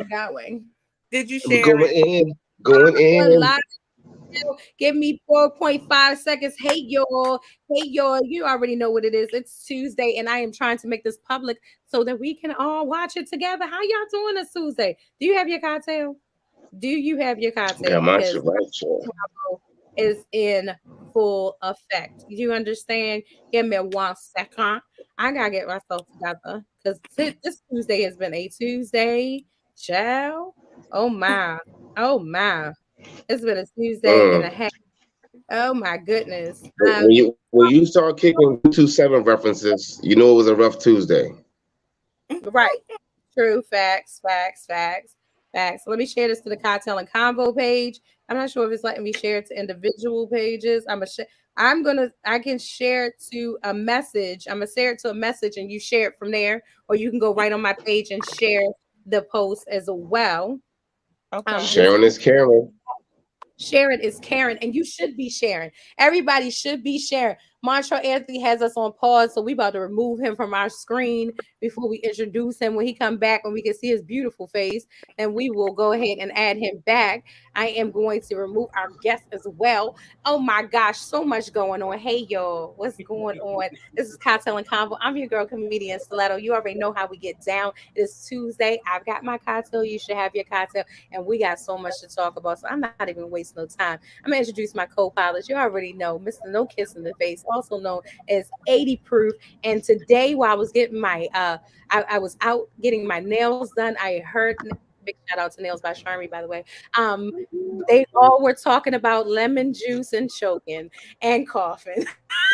going. Did you I'm share going it? in, going in. Live. Give me 4.5 seconds. Hey y'all. Hey y'all. You already know what it is. It's Tuesday, and I am trying to make this public so that we can all watch it together. How y'all doing this Tuesday? Do you have your cocktail? Do you have your cocktail? Got my Because shit right, sure. is in full effect. You understand? Give me 1 second. I gotta get myself together because this Tuesday has been a Tuesday. Child. Oh my. Oh my. It's been a Tuesday and a Mm. half. Oh my goodness. When you start kicking 127 references, you know it was a rough Tuesday. Right. True. Facts. Facts. Facts. Facts. Let me share this to the cocktail and convo page. I'm not sure if it's letting me share it to individual pages. I can share it to a message. I'm gonna share it to a message and you share it from there, or you can go right on my page and share the post as well. Okay. This Sharon is Karen. Sharon is Karen, and you should be sharing. Everybody should be sharing. Montreal Anthony has us on pause, so we about to remove him from our screen before we introduce him. When he come back, when we can see his beautiful face, then we will go ahead and add him back. I am going to remove our guest as well. Oh my gosh, so much going on. Hey y'all, what's going on? This is Cocktail and Convo. I'm your girl comedian Stiletto. You already know how we get down. It is Tuesday. I've got my cocktail. You should have your cocktail, and we got so much to talk about. So I'm not even wasting no time. I'm gonna introduce my co-pilot. You already know, Mr. No Kiss in the Face, also known as 80 Proof. And today, while I was getting my I was out getting my nails done, I heard big shout out to Nails by Charmy, by the way. Um, they all were talking about lemon juice and choking and coughing.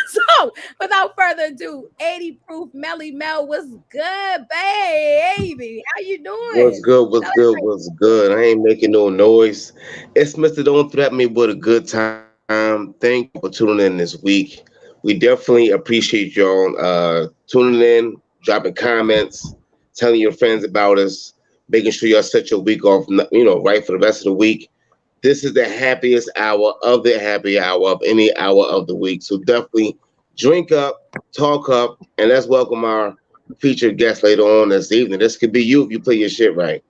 So, without further ado, 80 Proof Melly Mel, what's good, baby? How you What's doing? good? What's good? What's good? I ain't making no noise. It's Mr. Don't Threaten Me with a good time. Thank y'all for tuning in this week. We definitely appreciate y'all tuning in, dropping comments, telling your friends about us, making sure y'all set your week off, right for the rest of the week. This is the happiest hour of the happy hour of any hour of the week. So definitely drink up, talk up, and let's welcome our featured guest later on this evening. This could be you if you play your shit right.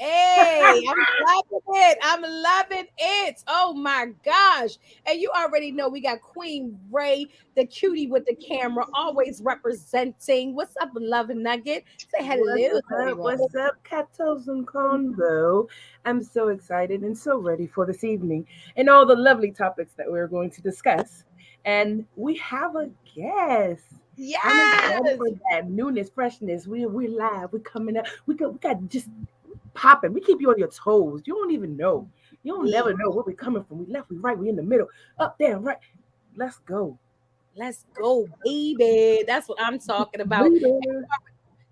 Hey, I'm loving it. I'm loving it. Oh my gosh. And you already know we got Queen Ray, the cutie with the camera, always representing. What's up, love nugget? Say hello What's to up? everyone. What's up, Kocktailz Konvo? I'm so excited and so ready for this evening and all the lovely topics that we're going to discuss. And we have a guest. I'm excited Yes. for that newness, freshness. We live. We coming up. We got just popping. We keep you on your toes. You don't even know. You don't Yeah. never know where we're coming from. We left, we right, we in the middle, up, down, right. Let's go. Let's go, baby. That's what I'm talking about. Leader.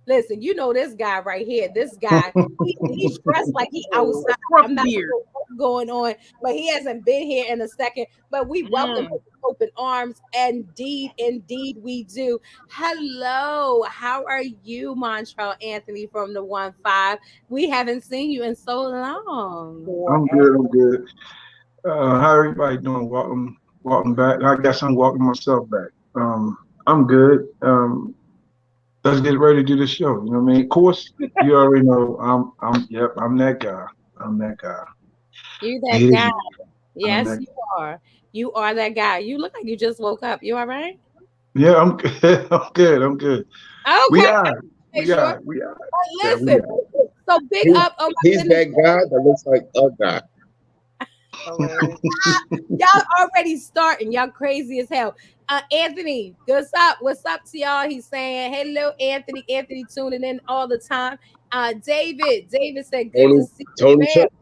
Listen, you know this guy right here. This guy, he's dressed like he outside. I'm Scruffy not beard. sure what's going on, but he hasn't been here in a second. But we welcome him Mm. with open arms. Indeed, indeed, we do. Hello, how are you, Montreal Anthony from the 1-5? We haven't seen you in so long. I'm Forever. good. I'm good. How everybody doing? Welcome back. I guess I'm welcoming myself back. I'm good. Let's get ready to do the show. You know what I mean? Of course, you already know. Yep. I'm that guy. I'm that guy. You Get that it? guy? I'm Yes, that. you are. You are that guy. You look like you just woke up. You all right? Yeah, I'm good. I'm good. I'm good. We Okay, are. okay, We sure. are. We are. But Yeah, we listen, are. so big He's, up. Oh my he's goodness, that guy that looks like a guy. Hilarious. y'all already starting. Y'all crazy as hell. Anthony, what's up? What's up to y'all? He's saying hello, Anthony. Anthony tuning in all the time. David said good to Tony, see you, Tony fam. Chuck.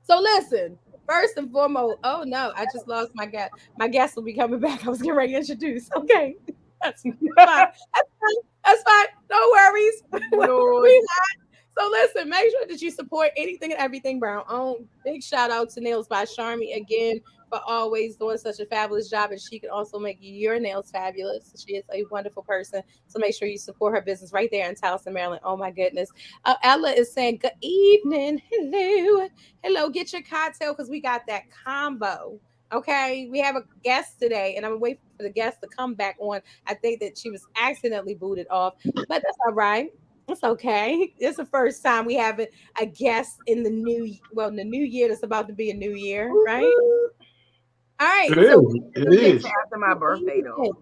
So listen, first and foremost, oh no, I just lost my guest. My guest will be coming back. I was getting ready to introduce. Okay, that's fine. That's fine. That's fine. No worries. Lord. we So listen, make sure that you support anything and everything Brown own. Big shout out to Nails by Charmy again for always doing such a fabulous job, and she can also make your nails fabulous. She is a wonderful person, so make sure you support her business right there in Towson, Maryland. Oh my goodness, Ella is saying good evening, hello, hello. Get your cocktail because we got that combo. Okay, we have a guest today, and I'm waiting for the guest to come back on. I think that she was accidentally booted off, but that's all right. It's okay. It's the first time we have a guest in in the new year that's about to be a new year, right? Woo-hoo. All right. It So is. It It makes it is. after my birthday though. So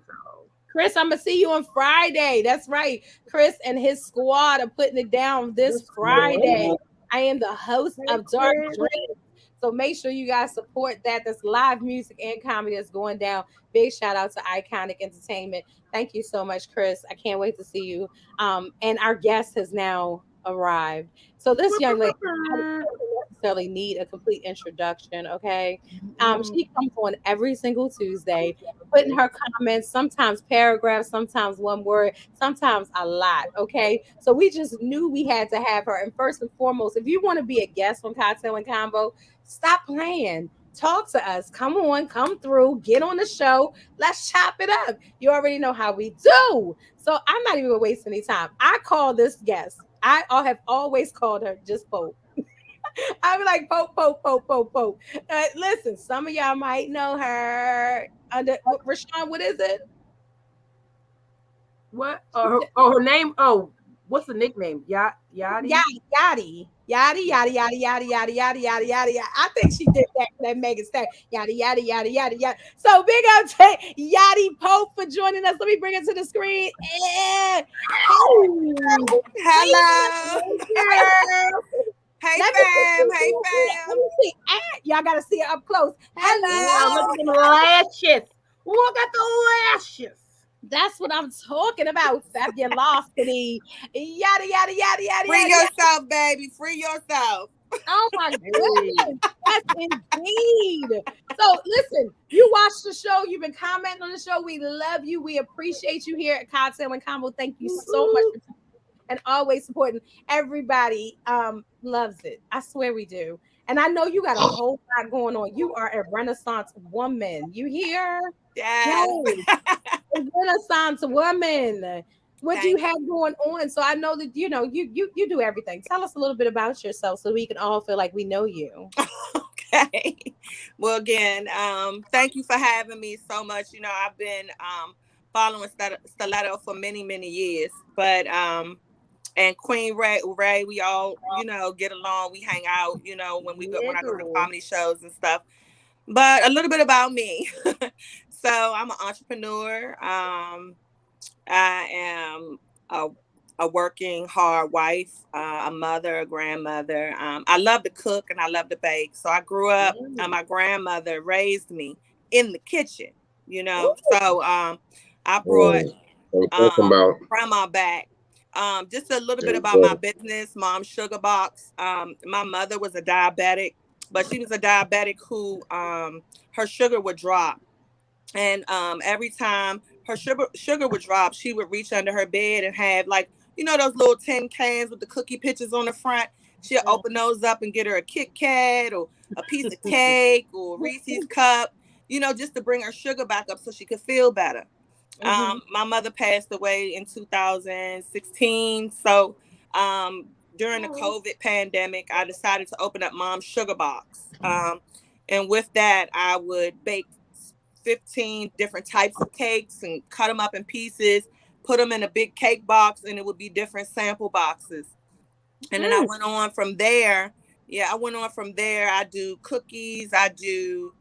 Chris, I'm gonna see you on Friday. That's right. Chris and his squad are putting it down the this squad. Friday. I am the host Hey, of Dark Chris. Dreams. So make sure you guys support that. That's live music and comedy that's going down. Big shout out to Iconic Entertainment. Thank you so much, Chris. I can't wait to see you. And our guest has now arrived. So this young lady, I don't necessarily need a complete introduction, okay? Mm, She comes on every single Tuesday putting her comments, sometimes paragraphs, sometimes one word, sometimes a lot. Okay. So we just knew we had to have her. And first and foremost, if you want to be a guest on Cocktail and Convo, stop playing. Talk to us. Come on, come through, get on the show. Let's chop it up. You already know how we do. So I'm not even wasting any time. I call this guest. Have always called her just Pope. I be like Pope, Pope, Pope, Pope, Pope. Listen, some of y'all might know her under Rashawn. What is it? what? Her name. Oh, what's the nickname? Yachty. Yadi, yadi, yadi, yadi, yadi, yadi, yadi, yadi, yadi, yadi, yadi. I think she did that for that Megan Stallion. Yadi, yadi, yadi, yadi, yadi. So big up to Yadi Pope for joining us. Let me bring it to the screen. And hey, Hello. girl. Hey Let me see. fam. Hey Let fam. me see. Y'all gotta see it up close. Wow, Hello. look Hello. at them lashes. Look at the lashes. That's what I'm talking about. Fabulosity. Yada yada yada yada Free yada yada. yourself, baby. Free yourself. Oh my Hey. goodness. Yes, indeed. So listen, you watched the show, you've been commenting on the show. We love you. We appreciate you here at Cocktail and Combo. Thank you so much Woo-hoo. for and always supporting. Everybody loves it. I swear we do. And I know you got a whole lot going on. You are a renaissance woman. You hear? Yes. Yes. A renaissance woman. What do you Thank have going on? So I know that you do everything. Tell us a little bit about yourself so we can all feel like we know you. you. Okay. Well, again, thank you for having me so much. I've been following Stiletto for many, many years. But and Queen Ray, we all, get along. We hang out, when Yeah, I go to the girl. comedy shows and stuff. But a little bit about me. So I'm an entrepreneur. I am a working hard wife, a mother, a grandmother. I love to cook and I love to bake. So I grew up, Mm. my grandmother raised me in the kitchen, Ooh. So I brought Mm. What I'm talking um, about. grandma back. Just a little bit There you about my go. business, Mom Sugar Box. My mother was a diabetic, but she was a diabetic who her sugar would drop. And every time her sugar would drop, she would reach under her bed and have, like, those little tin cans with the cookie pictures on the front. She'll open those up and get her a Kit Kat or a piece of cake or Reese's cup, just to bring her sugar back up so she could feel better. Mm-hmm. My mother passed away in 2016. So during the Oh. COVID pandemic, I decided to open up Mom's Sugar Box. And with that, I would bake 15 different types of cakes and cut them up in pieces, put them in a big cake box, and it would be different sample boxes. And then I Mm. went on from there. Yeah, I went on from there. I do cookies, I do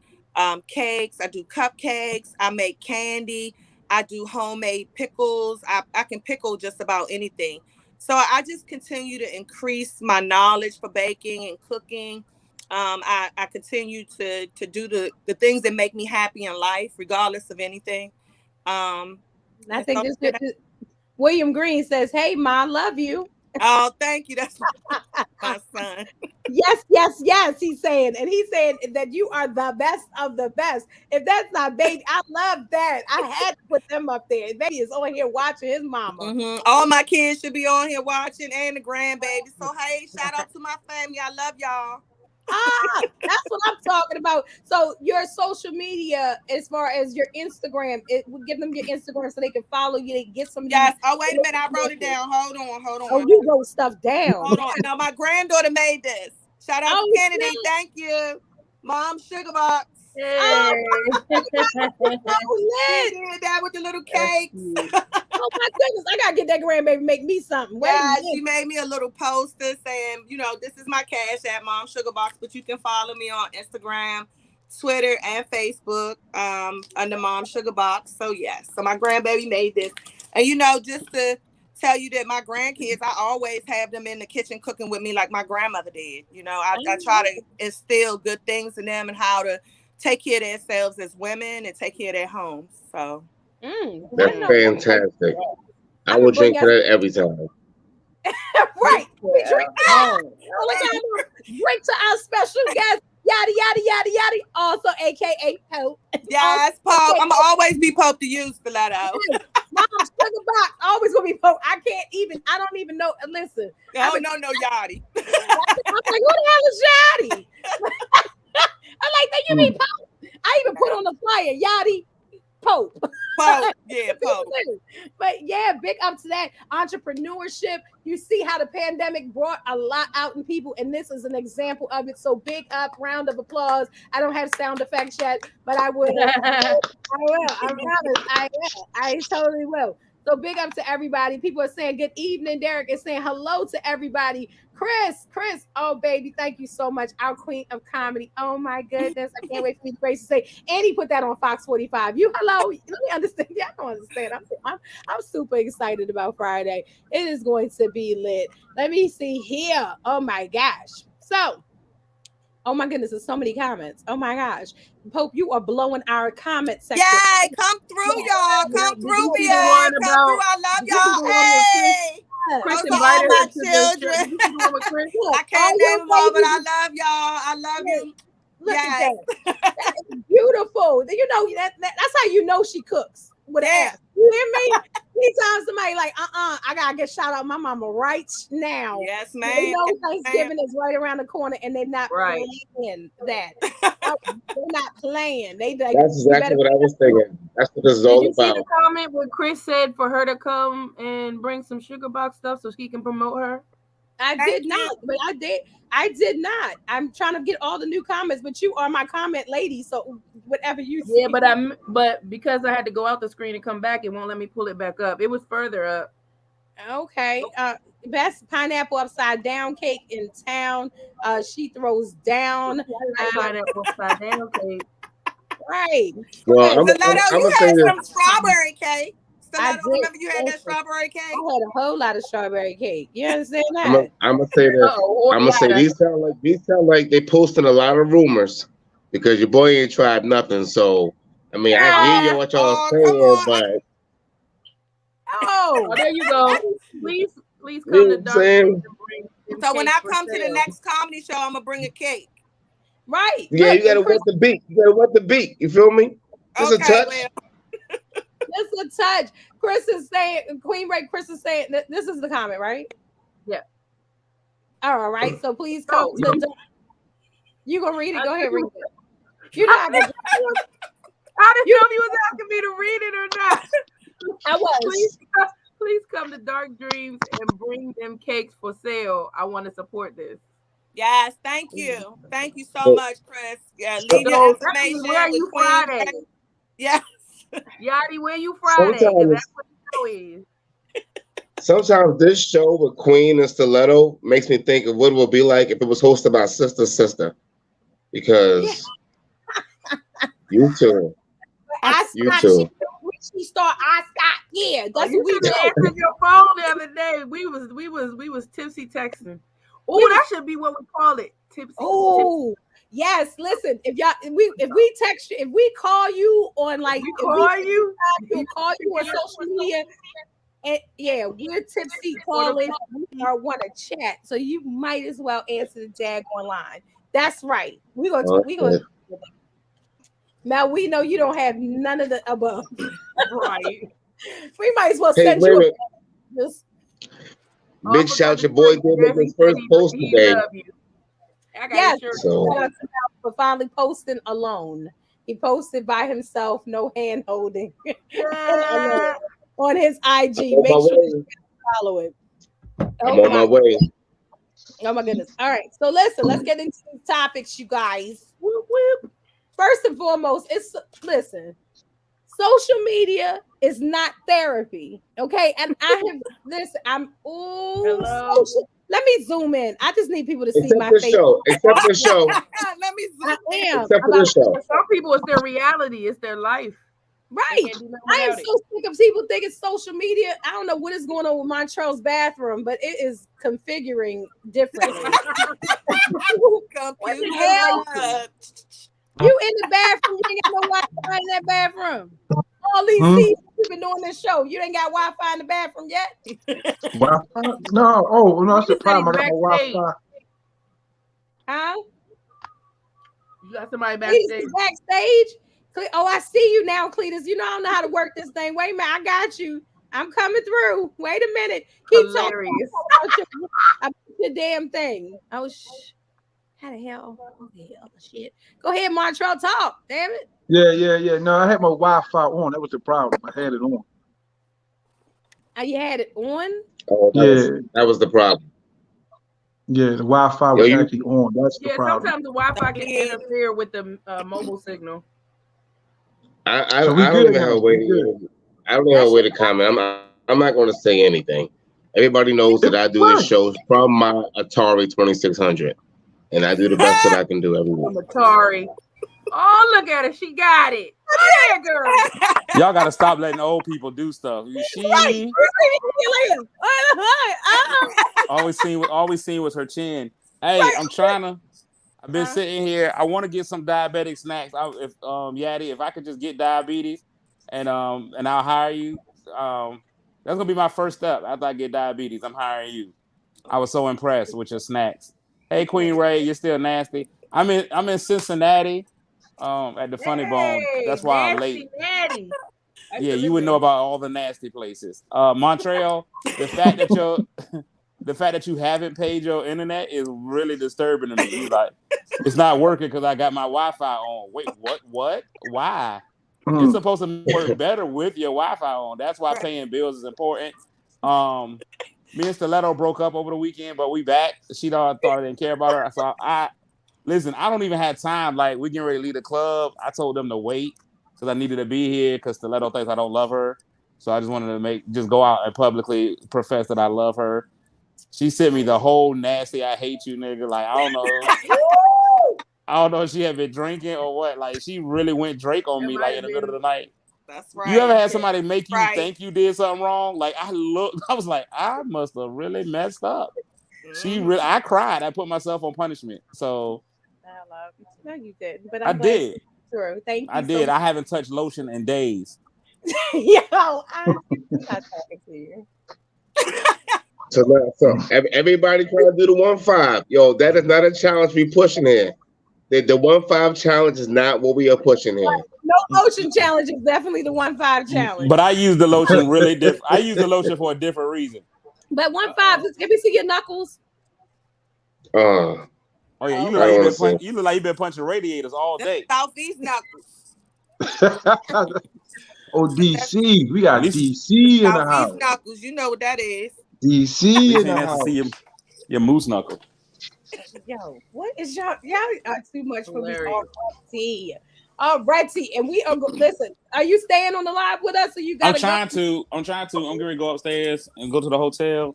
cakes, I do cupcakes, I make candy, I do homemade pickles. I can pickle just about anything. So I just continue to increase my knowledge for baking and cooking. I continue to do the things that make me happy in life, regardless of anything. I And think so, William Green says, "Hey, ma, love you." oh, thank you. That's my son. Yes, yes, yes. He's saying, and he's saying that you are the best of the best. If that's not baby, I love that. I had to put them up there. Baby is on here watching his mama. All my kids should be on here watching and the grandbaby. So hey, shout out to my family. I love y'all. That's what I'm talking about. So your social media, as far as your Instagram, it would give them your Instagram so they can follow you. They get some of these. Yes. Oh, wait a minute. I wrote it down. Hold on. Hold Oh, on. you wrote stuff down. Hold on. Now my granddaughter made this. Shout out to Oh, Kennedy. Thank you. Mom Sugar Box. Hey. Oh, She lit. did that with the little That's cakes. cute. Oh my goodness, I gotta get that grandbaby make me something. Wait a Yeah, minute. she made me a little poster saying, this is my cash at Mom Sugar Box, but you can follow me on Instagram, Twitter, and Facebook under Mom Sugar Box. So yes, so my grandbaby made this, and just to tell you that my grandkids, I always have them in the kitchen cooking with me like my grandmother did. I try to instill good things in them and how to take care of themselves as women and take care of their homes. So I That's know. fantastic. I I'm would gonna bring drink for us that every time. right. We drink Oh. all the time. Drink to our special guest, yada yada yada yada. Also, AKA Pope. yes, Pope. I'm gonna always be Pope to you, Stiletto. Mom, Sugar Box, always gonna be Pope. I don't even know. Listen, No, Yachty. I'm like, who the hell is Yachty? I'm like, then you be Pope. I even put on the flyer, Yachty Pope. Pope, yeah, Pope. But yeah, big up to that entrepreneurship. You see how the pandemic brought a lot out in people, and this is an example of it. So big up, round of applause. I don't have sound effects yet, but I will. I will. I promise. I will. I totally will. So big up to everybody. People are saying good evening. Derek is saying hello to everybody. Chris, oh baby, thank you so much. Our queen of comedy. Oh my goodness. I can't wait for you to Grace to say, and he put that on Fox 45. You hello. Let me understand. Yeah, I don't understand. I'm super excited about Friday. It is going to be lit. Let me see here. Oh my gosh. So oh my goodness, there's so many comments. Oh my gosh. Pope, you are blowing our comment section. Yay, come through, y'all. Come Did through, you see the VA. one Come through. about? I love Did you see the y'all. one with Chris? Hey, Chris those are all invited my her to the show. children. Did you see the one with Chris? Look, I can't all name your them all, but I babies. love y'all. I love you. Look at Yes. that. That is beautiful. You know, that's how you know she cooks with an Yeah. ass. You hear me? Anytime somebody like, I gotta get shout out my mama right now. Yes, They ma'am. know Yes, Thanksgiving is right around the corner and they're not Right. playing that. They're not playing. They like, That's you exactly better. what I was thinking. That's what this is Did all you see the about. comment where Chris said for her to come and bring some sugar box stuff so she can promote her? I Thank did you. not, but I did not. I'm trying to get all the new comments, but you are my comment lady. So whatever you see. Yeah, but because I had to go out the screen and come back, it won't let me pull it back up. It was further up. Okay. Best pineapple upside down cake in town. She throws down. I like pineapple upside down cake. Right. Well, Okay. Stiletto, I'm you gonna say had this. some strawberry cake. I Stiletto, did. remember you had that strawberry cake? I had a whole lot of strawberry cake. You understand I'm that? gonna say this. Oh, I'm gonna say these sound like they posting a lot of rumors because your boy ain't tried nothing. So I mean, I hear you what y'all Oh, come saying, on. but Oh, Oh, there you go. Please you come know to what I'm Dark saying? Dreams and bring them So when cakes I for come to the sale. next comedy show, I'm gonna bring a cake. right. Yeah, Look, you gotta and Chris, wet the beat. You gotta wet the beat. You feel me? Just a Okay, touch. well, just a touch. Chris is saying, Queen Ray, Chris is saying, this is the comment, right? Yeah. All right. So please come Oh, to. You gonna read it? Go ahead, read it. I You're not gonna. didn't know if you was asking me to read it or not. I was. Please come to Dark Dreams and bring them cakes for sale. I want to support this. yes, thank you. Thank you so So, much, Chris. Yeah, leave your So that means information where with you Queen. Friday? Yeah. Yachty, where you Friday? Because that's what the show is. sometimes this show with Queen and Stiletto makes me think of what it would be like if it was hosted by Sister. Yeah. Because you two, I you Scott. two. She start. I Scott. Yeah, Oh, that's you what we should have do. answered your phone the other day. We was tipsy texting. Oh, that should be what we call it. Tipsy. Oh, yes. Listen, if we text you, if we call you on like We if call you. we'll call you on social media, and yeah, we're tipsy calling. We are want to chat, so you might as well answer the jag online. That's right. We gonna. Okay. Now we know you don't have none of the above. Right. We might as well Hey, send wait a you minute. just Big shout, your boy did make his first post today. Love you. I got yes. his shirt. So Shout out to Mal for finally posting alone. He posted by himself, no hand holding, Yeah. on his I'm IG. on Make my sure way. you follow it. I'm Oh on my my, way. oh my goodness. All right. So listen, let's get into these topics, you guys. Whoop, whoop. First and foremost, listen. Social media is not therapy, okay? And I have this. Social. Let me zoom in. I just need people to see my face. Except the show. Let me zoom in. Except for the show. Some people, it's their reality. It's their life. Right. I am so sick of people thinking social media. I don't know what is going on with Montreal's bathroom, but it is configuring differently. What the hell? You in the bathroom, you ain't got no Wi-Fi in that bathroom. All these seasons you've been doing this show, you ain't got Wi-Fi in the bathroom yet? Wi-Fi? No. Oh, no, that's the problem. I got my Wi-Fi. Huh? You got somebody backstage? Oh, I see you now, Cletus. You know I don't know how to work this thing. Wait a minute, I got you. I'm coming through. Wait a minute. Keep talking about your damn thing. Oh, how the hell? Oh, the hell, shit. Go ahead, Montreal, talk. Damn it. Yeah. No, I had my Wi-Fi on. That was the problem. I had it on. Oh, you had it on? Oh, that was the problem. Yeah, the Wi-Fi was actually on. That's the problem. Sometimes the Wi-Fi can interfere with the mobile signal. I don't even have a way to comment. I'm not going to say anything. Everybody knows that I do this show from my Atari 2600, and I do the best that I can do every week. Atari. Oh, look at her. She got it. Yeah, girl. Y'all got to stop letting old people do stuff. Always seen was her chin. Hey, I've been sitting here. I want to get some diabetic snacks. Yaddy, if I could just get diabetes and I'll hire you. That's gonna be my first step after I get diabetes. I'm hiring you. I was so impressed with your snacks. Hey, Queen Ray, you're still nasty. I'm in Cincinnati, at the Funny Bone. That's why I'm late. Yeah, you would know about all the nasty places. Montreal, the fact that you haven't paid your internet is really disturbing to me. He's like, it's not working because I got my Wi-Fi on. Wait, what? Why? It's supposed to work better with your Wi-Fi on. That's why paying bills is important. Me and Stiletto broke up over the weekend, but we back. She thought I didn't care about her. So I don't even have time. Like, we getting ready to leave the club. I told them to wait because I needed to be here because Stiletto thinks I don't love her. So I just wanted to go out and publicly profess that I love her. She sent me the whole nasty "I hate you" nigga. Like, I don't know if she had been drinking or what. Like, she really went Drake on me like in the middle of the night. That's right. You ever had somebody make you think you did something wrong? Like, I was like, I must have really messed up. I cried. I put myself on punishment. So no, you didn't. But I did. True. Thank you. I did. I haven't touched lotion in days. Yo, I'm not talking to you. So everybody trying to do the 1-5. Yo, that is not a challenge we pushing here. The 1-5 challenge is not what we are pushing here. No lotion challenge is definitely the 1-5 challenge. But I use the lotion really different. I use the lotion for a different reason. But 1-5, let me see your knuckles. Oh yeah, you look like you've been punching radiators all day. Southeast knuckles. Oh, DC, we got DC in the house. Knuckles, you know what that is. DC in the house. See your moose knuckle. Yo, what is y'all are too much for me. Alrighty, and we are listen. Are you staying on the live with us, or you got? I'm trying to. I'm going to go upstairs and go to the hotel.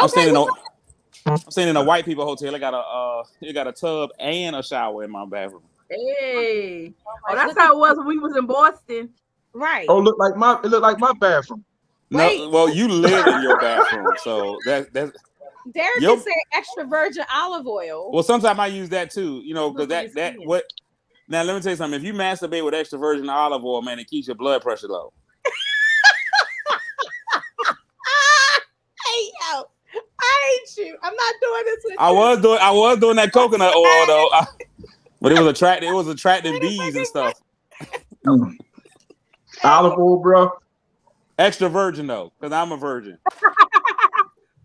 Okay, I'm staying in a white people hotel. It got a tub and a shower in my bathroom. Hey, that's how it was when we was in Boston. Right. Oh, it looked like my bathroom. No, well, you live in your bathroom, so that's. Derek is saying extra virgin olive oil. Well, sometimes I use that too, because that what. Now let me tell you something. If you masturbate with extra virgin olive oil, man, it keeps your blood pressure low. Hey yo, I hate you. I'm not doing this with you. I was doing that coconut oil though, but it was attracting bees and stuff. Olive oil, bro. Extra virgin though, because I'm a virgin.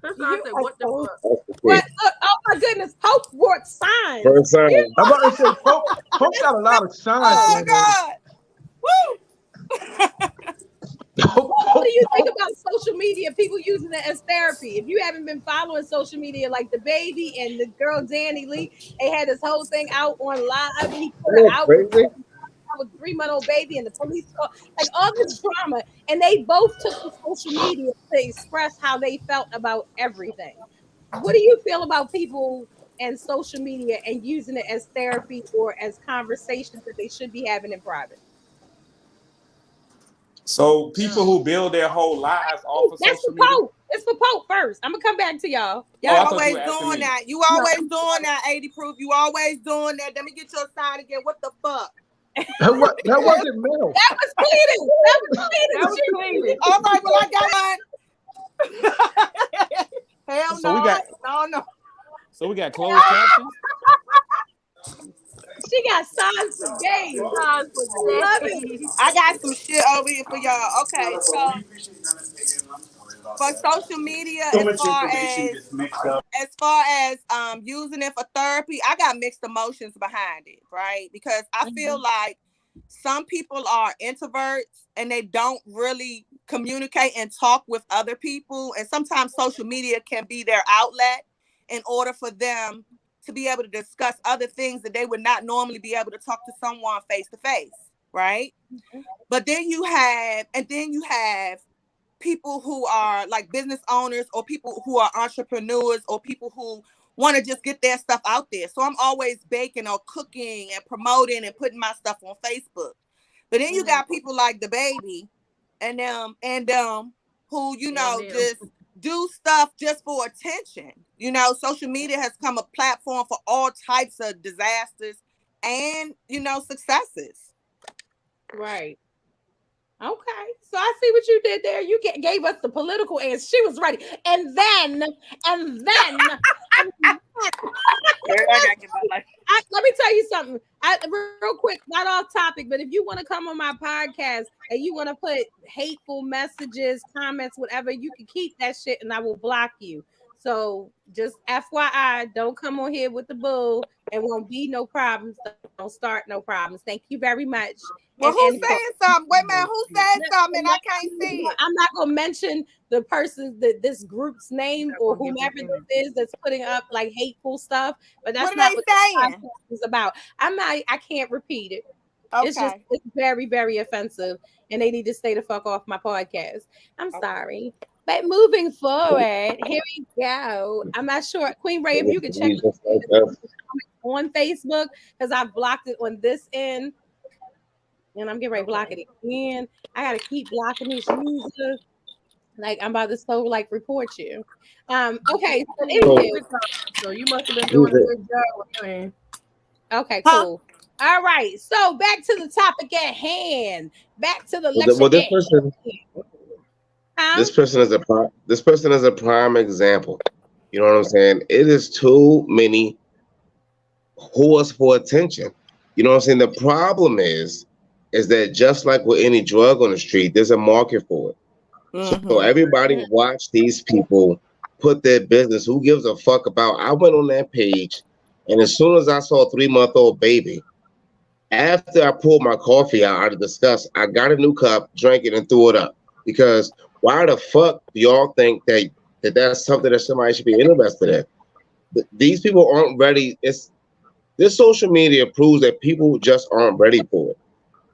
What the fuck? But look, oh my goodness, Pope brought signs. First sign. I'm about to say, Pope got a lot of signs. Oh my God. Woo! What do you think about social media? People using it as therapy. If you haven't been following social media, like the baby and the girl Danny Lee, they had this whole thing out on live. He put Isn't it that out crazy? with 3-month-old baby and the police call, like all this drama, and they both took to social media to express how they felt about everything. What do you feel about people and social media and using it as therapy or as conversations that they should be having in private? So people who build their whole lives off of That's social for media. Pope. It's for Pope first. I'm gonna come back to y'all. Oh, You I Y'all, thought you always were asking doing me. that. You no, always doing that, 80 proof. You always doing that. Let me get your sign again. What the fuck? That wasn't Mel. that was Cletus. That was That was Cletus. clean. All right, well, I got one. Hell So we no. got No. so we got closed captions. She got signs for days. Time for I love it. days. I got some shit over here for y'all. Okay, so for social media, as far as using it for therapy, I got mixed emotions behind it, right? Because I feel like some people are introverts and they don't really communicate and talk with other people, and sometimes social media can be their outlet in order for them to be able to discuss other things that they would not normally be able to talk to someone face to face, right? But then you have people who are like business owners or people who are entrepreneurs or people who want to just get their stuff out there. So I'm always baking or cooking and promoting and putting my stuff on Facebook. But then you got people like the baby and them who, just do stuff just for attention. Social media has come a platform for all types of disasters and, successes. Right. Okay, so I see what you did there. You gave us the political answer. She was ready, and then, let me tell you something. Real quick, not off topic, but if you want to come on my podcast and you want to put hateful messages, comments, whatever, you can keep that shit, and I will block you. So just FYI, don't come on here with the bull, and won't be no problems. Don't start no problems. Thank you very much. Well, And who's saying something? Wait, man, who said something? I can't see it. I'm not gonna mention the person that this group's name or whomever this is that's putting up like hateful stuff, but that's What are not they what the saying? podcast is about. I can't repeat it. It's Okay. very, very offensive, and they need to stay the fuck off my podcast. I'm sorry. But moving forward, here we go. I'm not sure, Queen Ray, if you could check Just like us. on Facebook, because I've blocked it on this end. And I'm getting ready to block it again. I gotta keep blocking this user. Like I'm about to report you. Okay, so anywho. So you must have been doing a good job with your end. Okay, cool. All right. So back to the topic at hand. Back to the lecture. Well, at hand. this person is a prime example. You know what I'm saying? It is too many whores for attention. You know what I'm saying? The problem is that just like with any drug on the street, there's a market for it. So everybody watch these people put their business. Who gives a fuck about? I went on that page, and as soon as I saw a 3-month-old baby, after I pulled my coffee out of disgust, I got a new cup, drank it, and threw it up. Because why the fuck do y'all think that's something that somebody should be interested in? These people aren't ready. This social media proves that people just aren't ready for it.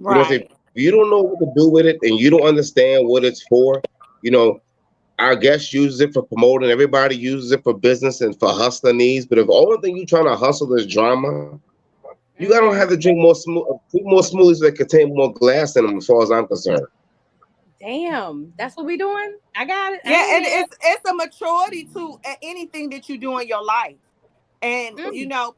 Right. You know, if you don't know what to do with it and you don't understand what it's for, our guest uses it for promoting. Everybody uses it for business and for hustling needs. But if the only thing you're trying to hustle is drama, you gotta have to drink more smoothies that contain more glass in them, as far as I'm concerned. Damn, that's what we doing. I got it. Yeah, and it's a maturity to anything that you do in your life. And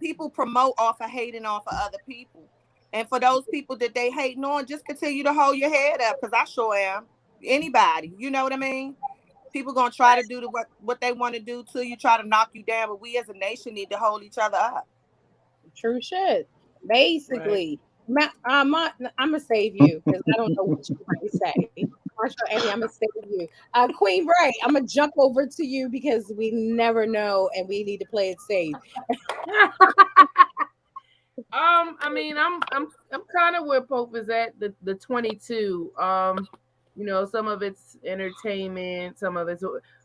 people promote off of hating off of other people. And for those people that they hating on, just continue to hold your head up, because I sure am. Anybody, you know what I mean? People gonna try to do what they want to do to you, try to knock you down, but we as a nation need to hold each other up. True shit. Basically, I'm gonna save you because I don't know what you might say. Marshall Eddie, I'm gonna save you. Queen Ray, I'm gonna jump over to you because we never know and we need to play it safe. I mean, I'm kind of where Pope is at, the 22. Some of it's entertainment, some of it's,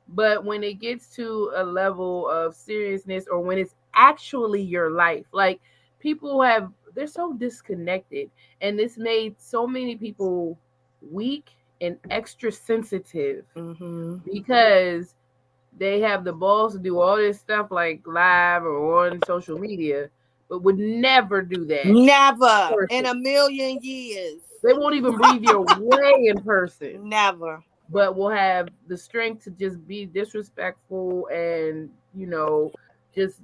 but when it gets to a level of seriousness, or when it's actually your life, like they're so disconnected, and this made so many people weak and extra sensitive Mm-hmm. because they have the balls to do all this stuff like live or on social media, but would never do that in Never in person. a million years. They won't even breathe your way in person, Never. but will have the strength to just be disrespectful and just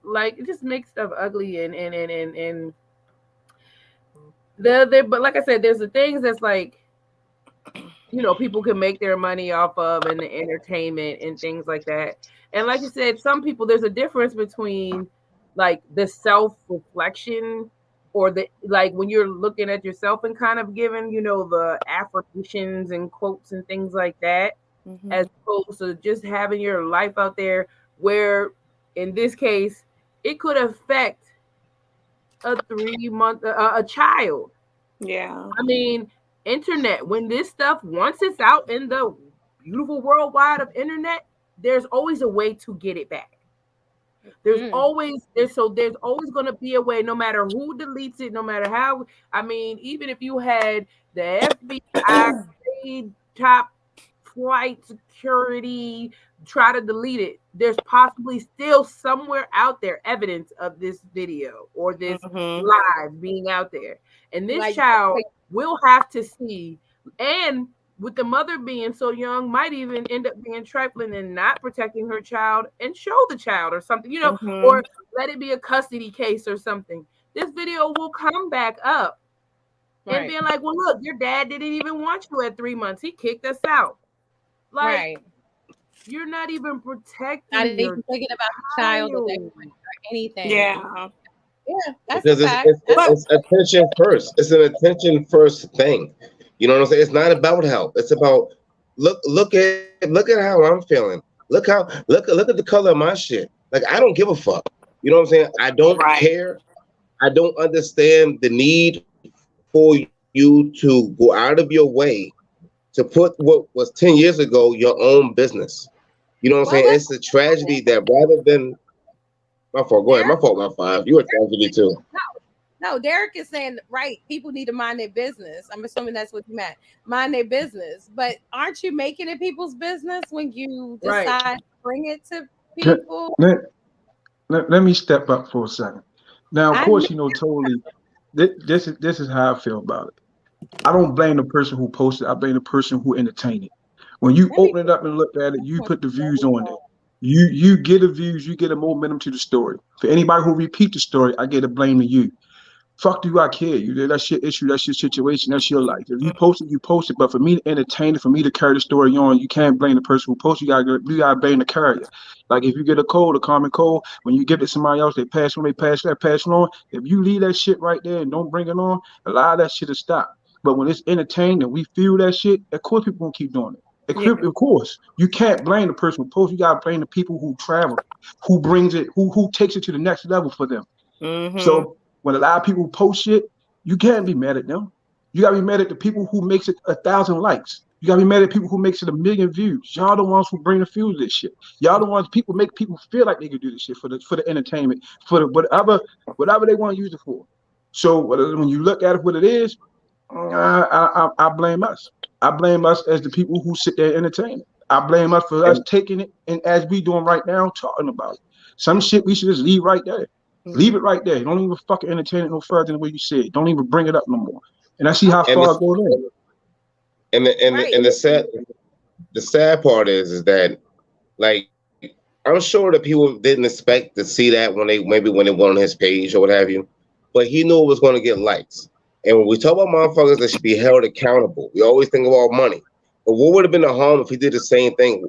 like just make stuff ugly and but like I said, there's the things that's like people can make their money off of, and the entertainment and things like that. And like you said, some people, there's a difference between like the self reflection, or the like when you're looking at yourself and kind of giving the affirmations and quotes and things like that, Mm-hmm. as opposed to just having your life out there, where in this case it could affect a 3 month a child. Yeah. I mean, internet, when this stuff, once it's out in the beautiful worldwide of internet, there's always a way to get it back. Mm. There's always going to be a way, no matter who deletes it, no matter how. I mean, even if you had the FBI grade top flight security try to delete it, there's possibly still somewhere out there evidence of this video or this Mm-hmm. live being out there. And this Like, child will have to see, and with the mother being so young, might even end up being trifling and not protecting her child and show the child or something, Mm-hmm. or let it be a custody case or something. This video will come back up and right, being like, well, look, your dad didn't even want you at 3 months. He kicked us out. Like, right. you're not even Not protecting even your thinking about the child that they're child. doing or anything. Yeah. Yeah, that's a because fact. That's But it's attention first. It's an attention first thing. You know what I'm saying? It's not about help. It's about look at how I'm feeling. Look at the color of my shit. Like I don't give a fuck. You know what I'm saying? I don't right. care. I don't understand the need for you to go out of your way to put what was 10 years ago your own business. You know what I'm saying? well. It's Let's a tragedy that rather than my fault. Go ahead. Derek. My fault. My five. You a tragedy too. No, Derek is saying right. People need to mind their business. I'm assuming that's what you meant. Mind their business. But aren't you making it people's business when you Right. decide to bring it to Can- people? Let, let me step up for a second. Now, of I know. course, totally. This is how I feel about it. I don't blame the person who posted. I blame the person who entertained it. When you Let me. open it up and look at it, you put the views on it. You get the views. You get a momentum to the story. For anybody who repeat the story, I get a blame to you. Fuck do I care? That's your issue, that's your situation, that's your life. If you post it, you post it. But for me to entertain it, for me to carry the story on, you can't blame the person who posted. You gotta blame the carrier. Like if you get a cold, a common cold, when you give it to somebody else, they pass pass it on. If you leave that shit right there and don't bring it on, a lot of that shit will stop. But when it's entertained and we feel that shit, of course people gonna keep doing it. Yeah. Of course, you can't blame the person who posts. You gotta blame the people who travel, who brings it, who takes it to the next level for them. Mm-hmm. So when a lot of people post shit, you can't be mad at them. You gotta be mad at the people who makes it 1,000 likes. You gotta be mad at people who makes it 1 million views. Y'all the ones who bring the fuel to this shit. Y'all the ones people make people feel like they could do this shit for the entertainment, for the whatever they want to use it for. So when you look at it, what it is, I blame us. I blame us as the people who sit there and entertain it. I blame us for us And taking it and as we doing right now, talking about it. Some shit we should just leave right there. Leave it right there. Don't even fucking entertain it no further than the way you said it. Don't even bring it up no more. And I see how and far this I go there. Right. the sad part is that like I'm sure that people didn't expect to see that when they went on his page or what have you, but he knew it was going to get likes. And when we talk about motherfuckers that should be held accountable, we always think about money. But what would have been the harm if he did the same thing,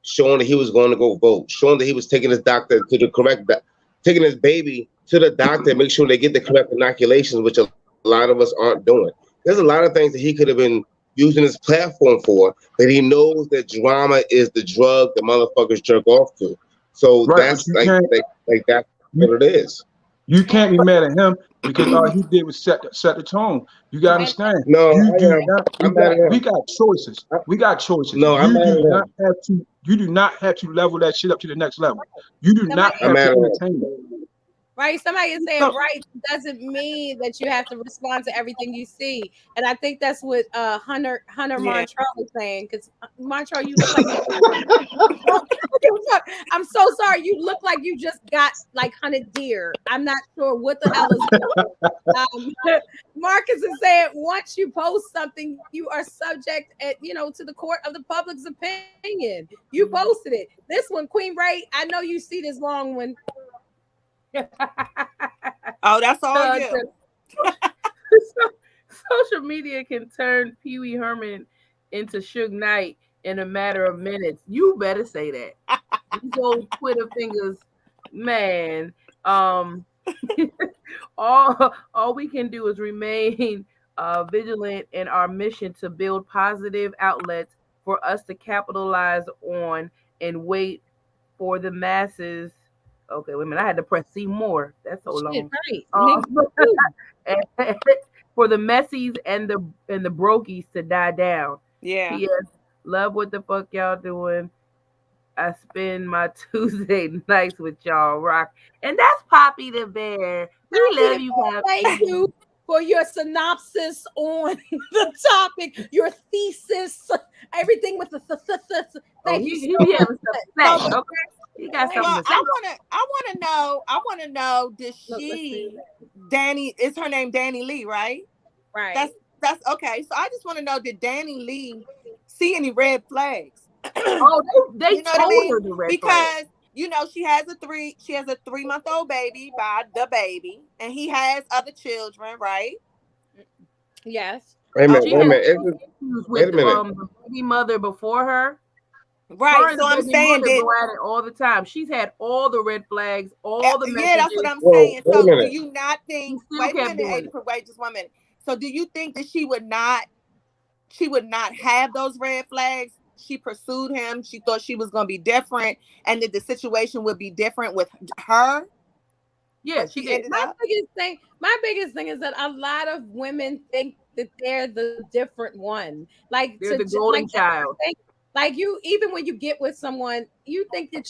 showing that he was going to go vote, showing that he was taking his doctor to the taking his baby to the doctor, make sure they get the correct inoculations, which a lot of us aren't doing. There's a lot of things that he could have been using his platform for that he knows that drama is the drug that motherfuckers jerk off to. So Right, but that's you can't like that's you what it is. You can't be mad at him because all he did was set the tone. You gotta And understand. No, You I do am. not. I'm mad at We him. got choices. We got choices. No, I'm You mad do at not him. have to. You do not have to level that shit up to the next level. You do somebody not I'm have to mad at him. entertain it. right, somebody is saying So right doesn't mean that you have to respond to everything you see. And I think that's what Hunter yeah. Montrell is saying. Because Montrell, you look like you I'm so sorry. You look like you just got like hunted deer. I'm not sure what the hell is going on. Marcus is saying once you post something, you are subject to the court of the public's opinion. You posted it. This one, Queen Ray, I know you see this long one. Oh, that's all So, you. social media can turn Pee Wee Herman into Suge Knight in a matter of minutes. You better say that. These old Twitter fingers, man. All we can do is remain vigilant in our mission to build positive outlets for us to capitalize on and wait for the masses. Okay, wait a minute. I had to press see more. That's so Shit, long. right. Um, for the messies and the brokies to die down. Yeah. P.S. Love what the fuck y'all doing. I spend my Tuesday nights with y'all. Rock. And that's Poppy the Bear. We love you, Thank Poppy. you for your synopsis on the topic, your thesis, everything with the Oh, thank you he so be much. having stuff to say. So, Okay. He got Thank something well, to say. I wanna know, did Look, let's see. Danny, is her name Danny Lee, right? Right. That's okay. So I just want to know, did Danny Lee see any red flags? Oh, they You know what I told mean? her the red flag. Because she has a 3 month old baby by the baby, and he has other children, right? Yes. Wait a minute. She Wait a Okay. had minute. issues Wait a with minute. the baby mother before her. Right. Her and So the I'm baby saying mother that, go at it all the time. She's had all the red flags, all the yeah, that's what messages. I'm Whoa. saying. Wait a So do minute. you not She think, still wait a kept minute, doing it. April, wait just 1 minute. So do you think that she would not have those red flags? She pursued him. She thought she was going to be different, and that the situation would be different with her, Yeah, but she she did. ended up. My biggest thing is that a lot of women think that they're the different one. Like They're the like golden child. like you, even when you get with someone, you think that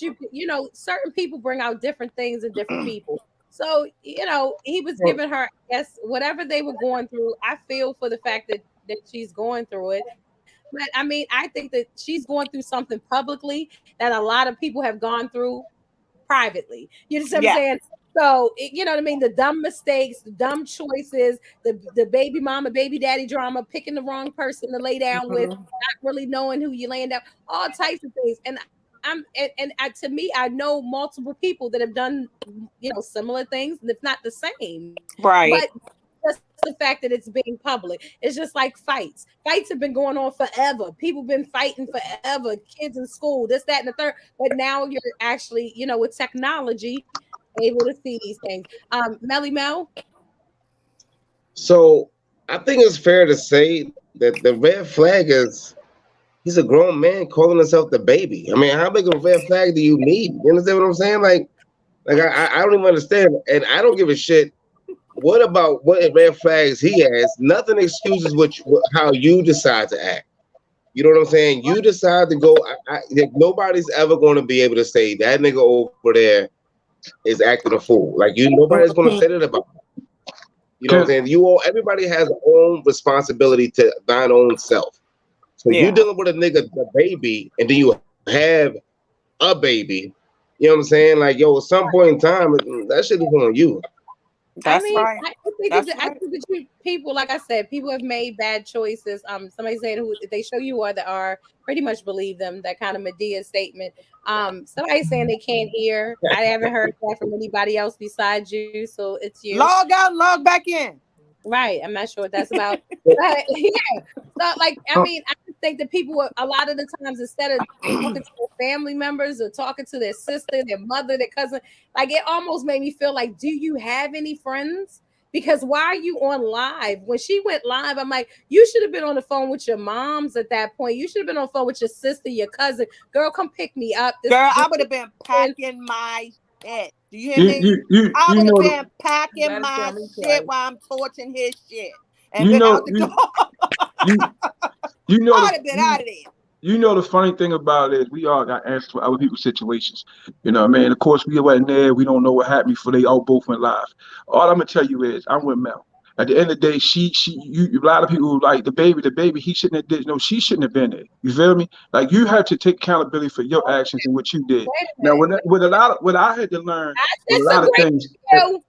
certain people bring out different things in different people. So he was Well, giving her, I guess, whatever they were going through. I feel for the fact that she's going through it. But I mean, I think that she's going through something publicly that a lot of people have gone through privately. You know what I'm Yeah. saying? So you know what I mean? The dumb mistakes, the dumb choices, the baby mama, baby daddy drama, picking the wrong person to lay down with, Mhm. not really knowing who you're laying down, all types of things. To me, I know multiple people that have done similar things, and if not the same. But Right. just the fact that it's being public. It's just like fights. Fights have been going on forever. People been fighting forever. Kids in school, this, that, and the third. But now you're actually, with technology, able to see these things. Melly Mel, So I think it's fair to say that the red flag is he's a grown man calling himself the baby. I mean, how big of a red flag do you need? You understand what I'm saying? Like I don't even understand, and I don't give a shit. What about what red flags he has? Nothing excuses how you decide to act. You know what I'm saying? You decide to go. Like, nobody's ever going to be able to say that nigga over there is acting a fool. Like nobody's going to say that about. You know what I'm Can saying? Everybody has their own responsibility to thine own self. So you Yeah. dealing with a nigga, the baby, and then you have a baby. You know what I'm saying? Like, yo, at some point in time, that shit is on you. I That's mean, right. I That's think right. that people, like I said, people have made bad choices. Somebody saying who if they show you are that are pretty much believe them. That kind of Medea statement. Somebody saying they can't hear. I haven't heard that from anybody else besides you, so it's you. Log out, log back in. Right. I'm not sure what that's about. But yeah. So like I uh, mean, I just think that people a lot of the times instead of talking to their family members or talking to their sister, their mother, their cousin, like it almost made me feel like, do you have any friends? Because why are you on live? When she went live, I'm like, you should have been on the phone with your moms at that point. You should have been on the phone with your sister, your cousin. Girl, come pick me up. Girl, This I would have been packing my shit. Do you hear me? I you would have know been packing gotta my tell me shit twice. while I'm torching his shit and you been know out the door. you you know I the would have been out of there. you know the funny thing about it is we all got answers for other people's situations. You know what I mean? Of course, we wasn't there. We don't know what happened before they all both went live. All I'm gonna tell you is I'm with Mel. At the end of the day, a lot of people like the baby, he shouldn't have did, no, she shouldn't have been there. You feel me? Like you have to take accountability for your actions and what you did. Wait a Now, minute. with a lot of, what I had to learn I with a lot of disagree things, with you.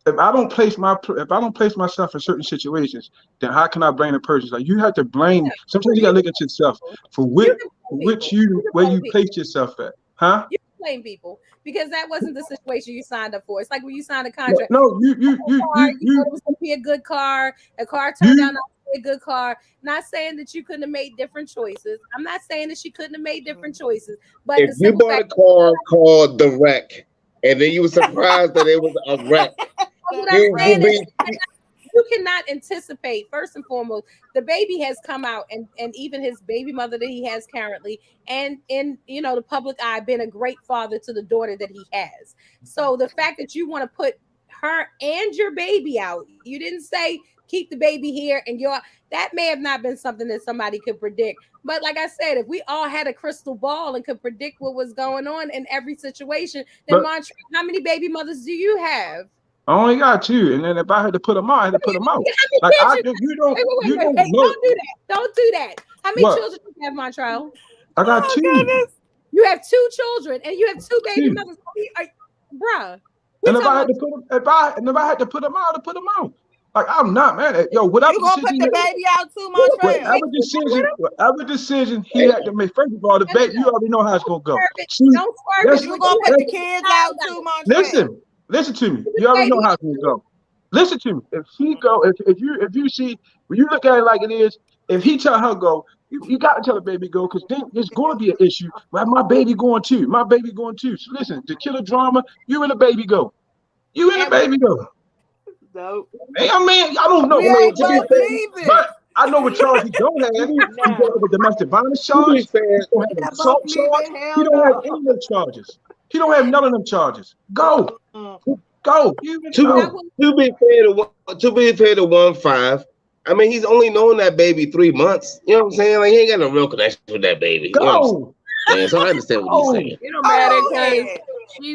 if I don't place myself in certain situations, then how can I blame the person? Like you have to blame. Sometimes you gotta look at yourself for You can blame people. You can where blame you people. place yourself at, huh? You can blame people because that wasn't the situation you signed up for. It's like when you signed a No, contract. no, Car, you thought it was going to be a good car. The car turned out you not to be a good car. Not saying that you couldn't have made different choices. I'm not saying that she couldn't have made different choices, but If the you simple bought a fact car called the wreck, and then you were surprised that it was a wreck, what I'm you saying is be you cannot anticipate. First and foremost, the baby has come out, and even his baby mother that he has currently, and in the public eye, been a great father to the daughter that he has. So the fact that you want to put her and your baby out, you didn't say keep the baby here and that may have not been something that somebody could predict. But like I said, if we all had a crystal ball and could predict what was going on in every situation, then but Montreal, how many baby mothers do you have? I only got two, and then if I had to put them out, I had to put them out. How many Like kids you Wait, you wait, wait, don't wait. know Don't do that. Don't do that. How many what children do you have, Montreal? I got Oh two, goodness. You have two children and you have two baby two. mothers. Bruh, we And if talking I had about to put them, if I had to put them out, I'd put them out. Like I'm not mad at whatever You gonna decision put the baby out too, Montreal? whatever decision he had to make. First of all, the no, no, baby, you no. already know how it's gonna go. Swerve it. See, Don't swerve it. let's, You But gonna you have put to the let's get the kids out child too, out. Montreal? listen to me. Put You the already know baby how it's gonna go. Listen to me. If she go, if you see, when you look at it like it is, if he tell her go, you got to tell the baby go, because then there's going to be an issue. Well, my baby going too. My baby going too. So listen, to kill a drama, you and the baby go. You and the And baby go. Nope. Hey, I mean, I don't know, We I mean, ain't to be both fair, leaving. but I know what charge he don't have. He don't have No. a domestic violence to be charge. fair, He don't have We an not both assault charge. leaving. He Hell don't have no. any of those charges. He don't have none of them charges. Go, Mm-mm. go. You even to that go. was to be fair to be fair to 1-5. I mean, he's only known that baby 3 months. You know what I'm saying? Like he ain't got no real connection with that baby. You know what I'm Go. saying? So I understand what he's Go. saying. It don't matter Go because ahead.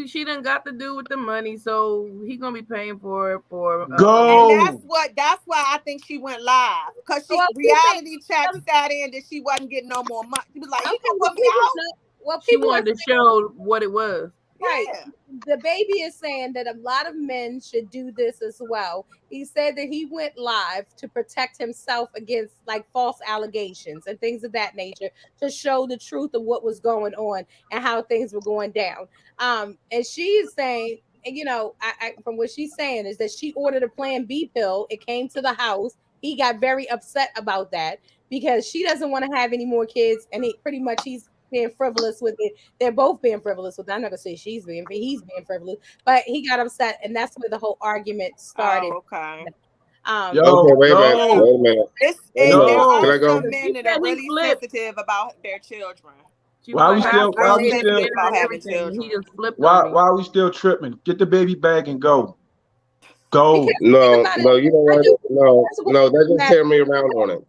she done got to do with the money, so he gonna be paying for it for And Go. that's why I think she went live. Cause well, reality check sat in that she wasn't getting no more money. She was like, he okay. gonna Well, put me people out? know, well, she people are wanted to show what it was. right. Yeah. The baby is saying that a lot of men should do this as well. He said that he went live to protect himself against like false allegations and things of that nature to show the truth of what was going on and how things were going down. And she is saying, and from what she's saying is that she ordered a Plan B pill. It came to the house. He got very upset about that because she doesn't want to have any more kids, and he's being frivolous with it. They're both being frivolous with it. I'm not gonna say he's being frivolous, but he got upset, and that's where the whole argument started. Oh, okay. Okay, Yo, wait a minute. yo, Wait a minute. There Can yo. are I go? some men that are said he really flipped. sensitive about their children. She was like, I Why we Real did still sensitive dinner about and having everything, and he children. just flipped on me. why are we still tripping? Get the baby bag and go. Because Go. think No, about it. no, you know I what? do No, that's what no, that just matters. tear me around on it.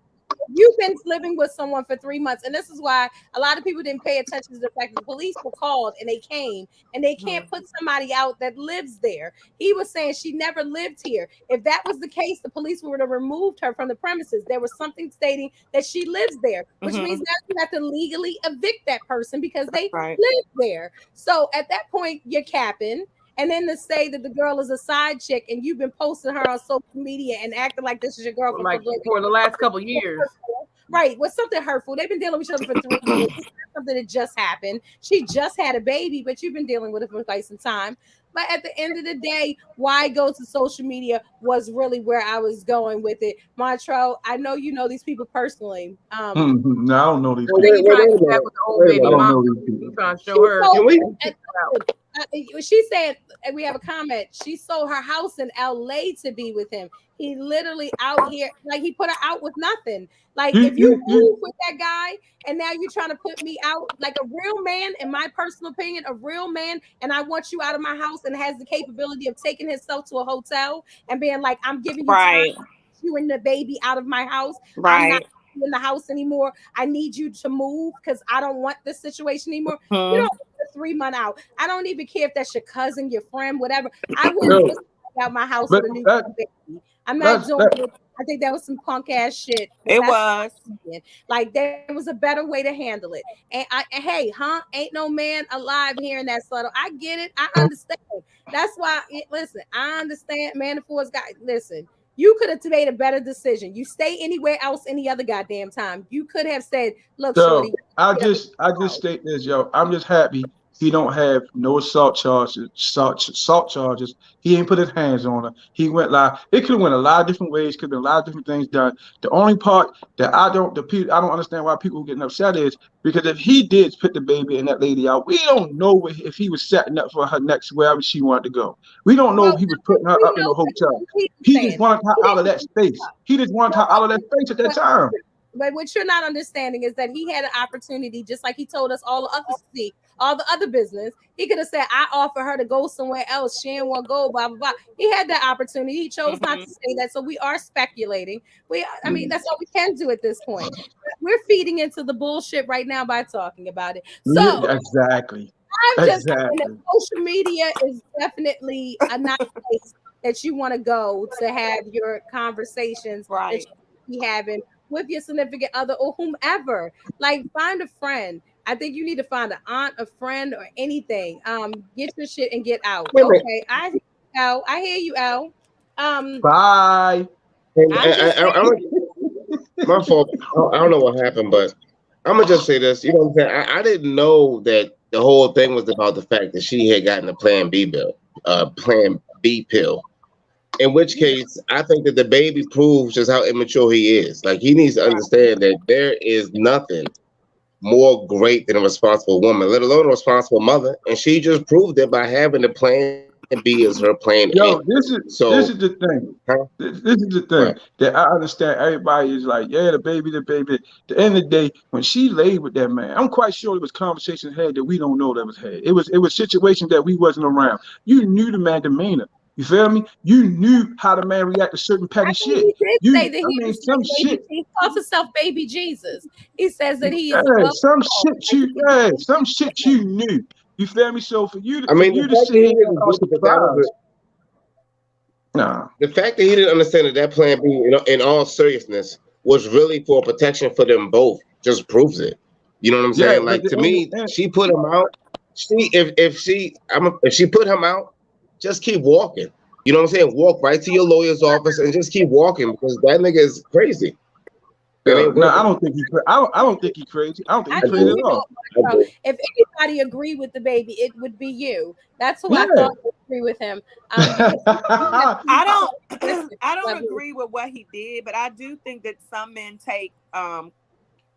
You've been living with someone for 3 months, and this is why a lot of people didn't pay attention to the fact that the police were called and they came, and they can't put somebody out that lives there. He was saying she never lived here. If that was the case, the police would have removed her from the premises. There was something stating that she lives there, which means now you have to legally evict that person because they Right. live there. So at that point, you're capping. And then to say that the girl is a side chick and you've been posting her on social media and acting like this is your girlfriend Like for the last couple years. right, was something hurtful. They've been dealing with each other for 3 years. It's not something that just happened. She just had a baby, but you've been dealing with it for quite some time. But at the end of the day, why go to social media was really where I was going with it. Montrell, I know you know these people personally. No, I don't know these Well, people. He trying to wait a do that minute. with the old Wait a baby I minute. don't mama. know these He people. trying to show her. Can we? She said, and we have a comment. She sold her house in LA to be with him. He literally out here, like he put her out with nothing. Like if you move with that guy and now you're trying to put me out, like a real man, in my personal opinion, a real man, and I want you out of my house and has the capability of taking himself to a hotel and being like, I'm giving you time, you and the baby out of my house. I'm not in the house anymore. I need you to move because I don't want this situation anymore. You don't 3 months out. I don't even care if that's your cousin, your friend, whatever. I wouldn't just out my house with a new baby. I'm not doing it. I think that was some punk ass shit. It was like there was a better way to handle it. And hey, ain't no man alive hearing that subtle. I get it. I understand. That's why. Listen, I understand. Man, the force guy. Listen. You could have made a better decision. You stay anywhere else any other goddamn time. You could have said, "Look, shorty." I just state this, yo. I'm just happy he don't have no assault charges. Assault charges. He ain't put his hands on her. He went live. It could have went a lot of different ways. Could have been a lot of different things done. The only part that I don't understand why people are getting upset is because if he did put the baby and that lady out, we don't know if he was setting up for her next wherever she wanted to go. We don't know if he was putting her up in a hotel. He just wanted her out of that space. He just wanted her out of that space at that time. But what you're not understanding is that he had an opportunity, just like he told us all the other business. He could have said, I offer her to go somewhere else. She ain't want to go, blah, blah, blah. He had that opportunity. He chose not to say that. So we are speculating. I mean, that's all we can do at this point. We're feeding into the bullshit right now by talking about it. So exactly. I'm just saying that social media is definitely a nice place that you want to go to have your conversations that you be having with your significant other or whomever. Like, find a friend. I think you need to find an aunt, a friend, or anything. Get your shit and get out. Okay, I hear you, Al. Bye. My fault. I don't know what happened, but I'm gonna just say this. You know what I'm saying? I didn't know that the whole thing was about the fact that she had gotten a Plan B pill. In which case, I think that the baby proves just how immature he is. Like, he needs to understand that there is nothing more great than a responsible woman, let alone a responsible mother. And she just proved it by having the Plan B as her Plan A. This is the thing. Huh? This is the thing that I understand. Everybody is like, yeah, the baby. At the end of the day, when she laid with that man, I'm quite sure there was conversations had that we don't know that was had. It was situations that we wasn't around. You knew the man demeanor. You feel me? You knew how the man react to certain petty shit. He did say that he was some shit. He calls himself Baby Jesus. He says that he is some shit you knew. You feel me? So for you to the fact that he didn't understand that Plan B, in all seriousness, was really for protection for them both, just proves it. You know what I'm saying? Like, to me, she put him out. If she put him out, just keep walking. You know what I'm saying? Walk right to your lawyer's office and just keep walking, because that nigga is crazy. I don't think he's crazy. I don't think he's crazy. I don't think he's crazy at all. If anybody agree with the baby, it would be you. That's who I thought would agree with him. I don't agree with what he did, but I do think that some men take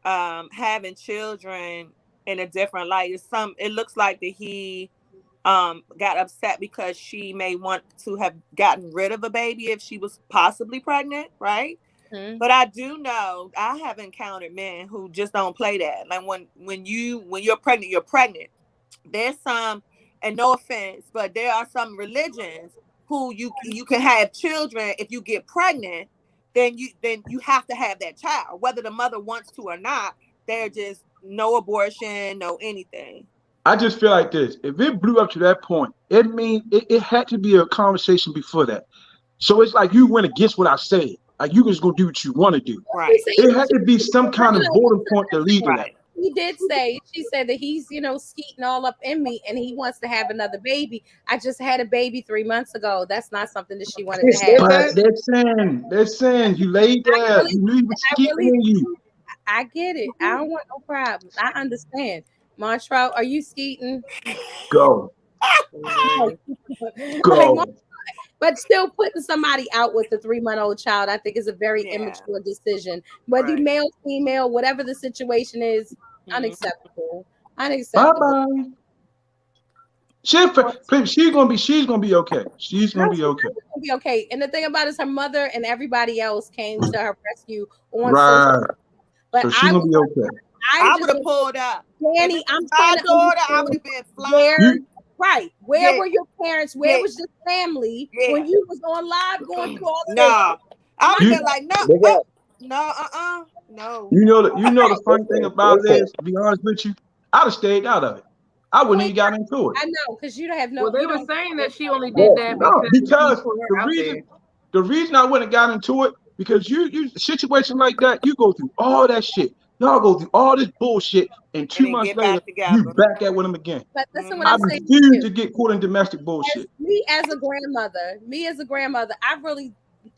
having children in a different light. It looks like that he got upset because she may want to have gotten rid of a baby if she was possibly pregnant, right? Mm-hmm. But I do know I have encountered men who just don't play that. Like, when you're pregnant, you're pregnant. There's some, and no offense, but there are some religions who you can have children if you get pregnant, then you have to have that child, whether the mother wants to or not. They're just no abortion, no anything. I just feel like this. If it blew up to that point, it had to be a conversation before that. So it's like you went against what I said. Like, you just gonna do what you want to do. Right. It had to be some kind of boarding point to lead to that. He did say, she said that he's, skeeting all up in me and he wants to have another baby. I just had a baby 3 months ago. That's not something that she wanted to have. But they're saying you laid there. You knew he was skeeting in you. I get it. I don't want no problems. I understand. Montreal, are you skeeting? Go. Go. But still, putting somebody out with a 3-month-old child, I think, is a very immature decision. Whether male, female, whatever the situation is, unacceptable. Unacceptable. Bye-bye. She's gonna be okay. She's gonna be okay. Gonna be okay. And the thing about it is her mother and everybody else came to her rescue on social. Right. But So she's gonna be okay. I would have pulled up. Danny, If it I'm was my trying to daughter, I understand would have been where, flying. right. Where Yeah. were your parents? Where Yeah. was your family Yeah. when you was on live going through all of Nah. I would You- have been like, no, They got- no. You know the funny thing about this, to be honest with you, I'd have stayed out of it. I wouldn't even got into it. I know, because you don't have no. Well, they you were don't- saying that she only did that No, because he put her the out reason there. the reason I wouldn't got into it, because you situation like that, you go through all that shit. Y'all go through all this bullshit, and 2 then months get later, back together. you back at with them again. But listen, what I I'm saying. refuse to get caught in domestic bullshit. Me as a grandmother,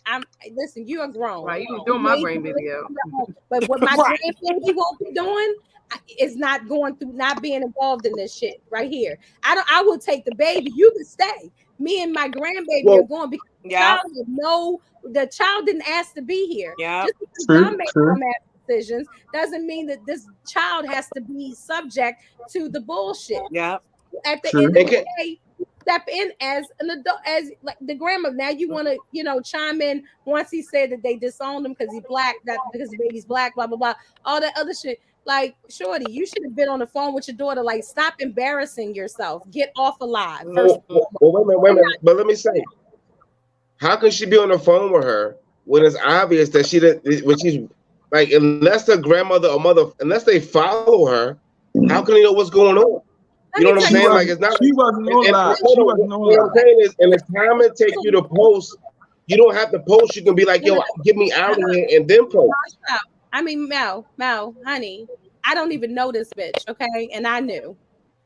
I'm listen. You are grown. Right, you was doing my grandbaby out. But what my Right. grandbaby won't be doing is not going through, not being involved in this shit right here. I will take the baby. You can stay. Me and my grandbaby Well, are going because Yeah. the child didn't ask to be here. Yeah. Just because True, y'all make true. dumbass decisions doesn't mean that this child has to be subject to the bullshit. Yeah. At the True. end of the Okay. day, step in as an adult, as like the grandmother. Now you want to, chime in once he said that they disowned him because he's black, not because the baby's black, blah blah blah, all that other shit. Like, shorty, you should have been on the phone with your daughter. Like, stop embarrassing yourself. Get off alive. First, Well, wait a minute. But let me say, how can she be on the phone with her when it's obvious that when she's like, unless her grandmother or mother, unless they follow her, how can they know what's going on? You know what I'm saying? Like, it's not. She wasn't on live. What She wasn't on I'm live. saying is, in the time it takes you to post, you don't have to post. You can be like, yo, get me out of here, and then post. I mean, Mel, honey, I don't even know this bitch, okay? And I knew,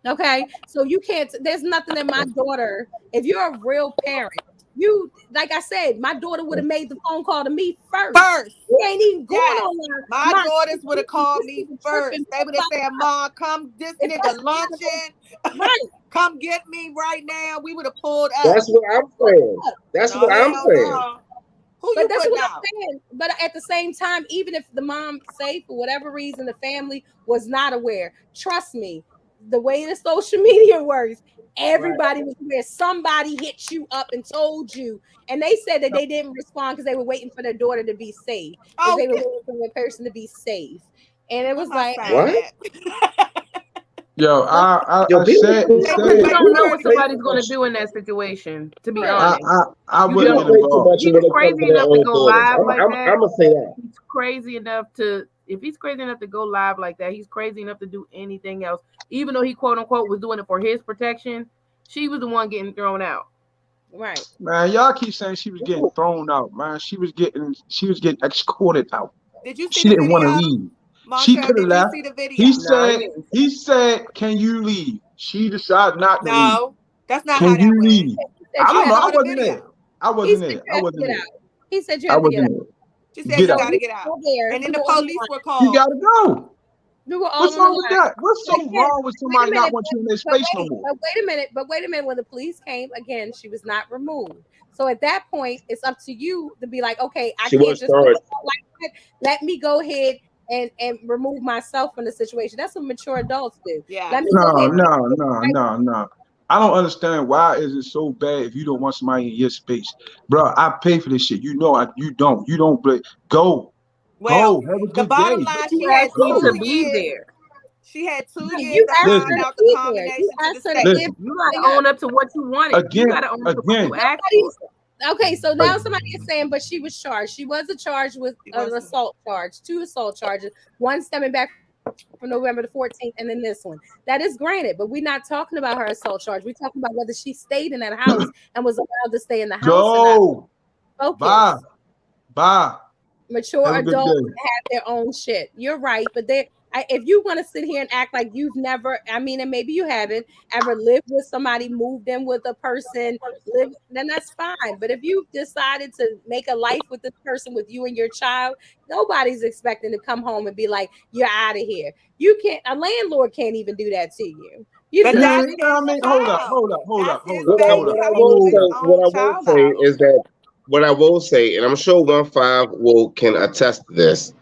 okay? So you can't, there's nothing that my daughter, if you're a real parent, you, like I said, my daughter would have made the phone call to me first. You ain't even going Yes. online. My daughters would have called me first. They would have said, Mom, come this nigga luncheon. Right. Come get me right now. We would have pulled up. That's what I'm saying. That's what I'm saying. Who But you that's putting what out? I'm saying. But at the same time, even if the mom, say for whatever reason, the family was not aware, trust me, the way the social media works, everybody was aware. Somebody hit you up and told you, and they said that they didn't respond because they were waiting for their daughter to be safe. Oh, They were waiting for their person to be safe, and it was like, What? Yo, I Yo, people said, You don't know what somebody's going to do in that situation, to be honest. I You wouldn't don't. get involved. He's crazy enough to go live like I'm that. gonna say that. He's crazy enough to, if he's crazy enough to go live like that, he's crazy enough to do anything else. Even though he quote unquote was doing it for his protection, she was the one getting thrown out. right. Man, y'all keep saying she was getting thrown out, man. She was getting escorted out. Did you see She the didn't video? want to leave. Montel, She could have did left. you see the video? He said, can you leave? She decided not to leave. No, that's not how Can that you went. leave? I don't know. I the wasn't video. there. I He wasn't said there. you I have to wasn't get there. out. He said you I have to get wasn't out. there. She said Get you out. got to get out. And then the police were You called. gotta go. We were all What's on wrong the with line. that? What's so wrong with somebody not wanting you in their space no more? But wait a minute. When the police came again, she was not removed. So at that point, it's up to you to be like, okay, I She can't was just charged. like that. Let me go ahead and remove myself from the situation. That's what mature adults do. Yeah. Let me go ahead. No. I don't understand why is it so bad if you don't want somebody in your space, bro. I pay for this shit. You know, you don't. Go. Well, Go. Have a the good bottom day. line, You she had asked me 2 to be years. there. She had 2 You years to asked find her out to the be there. combination You to the asked her to state. give. You gotta own up to what you wanted. You gotta own up to what you asked for. Okay, so now somebody is saying, but she was charged. She was charged with an assault charge, 2 assault charges, one stemming back from November the 14th, and then this one. That is granted, but we're not talking about her assault charge. We're talking about whether she stayed in that house and was allowed to stay in the house. Go. Focus. Bye. Mature Have a good adults day. have their own shit. You're right, but if you want to sit here and act like you've never, I mean, and maybe you haven't ever lived with somebody, moved in with a person, then that's fine. But if you've decided to make a life with this person, with you and your child, nobody's expecting to come home and be like, you're out of here. You can't, a landlord can't even do that to you. But that's his I mean, hold up. What I will say is that what I will say, and I'm sure 1-5 can attest to this,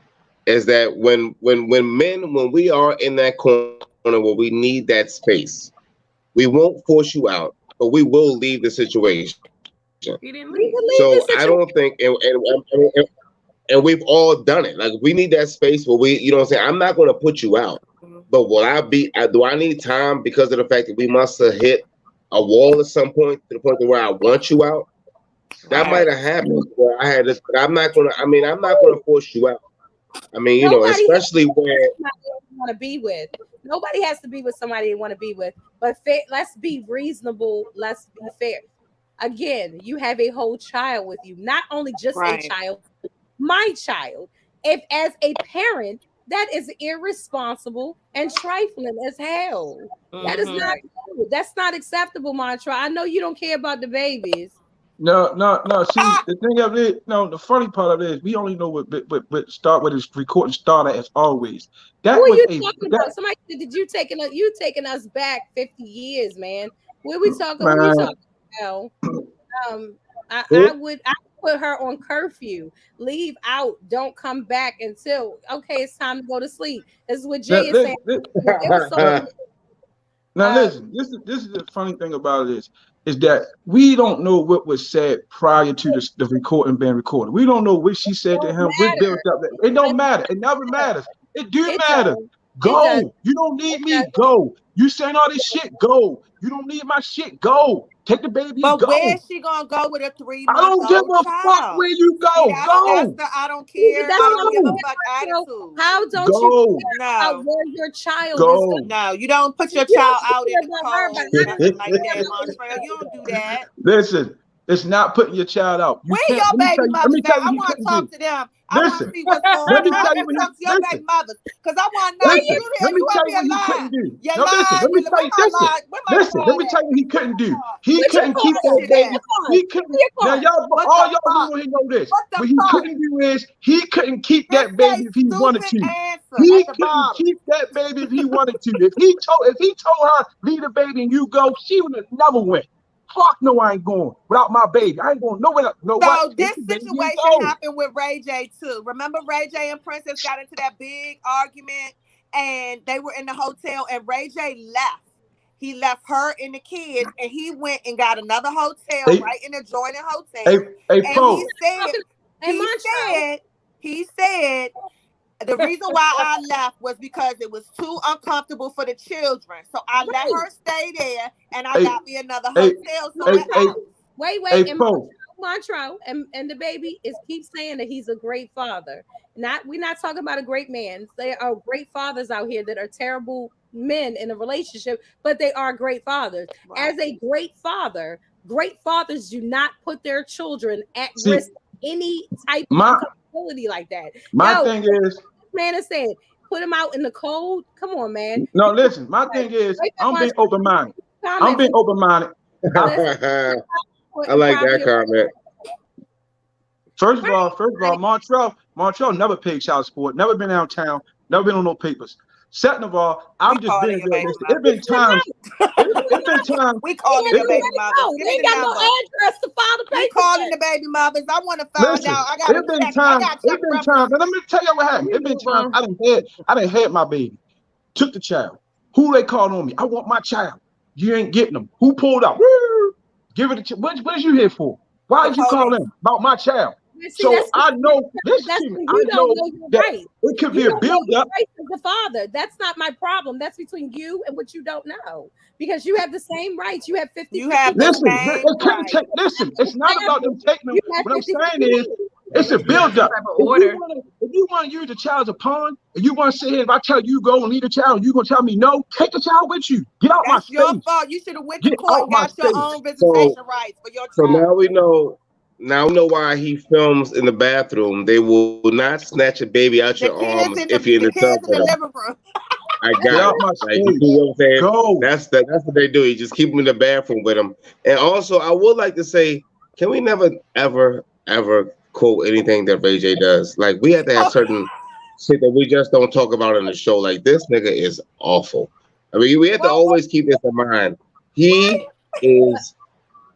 is that when we are in that corner where we need that space, We won't force you out, but we will leave the situation. He didn't We leave. can So leave the I don't situation. think, and we've all done it. Like we need that space where we, you know what I'm saying. I'm not going to put you out, Mhm. but will I be? Do I need time because of the fact that we must have hit a wall at some point to the point to where I want you out? That might Right. have happened where I had this, but I'm not gonna. I mean, I'm not gonna force you out. I mean, you know, Nobody has especially to be with where somebody they want to be with. Nobody has to be with somebody they want to be with. But let's be reasonable. Let's be fair. Again, you have a whole child with you, not only just a Right. child, my child. If as a parent, that is irresponsible and trifling as hell. That is Mhm. not Right. good. That's not acceptable, Mantra. I know you don't care about the babies. No, no, no. See, Ah, the thing of it, no, the funny part of it is we only know what start with his recording started as always. Who That are was you a talking that about? Somebody said, did you taking us back 50 years, man? Where we talking? Who you man. talking about? Um, I who would put her on curfew. Leave out. Don't come back until okay, it's time to go to sleep. This is what Jay That, is saying. It was so now, now uh listen, this is the funny thing about it is that we don't know what was said prior to the recording being recorded. We don't know what she said to don't him, what built matter. up. It don't It matter. It never matters. It do it matter. does. It does. Go. You don't need It me. does. Go. You saying all this shit. Go. You don't need my shit. Go. Take the baby and but go. where's she gonna go with a three I month don't give old a fuck where child? you See, go. that's Go. the I don't care, That's I what I'm don't give a Go. fuck saying, Marco. attitude. How don't you Go. care about No, where your child is Go. going? no, you don't put your You don't child out in care the about her, but cold, I don't nothing like care that, about what Montreal. You don't do that. Listen, it's not putting your child out. You Where can't. your baby Let mothers me at? tell you I what he want to couldn't do. talk to them. I want to Listen, see what's let going me on. tell you Let me what he talk to your listen. baby mothers, cause I want to know. where Listen, you You let here? me You tell up you here what he couldn't lying? do. You No, listen, lying? let me tell Where you. my Listen, lie? Where my listen, let card me tell at? you what he Where couldn't my do. card? He Put your couldn't Where keep card that that up. shit Put baby. at? your card. He Put couldn't. your Now, card. What all the y'all fuck? know he know this. What the What he fuck? couldn't do is he couldn't keep It's that a baby if he wanted stupid to. answer He at the couldn't bottom. keep that baby if he wanted to. If he told her leave the baby and you go, she would have never went. Fuck no, I ain't going without my baby. I ain't going nowhere. You know what? So Take this the baby and situation go. happened with Ray J too. Remember Ray J and Princess got into that big argument and they were in the hotel and Ray J left. He left her and the kids and he went and got another hotel Hey, right in the adjoining hey, hotel. hey, And Poe. Talking and he Montreal. said, he said the reason why I left was because it was too uncomfortable for the children. So I let Right. her stay there and I Hey, got me another hey, hotel hey, somewhere hey, Montreal. else. Wait, hey, and Poe. Montreal and the baby is keep saying that he's a great father. Not we're not talking about a great man. There are great fathers out here that are terrible men in a relationship, but they are great fathers. Right. As a great fathers do not put their children at See, risk of any type of my uncomfortability like that. my Yo, thing is, this man is saying, put him out in the cold. Come on, man. no, You listen, my thing is, wait I'm being Montreal. open-minded. I'm Comment being for open-minded. listen. I like that Probably comment. First of all, Montreal never paid child support, never been downtown, never been on no papers. Second of all, We I'm just calling being your baby realistic. It mother. been times, it been times, We He calling ain't it your even been baby let it mothers. go. Give They me ain't the got no number. address to file the We papers calling yet. the baby mothers. I want to find listen. out. I got to It been check. I times, got to it check been times, and references. let me tell you what Can happened. we It been move times on? I didn't had my baby, took the child. Who they called on me? I want my child. You ain't getting them. Who pulled out? Woo! Give it a chance. What is you here for? Why The did you call police. them about my child? You see, So I know, listen that's to me. when I you don't know know your that rights. it could You be a don't know build your up. rights as a father. That's not my problem. That's between you and what you don't know. Because you have the same rights. You have You 50-50 have the rights. Listen, same it couldn't right. take. Listen, it's not about them taking them. You have What I'm 50-50 saying is, rights. Well, it's a let's get build some up. type of order. If you want to use the child as a pawn, and you want to sit here, if I tell you go and leave the child, and you gonna tell me no, take the child with you. Get out my That's your space. fault. You should have went to Get court out and my got your space. own So visitation rights for your so child. now we know. Now we know why he films in the bathroom. They will not snatch a baby out your arms if you're in the The tub kids with in the them. living room. I Get got out it. my Like you see space. what I'm saying? Go. That's what they do. You just keep them in the bathroom with them. And also, I would like to say, can we never ever quote anything that Ray J does? Like we have to have certain shit that we just don't talk about in the show. Like this nigga is awful. I mean, we have to Well, always keep this in mind. He is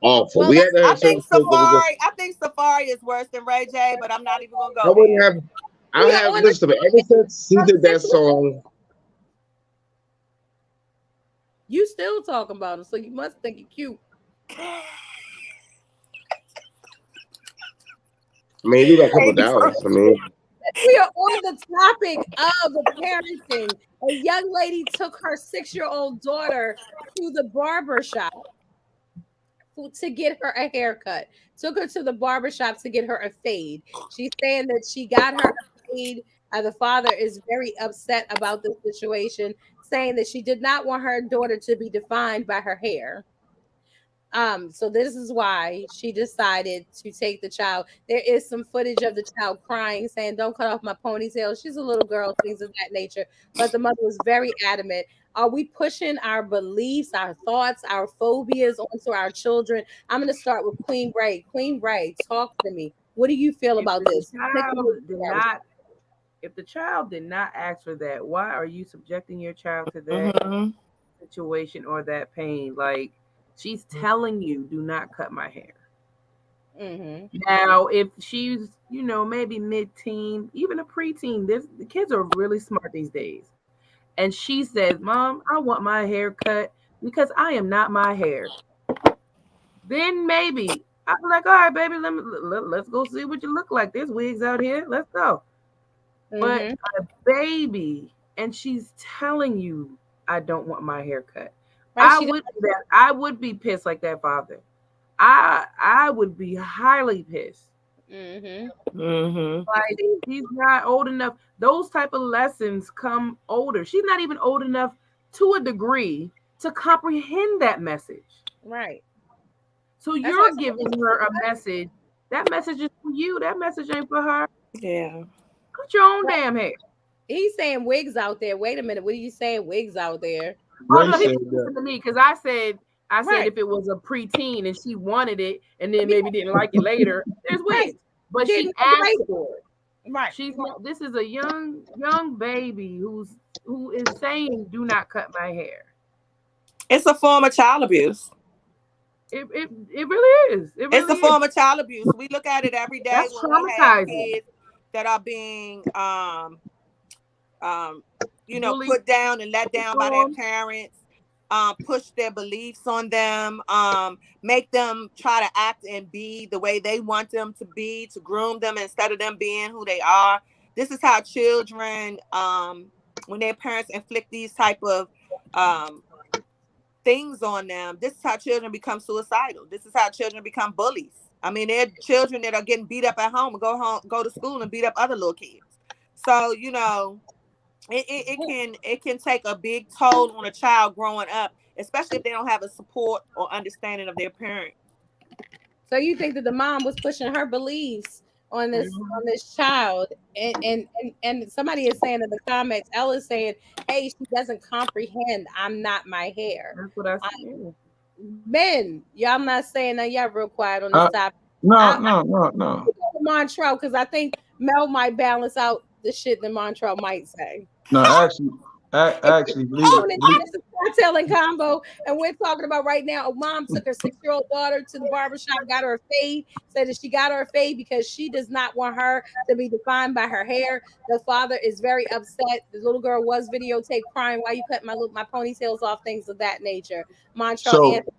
awful. well, We have let's to I have certain think shit that we just. Safari. I think Safari is worse than Ray J, but I'm not even gonna I go wouldn't there. have. I we are have on the listen to me. Ever since he did that since we song, You still talking about him, so you must think he cute. I mean, you got a couple Baby, dollars. I mean, We are on the topic of the parenting. A young lady took her 6-year-old daughter to the barber shop to get her a haircut. Took her to the barber shop to get her a fade. She's saying that she got her a fade. The father is very upset about the situation, saying that she did not want her daughter to be defined by her hair. So this is why she decided to take the child. There is some footage of the child crying, saying, "Don't cut off my ponytail." She's a little girl, things of that nature. But the mother was very adamant. Are we pushing our beliefs, our thoughts, our phobias onto our children? I'm going to start with Queen Ray. Queen Ray, talk to me. What do you feel If about the this? child did not, if the child did not ask for that, why are you subjecting your child to that Mm-hmm. situation or that pain? Like she's telling you, do not cut my hair. Mm-hmm. Now, if she's, maybe mid-teen, even a preteen, the kids are really smart these days. And she says, Mom, I want my hair cut because I am not my hair. Then maybe I'm like, all right, baby, let's go see what you look like. There's wigs out here. Let's go. But Mm-hmm. a baby, and she's telling you, I don't want my hair cut. Right? She doesn't. I would be pissed like that, father. I would be highly pissed. Mm-hmm. Mm-hmm. Like he's not old enough. Those type of lessons come older. She's not even old enough to a degree to comprehend that message. Right. So That's why you're giving her a message. That message is for you. That message ain't for her. Yeah. Cut your own damn hair. he's saying wigs out there. Wait a minute. What are you saying? Wigs out there. Oh Ray no, he said didn't that. listen to me because I said Right. if it was a preteen and she wanted it and then Yeah, maybe didn't like it later, there's right. wigs. But Didn't she asked like for it. it. Right. This is a young baby who is saying, "Do not cut my hair." It's a form of child abuse. It really is. It It's really a is. form of child abuse. We look at it every day That's when I have traumatizing. kids that are being um Bullied, put down and let down by their storm. parents, push their beliefs on them, make them try to act and be the way they want them to be, to groom them instead of them being who they are. This is how children, when their parents inflict these type of um things on them, this is how children become suicidal. This is how children become bullies. I mean, they're children that are getting beat up at home and go to school and beat up other little kids. So, it can take a big toll on a child growing up, especially if they don't have a support or understanding of their parent. So you think that the mom was pushing her beliefs on Mhm. this child, and somebody is saying in the comments, Ella's saying, "Hey, she doesn't comprehend. I'm not my hair." That's what I I, said. men, y'all not saying that. Y'all real quiet on this Uh, topic. no, I no, no, no, go to Montrell because I think Mel might balance out the shit that Montrell might say. no. Actually, believe it. Tune in. Believe, This is Kocktailz Konvo, and we're talking about right now. A mom took her 6-year-old daughter to the barbershop, got her a fade, said that she got her a fade because she does not want her to be defined by her hair. The father is very upset. The little girl was videotaped crying, "Why you cut my ponytails off?" Things of that nature. Montrell so, Anthony.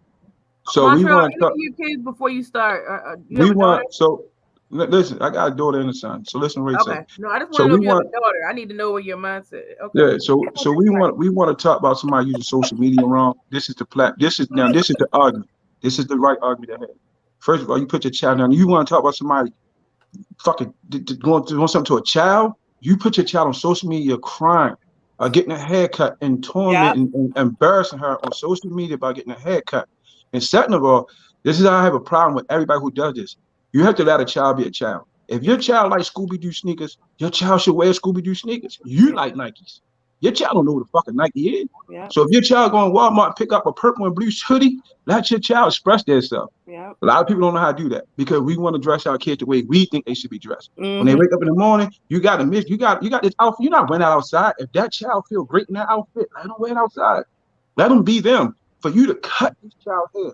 we Montreal, want to. answer your kids before you start. You have We a daughter? want so. Listen, I got a daughter and a son. So listen, Ray say. Okay. No, I just want So to know we if you have want. a daughter. I need to know where your mindset. Okay. Yeah, so we want to talk about somebody using social media wrong. This is the this is the argument. This is the right argument to have. First of all, you put your child down. You want to talk about somebody fucking doing something to a child? You put your child on social media crying, getting a haircut and Yep. tormenting and embarrassing her on social media about getting a haircut. And second of all, this is how I have a problem with everybody who does this. You have to let a child be a child. If your child likes Scooby Doo sneakers, your child should wear Scooby Doo sneakers. You like Nikes. Your child don't know what the fucking Nike is. Yep. So if your child go to Walmart and pick up a purple and blue hoodie, let your child express themselves. Yep. A lot of people don't know how to do that because we want to dress our kids the way we think they should be dressed. When they Mm-hmm. wake up in the morning, you got to miss. You got this outfit. You're not wearing that outside. If that child feel great in that outfit, let them wear it outside. Let them be them. For you to cut this child's hair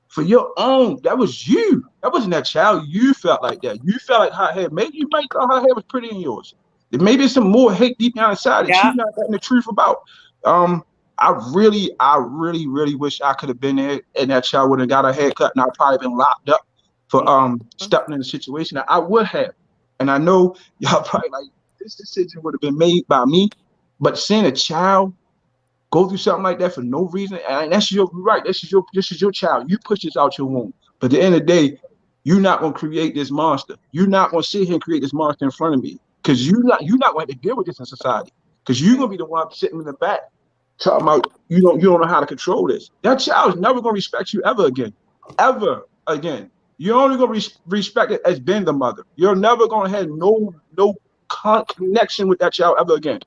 for your own, that was you. That wasn't that child. You felt like that. You felt like her hair. Maybe you might thought her hair was pretty in yours. Maybe some more hate deep down inside that she's Yep. not letting the truth about. Um, really wish I could have been there and that child would have got a haircut and I'd probably been locked up for stepping in the situation. I would have. And I know y'all probably like this decision would have been made by me, but seeing a child go through something like that for no reason, and that's your right. This is your child. You push this out your womb. But at the end of the day, you're not gonna create this monster. You're not gonna sit here and create this monster in front of me. Because you're not going to deal with this in society. Because you're gonna be the one sitting in the back talking about you don't know how to control this. That child is never gonna respect you ever again. Ever again. You're only gonna respect it as being the mother. You're never gonna have no connection with that child ever again.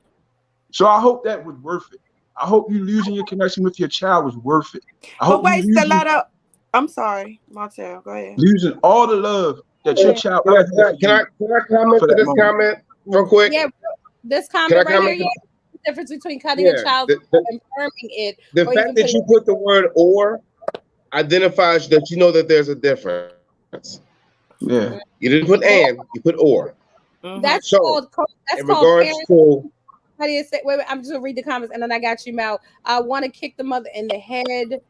So I hope that was worth it. I hope you losing your connection with your child was worth it. I hope wait, Stiletto. I'm sorry, Martell. Go ahead. Losing all the love that your child ever had. Can I comment to this comment real quick? Yeah, this comment right here. Yeah, the difference between cutting a child and confirming it. The fact that you put the word "or" identifies that you know that there's a difference. Yeah. You didn't put "and," you put "or." That's so, called. That's in called regards to. How do you say? Wait, I'm just gonna read the comments and then I got you, Mal. I want to kick the mother in the head.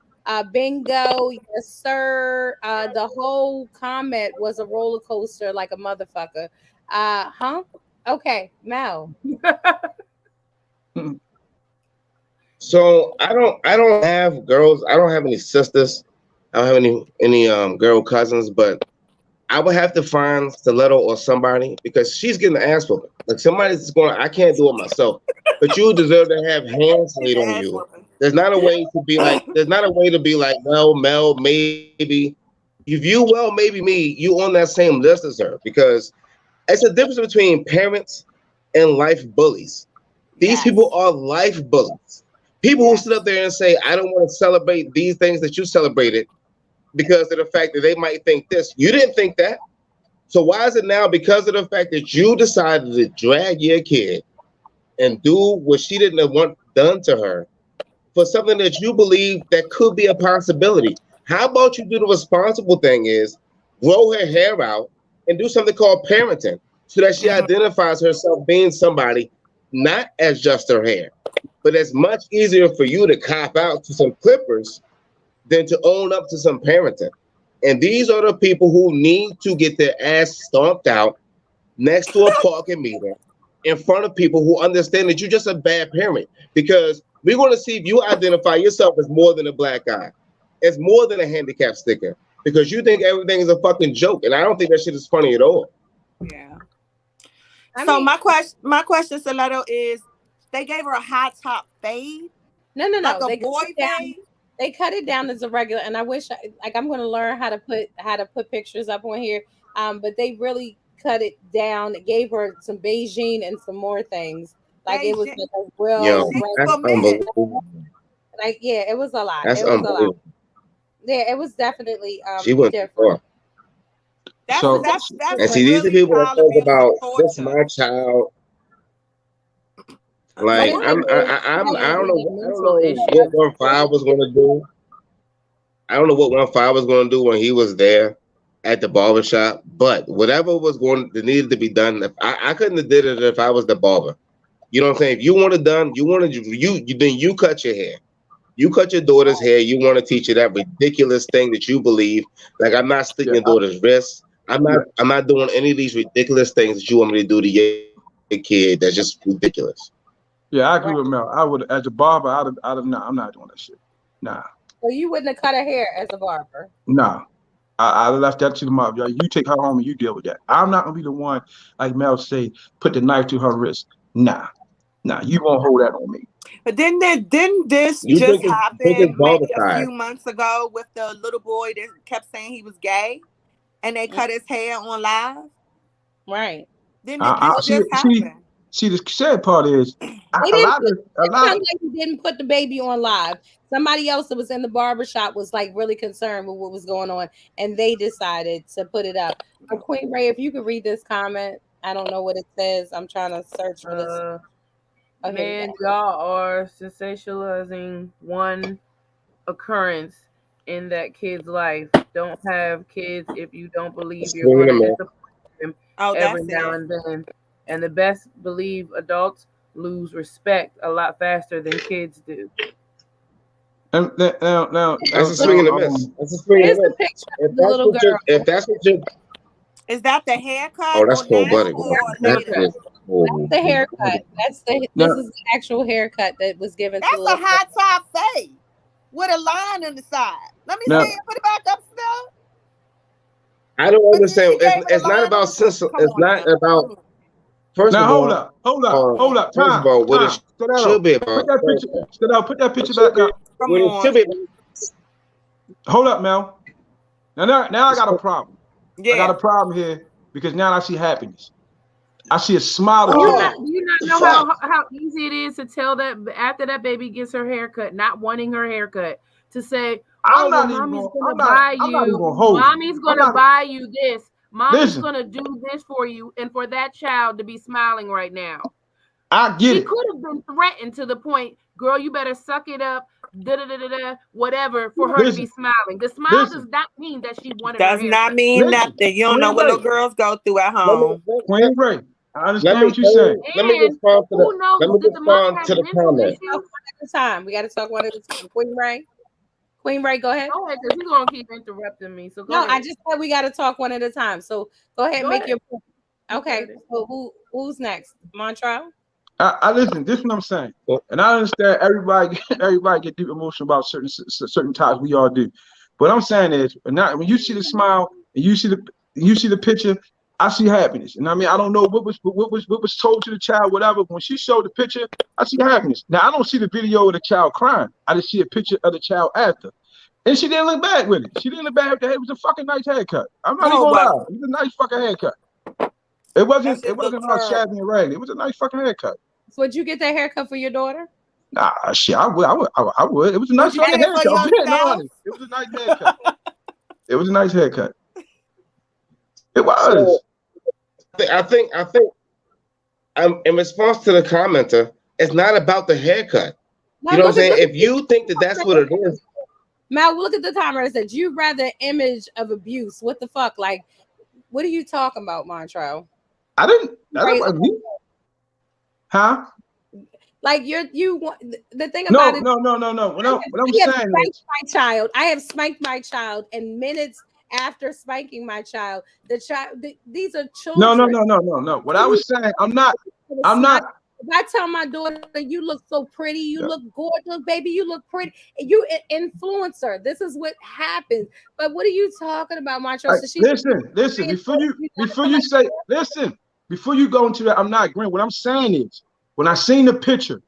Bingo, yes, sir. The whole comment was a roller coaster like a motherfucker. Okay, Mal. So I don't have girls. I don't have any sisters. I don't have any girl cousins, but I would have to find Stiletto or somebody because she's getting the ass whooping. Like somebody's going, I can't do it myself. But you deserve to have hands laid on you. There's not a way to be like, well, Mel, maybe. If you maybe me, you on that same list as her because it's a difference between parents and life bullies. These people are life bullies. People who sit up there and say, I don't want to celebrate these things that you celebrated because of the fact that they might think this. You didn't think that. So why is it now because of the fact that you decided to drag your kid and do what she didn't want done to her for something that you believe that could be a possibility? How about you do the responsible thing is grow her hair out and do something called parenting so that she identifies herself being somebody not as just her hair, but it's much easier for you to cop out to some clippers than to own up to some parenting. And these are the people who need to get their ass stomped out next to a parking meter in front of people who understand that you're just a bad parent. Because we're going to see if you identify yourself as more than a black guy, as more than a handicap sticker, because you think everything is a fucking joke. And I don't think that shit is funny at all. Yeah. So my question, Stiletto, is they gave her a high top fade? No. Like a they boy fade? They cut it down as a regular, and I wish I'm going to learn how to put pictures up on here. But they really cut it down. It gave her some Beijing and some more things. Like it was like a real. That's unbelievable. Like it was a lot. That's unbelievable. Yeah, it was definitely she went different. That's and see, these are people that talk about this is my child. Like I don't know what 1-5 was going to do. I don't know what 1-5 was going to do when he was there at the barbershop. But whatever was needed to be done, I couldn't have did it if I was the barber. You know what I'm saying? If you want it done, then you cut your hair. You cut your daughter's hair. You want to teach her that ridiculous thing that you believe. Like I'm not slitting your daughter's wrists. I'm not doing any of these ridiculous things that you want me to do to your kid. That's just ridiculous. Yeah, I agree with Mel. I would, as a barber, I'd have. Nah, I'm not doing that shit. Nah. So you wouldn't have cut her hair as a barber? Nah. I left that to the mom. You take her home and you deal with that. I'm not gonna be the one, like Mel say, put the knife to her wrist. Nah, you won't hold that on me. But didn't this just happen maybe a few months ago with the little boy that kept saying he was gay, and they cut his hair on live? Right. Didn't this just happen? See, the sad part is it sounded like he didn't put the baby on live. Somebody else that was in the barbershop was like really concerned with what was going on, and they decided to put it up. But Queen Ray, if you could read this comment, I don't know what it says. I'm trying to search for this. Man, y'all are sensationalizing one occurrence in that kid's life. Don't have kids if you don't believe you're going to disappoint them every now and then. And the best believe adults lose respect a lot faster than kids do. And now, That's a swing and a miss. That's a swing Here's and a the miss. picture of the little girl. If that's what you, Is that the haircut oh, that's or cold now blooded. or That later? is cold. The haircut. This now, is the actual haircut that was given to the That's a little girl. high top fade with a line on the side. Let me now, see it. Put it back up still. I don't But then she understand. gave it a It's not line about on the side. sense. Come It's on not now. about. First now, of hold all, up, hold up, hold up. first of all, what it Time. Sit that should out. be Put about. that picture. Sit out. Put that It picture should back be. up. Come What it on. should be. Hold up, Mel. Now I got a problem. I got Yeah. a problem here because now I see happiness. I see a smile Do that you you not, have. Oh, do you not know fuck! how easy it is to tell that after that baby gets her haircut, not wanting her haircut, to say, I'm "Oh well, not even mommy's going. gonna buy I'm not even you, going to hold you. mommy's I'm gonna not. buy you this, mommy's Listen, gonna do this for you," and for that child to be smiling right now. I get She it. could have been threatened to the point, girl, you better suck it up, whatever, for her to be Listen, smiling. The smile does listen, not mean that she wanted her Does not haircut. mean listen. nothing. You don't know Queen what Ray, little girls go through at Let me home. Queen Ray, I let understand me what you're saying. let me And respond to the who knows? let me Did the mother respond have to the mental comment. Talk issues? one at a time. We got to talk one at a time. Queen Ray. Queen Ray, go ahead. Go ahead, because he's gonna keep interrupting me. So go No, I ahead. just said we got to talk one at a time. So go ahead and Go make ahead. your point. You Okay. got it. So who's next? Montreal? I listen. This is what I'm saying, and I understand everybody. Everybody get deep emotional about certain topics. We all do. What I'm saying is, when you see the smile and you see the picture, I see happiness. And I mean, I don't know what was told to the child, whatever. When she showed the picture, I see happiness. Now I don't see the video of the child crying. I just see a picture of the child after. And she didn't look bad with it. She didn't look bad with the head. It was a fucking nice haircut. I'm not even No, it gonna lie. wasn't. It was a nice fucking haircut. It That wasn't. shit It wasn't looked all shabby terrible. and raggedy. It was a nice fucking haircut. So would you get that haircut for your daughter? Nah, shit. I would. It was a Would nice you fucking get it for haircut. I'm being yourself? honest. It was a nice haircut. It was a nice haircut. It So was. I think in response to the commenter, it's not about the haircut. Now You know what I'm saying? look If you think that that's what it is, Mal, look at the timer. It said you rather image of abuse. What the fuck? Like, what are you talking about, Montreal? I didn't. That Right. wasn't me. Huh? Like you want the thing No, about it. no, no, no, no. What I'm I have saying spanked is, my child. I have spanked my child, and minutes after spanking my child, these are no, no, children. no, no, no, no. What I You was saying, I'm not. smile. If I tell my daughter, you look so pretty, you look gorgeous, look, baby, you look pretty, you influencer. This is what happens. But what are you talking about, Montreal? So Listen. Before you say, listen. Before you go into that, I'm not agreeing. What I'm saying is, when I seen the picture,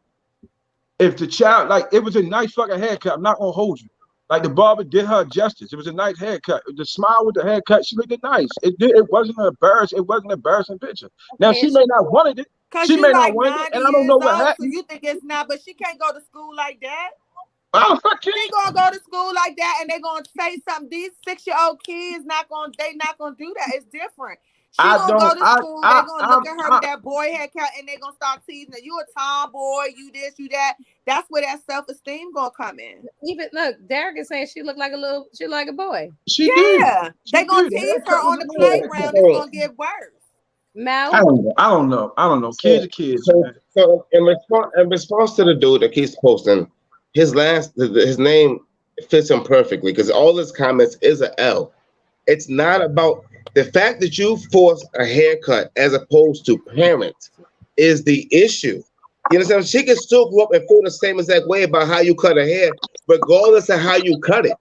if the child, like, it was a nice fucking haircut. I'm not gonna hold you. Like, the barber did her justice. It was a nice haircut. The smile with the haircut, she looked nice. It wasn't embarrassing. It wasn't an embarrassing picture. Now she may not wanted it. Cause She you may not like want it, 90 and I don't years know what old, so happened. you think it's not, but she can't go to school like that. Oh, fuck She you. gonna go to school like that and they gonna say something. These 6-year-old kids not gonna do that. It's different. She I gonna go don't. to school, they gonna look at her with that boy haircut and they gonna start teasing her. You a tomboy, you this, you that. That's where that self-esteem gonna come in. Even look, Derek is saying she looked like a boy. She did. Yeah. She They gonna did. The tease her haircut was on a the nice haircut. playground. It's gonna get worse. Mel, I don't know. Kids are kids, man. so in response to the dude that keeps posting, his name fits him perfectly because all his comments is a L. It's not about the fact that you force a haircut as opposed to parent is the issue. You understand? She can still grow up and feel the same exact way about how you cut her hair, regardless of how you cut it.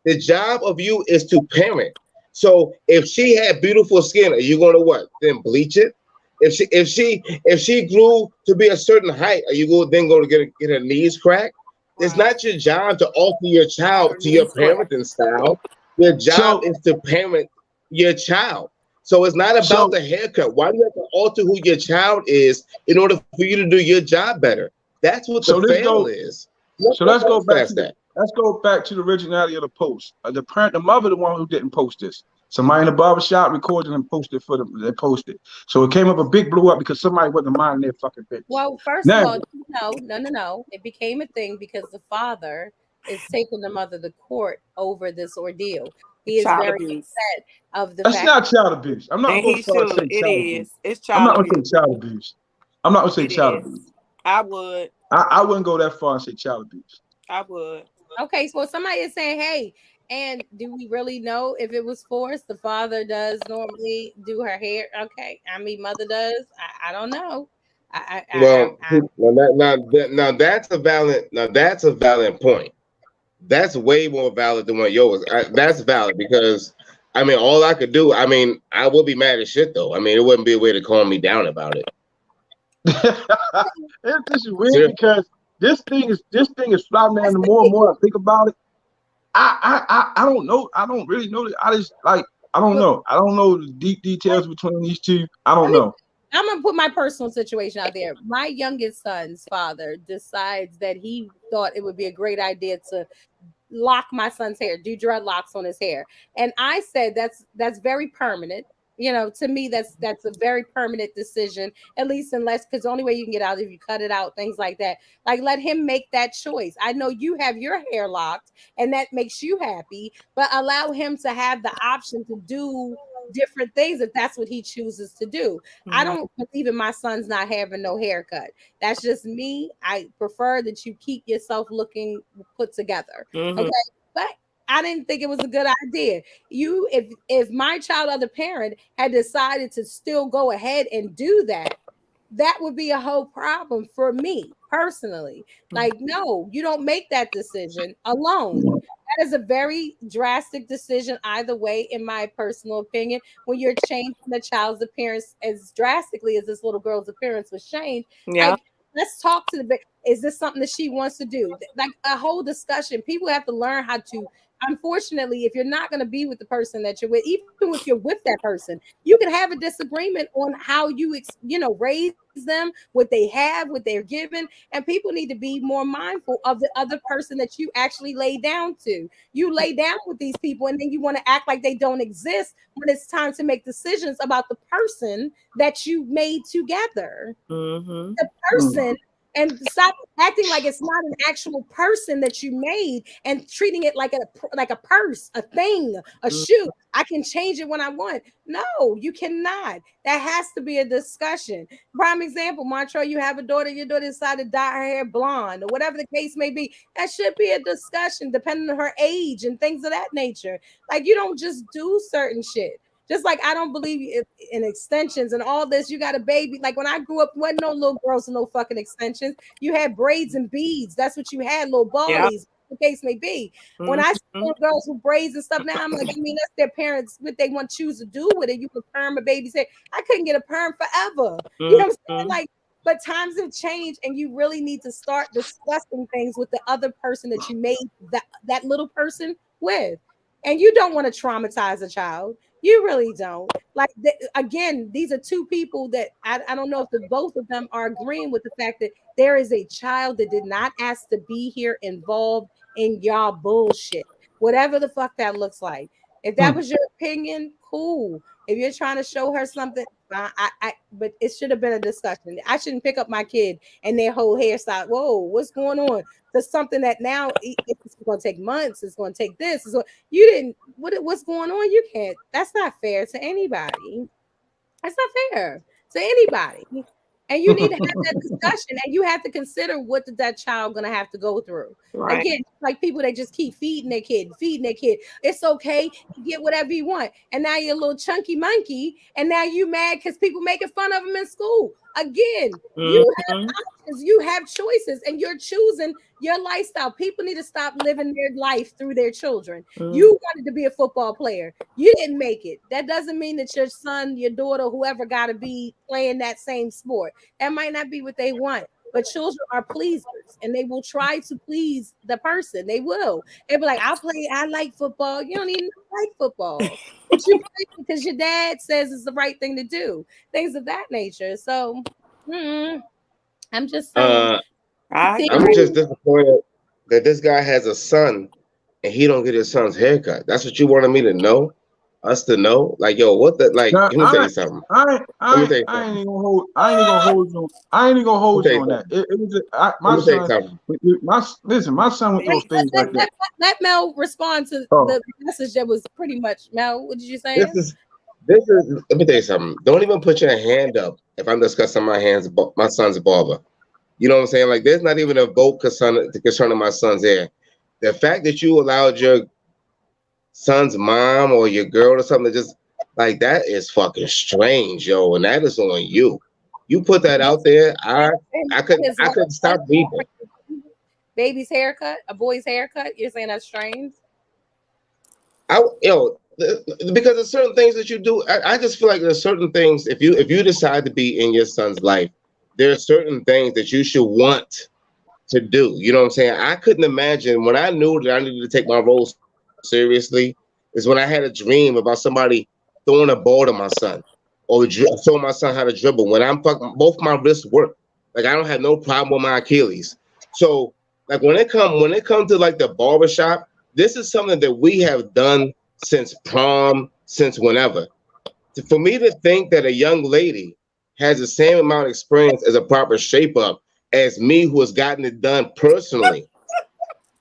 The job of you is to parent. So if she had beautiful skin, are you gonna what? Then bleach it? If she grew to be a certain height, are you going to get her knees cracked? It's not your job to alter your child to your parenting style. Your job is to parent your child. So it's not about the haircut. Why do you have to alter who your child is in order for you to do your job better? That's what the fail is. So let's go back to that. Let's go back to the originality of the post. The mother, the one who didn't post this. Somebody in the barbershop recorded and posted for them. They posted. So it came up a big blew up because somebody wasn't minding their fucking business. well, first of all, no. It became a thing because the father is taking the mother to court over this ordeal. He is very upset of the fact. That's not child abuse. I'm not going to say child abuse. It's child abuse. I'm not going to say child abuse. I'm not going to say child abuse. I would. I wouldn't go that far and say child abuse. I would. Okay, so somebody is saying, hey, and do we really know if it was forced? The father does normally do her hair. Okay, I mean, mother does. I don't know. Well, I now that's a valid point. That's way more valid than what yours. That's valid because I mean, all I could do. I mean, I would be mad as shit though. I mean, it wouldn't be a way to calm me down about it. This is weird Seriously. because this thing is flying down. The more and more I think about it, I don't know. I don't really know. I just like I don't but know. I don't know the deep details between these two. I let don't me. know. I'm gonna put my personal situation out there. My youngest son's father decides that he thought it would be a great idea to lock my son's hair, do dreadlocks on his hair. And I said that's very permanent. You know, to me, that's a very permanent decision, at least unless because the only way you can get out is if you cut it out, things like that. Like let him make that choice. I know you have your hair locked and that makes you happy, but allow him to have the option to do different things if that's what he chooses to do. I Mhm. don't believe in my son's not having no haircut. That's just me. I prefer that you keep yourself looking put together. Okay. Mhm. But I didn't think it was a good idea. You, if my child or the parent had decided to still go ahead and do that, that would be a whole problem for me personally. Like, no, you don't make that decision alone. That is a very drastic decision, either way, in my personal opinion. When you're changing the child's appearance as drastically as this little girl's appearance was changed, Yeah. like, let's talk to the. Is this something that she wants to do? Like a whole discussion. People have to learn how to. Unfortunately, if you're not going to be with the person that you're with, even if you're with that person, you can have a disagreement on how you, raise them, what they have, what they're given, and people need to be more mindful of the other person that you actually lay down to. You lay down with these people, and then you want to act like they don't exist when it's time to make decisions about the person that you made together. Mhm. The Mm. person, and stop acting like it's not an actual person that you made and treating it like a purse, a thing, a Mhm. shoe. I can change it when I want. No, you cannot. That has to be a discussion. Prime example, Montreal, you have a daughter, your daughter decided to dye her hair blonde or whatever the case may be. That should be a discussion depending on her age and things of that nature. Like you don't just do certain shit. Just like I don't believe in extensions and all this. You got a baby. Like when I grew up, wasn't no little girls with no fucking extensions. You had braids and beads. That's what you had, little Yeah. ballies, the case may be. When I see Mhm. little girls with braids and stuff now, I'm like, I mean, that's their parents, what they want to choose to do with it. You can perm a baby's hair. I couldn't get a perm forever. You know what I'm saying? Mhm. Like, but times have changed, and you really need to start discussing things with the other person that you made that little person with. And you don't want to traumatize a child. You really don't. Like again, these are two people that I don't know if the both of them are agreeing with the fact that there is a child that did not ask to be here involved in y'all bullshit. Whatever the fuck that looks like. If that Mm. was your opinion, cool. If you're trying to show her something, but it should have been a discussion. I shouldn't pick up my kid and their whole hairstyle. Whoa, what's going on? To something that now it's going to take months. It's going to take this. You didn't. What's going on? You can't. That's not fair to anybody. That's not fair to anybody. And you need to have that discussion, and you have to consider what did that child gonna have to go through. Right. Again, like people that just keep feeding their kid, feeding their kid. It's okay, you get whatever you want. And now you're a little chunky monkey, and now you mad because people making fun of them in school. Again, you Mhm. have options, you have choices, and you're choosing your lifestyle. People need to stop living their life through their children. Mhm. You wanted to be a football player. You didn't make it. That doesn't mean that your son, your daughter, whoever got to be playing that same sport. That might not be what they want. But children are pleasers and they will try to please the person. They will. They'll be like, I like football. You don't even like football. But you play because your dad says it's the right thing to do. Things of that nature. So I'm just saying, Uh, I I'm agree. just disappointed that this guy has a son and he don't get his son's haircut. That's what you wanted me to know, us to know. Like, yo, what the like? Now Let me tell you something. Let me tell you I ain't something. even gonna hold. I ain't even gonna hold you. I ain't even gonna Let me hold tell you you on that. something. It was Let my me tell you son. something. Listen. My son went through a wait, phase like that. let Mel respond to Oh, the message that was pretty much Mel. What did you say? This is this is. Let me tell you something. Don't even put your hand up if I'm discussing my son's barber. You know what I'm saying? Like, there's not even a vote concerning my son's hair. The fact that you allowed your son's mom or your girl or something to just like that is fucking strange, yo, and that is on you. You put that out there, I could stop weeping. Baby's haircut, a boy's haircut. You're saying that's strange? Because there's certain things that you do. I just feel like there's certain things. If you decide to be in your son's life, there are certain things that you should want to do. You know what I'm saying? I couldn't imagine when I knew that I needed to take my role seriously. Is when I had a dream about somebody throwing a ball to my son or showing my son how to dribble. When I'm fucking, both my wrists work. Like I don't have no problem with my Achilles. So like when it comes to like the barbershop, this is something that we have done since prom, since whenever. For me to think that a young lady has the same amount of experience as a proper shape up as me, who has gotten it done personally.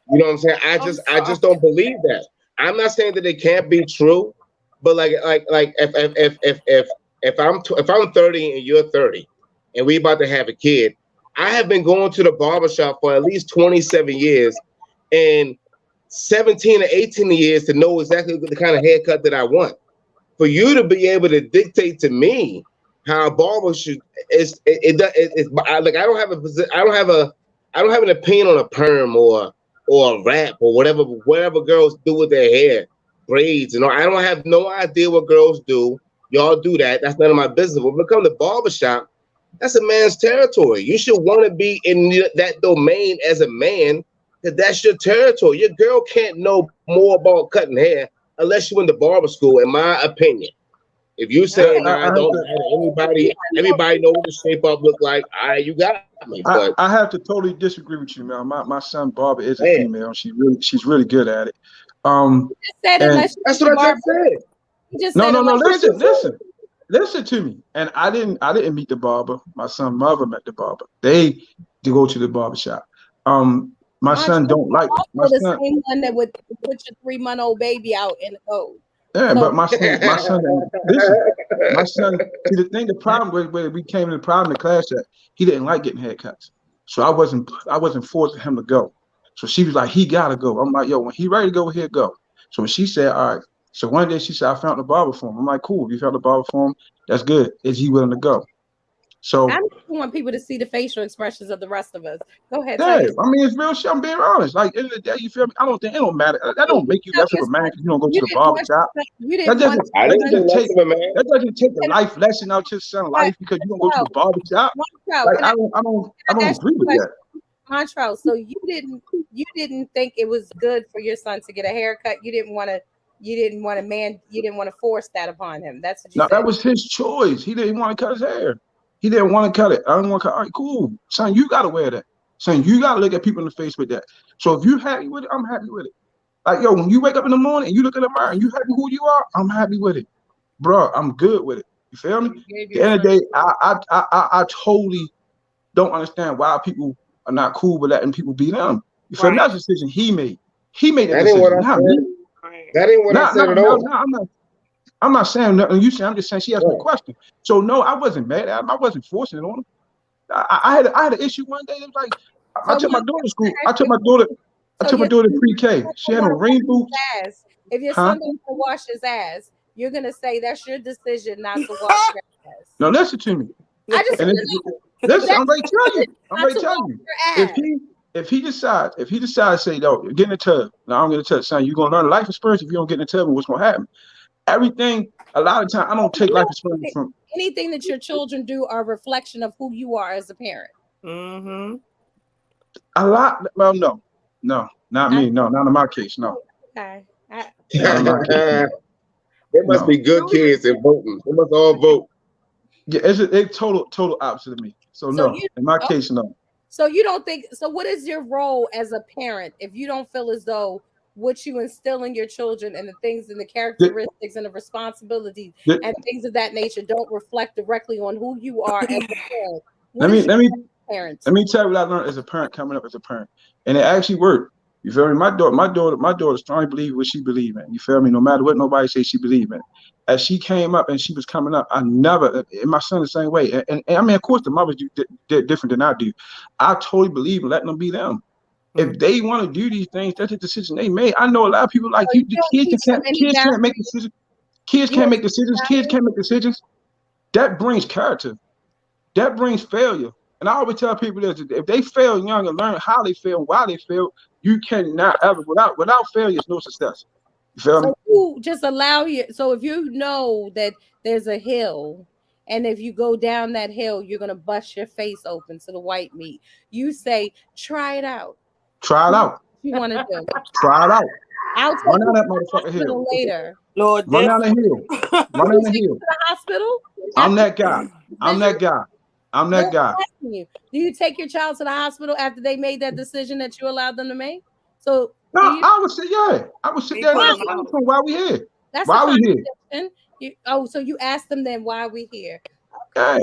You know what I'm saying? I just don't believe that. I'm not saying that it can't be true, but like if I'm 30 and you're 30 and we about to have a kid, I have been going to the barbershop for at least 27 years and 17 or 18 years to know exactly the kind of haircut that I want. For you to be able to dictate to me how a barber should like I don't have an opinion on a perm or a wrap or whatever girls do with their hair, braids and all. I don't have no idea what girls do. Y'all do that. That's none of my business. When it comes to barbershop, that's a man's territory. You should want to be in that domain as a man, because that's your territory. Your girl can't know more about cutting hair unless you went to barber school, in my opinion. If you say, I don't matter, everybody know what the shape up look like, all right, you got me. But I have to totally disagree with you, man. My son Barbara is a female. She's really good at it. That's what I just said. No. Listen to me. And I didn't meet the barber. My son mother met the barber. They go to the barber shop. My son don't like the same one that would put your 3-month-old baby out in the cold. Yeah, but my son, listen, my son. See, the problem where we came in the problem in class that he didn't like getting haircuts, so I wasn't forcing him to go. So she was like, he gotta go. I'm like, yo, when he ready to go, he'll go. So when she said, all right. So one day she said, I found the barber for him. I'm like, cool. You found the barber for him? That's good. Is he willing to go? So I want people to see the facial expressions of the rest of us. Go ahead. Yeah, I mean, it's real shit. I'm being honest. Like, end of the day, you feel me? I don't think it don't matter. That don't make you less of a man because you don't go to the barber shop. That doesn't take the life lesson out your son's life because you don't go to the barber shop. Like, I don't agree with that. Montrell, so you didn't think it was good for your son to get a haircut. You didn't want to force that upon him. That's what you said. That was his choice. He didn't want to cut his hair. He didn't want to cut it. I didn't want to cut. All right, cool. Son, you got to wear that. Son, you got to look at people in the face with that. So if you're happy with it, I'm happy with it. Like, yo, when you wake up in the morning and you look in the mirror and you happy who you are, I'm happy with it. Bro, I'm good with it. You feel me? At the end of the day, I totally don't understand why people are not cool with letting people be them. You feel me? That's a decision he made. He made that decision, not me. That ain't what I said at all. I'm not saying nothing you say. I'm just saying she asked me a question. So no, I wasn't mad at him. I wasn't forcing it on him. I had an issue one day. It was like I took my daughter to school. I took my daughter to pre-K. She had on rain boots. If your son doesn't wash his ass, you're gonna say that's your decision not to wash your ass. No, listen to me. Listen, I'm ready to tell you. If he decides to say, no, get in the tub. Now I'm gonna tell you, son, you're gonna learn a life experience if you don't get in the tub and what's gonna happen. Everything, a lot of time, I don't take life experience from anything that your children do are a reflection of who you are as a parent. Mm-hmm. A lot. Well, no, not me. No, not in my case. No. Okay. There must be good kids in voting. They must all vote. Yeah, it's total opposite of me. So no, in my case, no. So you don't think so? What is your role as a parent if you don't feel as though what you instill in your children and the things and the characteristics and the responsibilities and things of that nature don't reflect directly on who you are as a parent? Let me tell you what I learned as a parent coming up as a parent, and it actually worked. You feel me? My daughter strongly believes what she believes in. You feel me? No matter what nobody says she believes in. As she came up and she was coming up, I never, and my son the same way. And I mean, of course, the mothers do different than I do. I totally believe in letting them be them. If they want to do these things, that's a decision they made. I know a lot of people like So you. you The don't kids teach them any kids can't make boundaries. decisions. Kids You can't don't make teach decisions. Kids boundaries. can't make decisions. That brings character. That brings failure. And I always tell people this: if they fail young and learn how they fail and why they fail, you cannot ever without failure, is no success. You feel me? So you just allow you. So if you know that there's a hill, and if you go down that hill, you're gonna bust your face open to the white meat. You say, try it out. Try it Do what out. you want to do. Try it out. I'll take Run you down to that the motherfucker hill. hospital later. Lord, Run this down the hill. Run You down the take you hill. to the hospital I'm after that guy. I'm decision? that guy. I'm No, that guy. I'm asking you. Do you take your child to the hospital after they made that decision that you allowed them to make? So No, do you? I would say, yeah. I would sit he there and put Why? him explain to out. them why we here. That's a Why we here? contradiction. So you ask them then why we here? Yeah.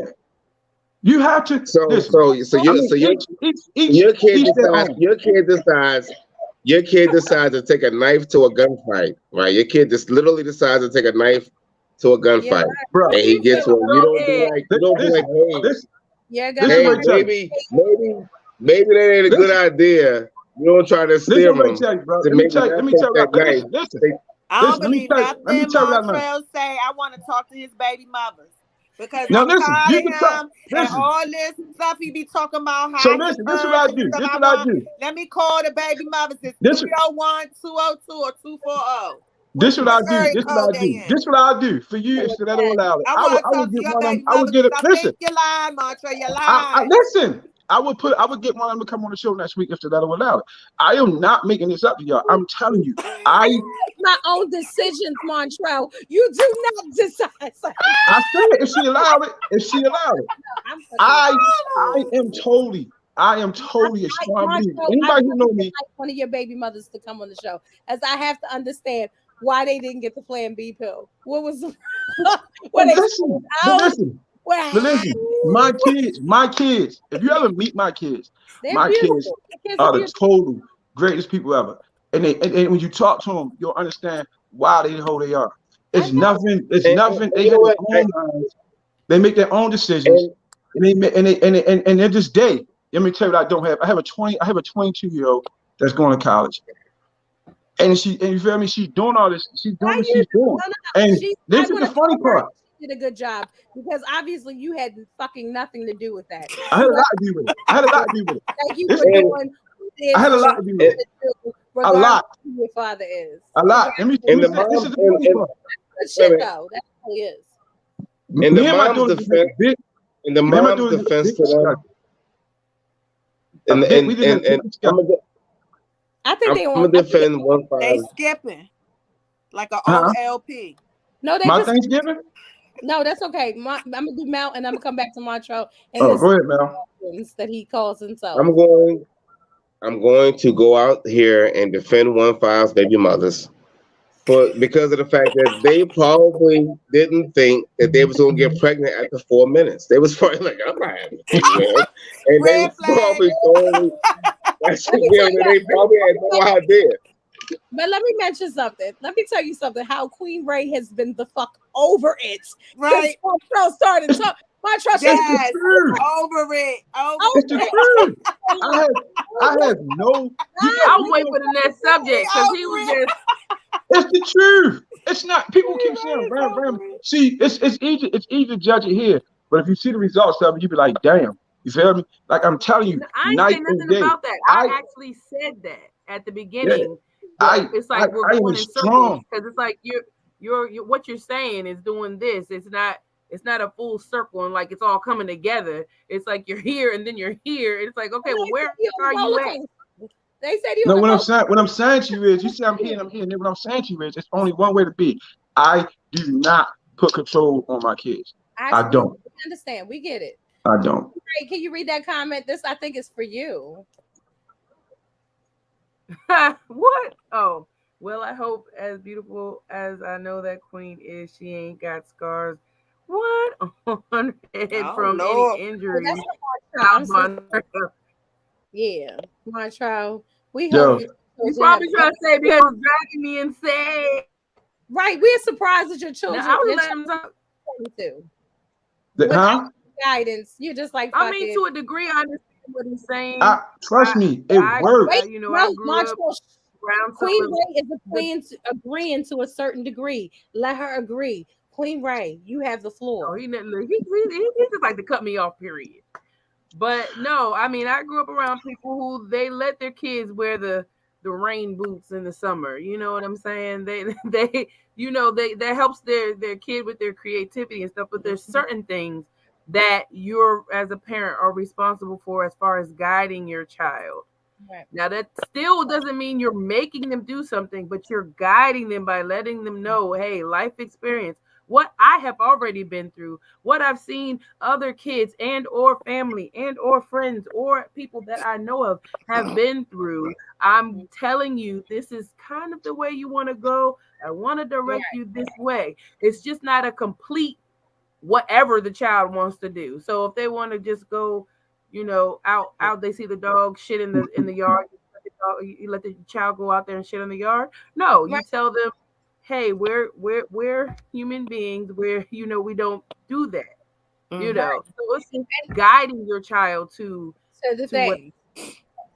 You have to So listen. so so I you mean, so your each your kid each their decides own. your kid decides to take a knife to a gunfight, right? Your kid just literally decides to take a knife to a Yeah, gunfight, Bro, and he gets one. You don't be Ed, like, you don't be like, hey, listen, yeah, gotta listen hey, what I learn. tell you. maybe that ain't a good Listen, idea. You don't try to steer listen what I him tell you, bro. to maybe not Let me take tell you, that knife. listen. I don't Listen, believe let me nothing tell you what I learned. Montrell say. I want to talk to his baby mothers because Now I'm listen, tired you of can talk. him and Listen. all this stuff he be talking about So how he listen, this is what I hurt and do. stuff. This is I what I want. do. Let me call the baby mothers. It's This 301 202 or 240. this what What I do. area This what code I they do. in? This what I do for you instead of allow it. I I want to would talk to get your one of them. baby I would mother get because it. I Listen. think you're lying, Montrell. You're lying. Listen. I would get one of them to come on the show next week if that will allow it. I am not making this up to y'all. I'm telling you. I Make my own decisions, Montrell. You do not decide. I said if she allowed it, I'm fucking. I I am totally a strong believer. Montrell, I Anybody who know really would me, like one of your baby mothers to come on the show, as I have to understand why they didn't get the Plan B pill. What was but what they listen, but out? listen, What but listen, my kids, if you ever meet they're my kids beautiful. The kids are are the beautiful. total greatest people ever. And when you talk to them, you'll understand why they who they are. I know. It's nothing. And They you know have their what? own minds. They make their own decisions. And And they're just day. Let me tell you what I don't have. I have a 22-year-old that's going to college. And you feel me? She's doing all this. She's doing Why what you she's doing. no, no, no. And I this is want the to funny tell her part. she did a good job because obviously you had fucking nothing to do with that. I had a So lot to do with it. I had a lot to do with it. thank you This for and doing this I had a lot what to do you with it. and, wanna do, A regardless lot. of who your father is. A lot. Let and me the say this mom is the funny part. Good wait a shit minute. though. That really is. In the Me and my mom's daughter just had a defense, big in the me and my mom's daughter had a defense big to them, discussion. We just had a big and discussion. I think they I'm on. gonna defend one They five. skipping like an Huh? old LP. No, they My just Thanksgiving? no. That's okay. I'm gonna do Mount, and I'm gonna come back to Montreal and Oh, the go ahead, Mel. that he calls himself. I'm going I'm going to go out here and defend 1-5's baby mothers because of the fact that they probably didn't think that they was gonna get pregnant after 4 minutes. They was probably like, I'm not having a kid, man. And they Red was flag. probably totally that's Let me yeah, tell you. they probably had no idea. But let me mention something. Let me tell you something. How Queen Ray has been the fuck over it since Right. Montreal started talking. Montreal, she's It's the Yes. truth. Over it. Over It's the it. truth. I have no. I was waiting for the next subject because he was Over it. just It's the truth. It's not. People keep saying It's ram, ram. over it. See, it's easy. It's easy to judge it here, but if you see the results of it, you be like, damn. You feel me? Like I'm telling you, I ain't night say and nothing day. about that. I actually said that at the Yeah, beginning, but it's like we're I am going in circles strong. because it's like you're what you're saying is doing this. It's not a full circle and like it's all coming together. It's like you're here and then you're here. It's like, okay, well, where are you at? They said you No, on the what I'm saying to you is, you say I'm here and I'm here, and then what I'm saying to you is, it's only one way to be. I do not put control on my kids. I we don't. understand. We get it. I don't. Hey, can you read that comment? This I think is for you. What? Oh, well, I hope as beautiful as I know that queen is, she ain't got scars. What on it Oh, from Lord. any Oh, injuries? that's yeah, Montreal. We hope Yo, You probably trying to say because it's driving me insane. right. We're surprised that your children. Now, I was letting them talk. too. huh? Guidance. You're just like I mean, to a degree, I understand what he's saying. Trust me, it works. Wait, I no, grew up Montreal. around some Queen of Ray is the. agreeing to a certain degree. Let her agree. Queen Ray, you have the Oh, floor. he just like to cut me off. Period. But no, I mean, I grew up around people who they let their kids wear the rain boots in the summer. You know what I'm saying? They they that helps their kid with their creativity and stuff. But there's certain things that you're as a parent are responsible for as far as guiding your child. Right. Now that still doesn't mean you're making them do something, but you're guiding them by letting them know, hey, life experience, what I have already been through, what I've seen other kids and or family and or friends or people that I know of have been through. I'm telling you, this is kind of the way you want to go. I want to direct you this way. It's just not a complete whatever the child wants to do. So if they want to just go, out they see the dog shit in the yard, you let the child go out there and shit in the yard. No, you Right. tell them, hey, we're human beings. We don't do that. Right. So it's just guiding your child So the to what. thing.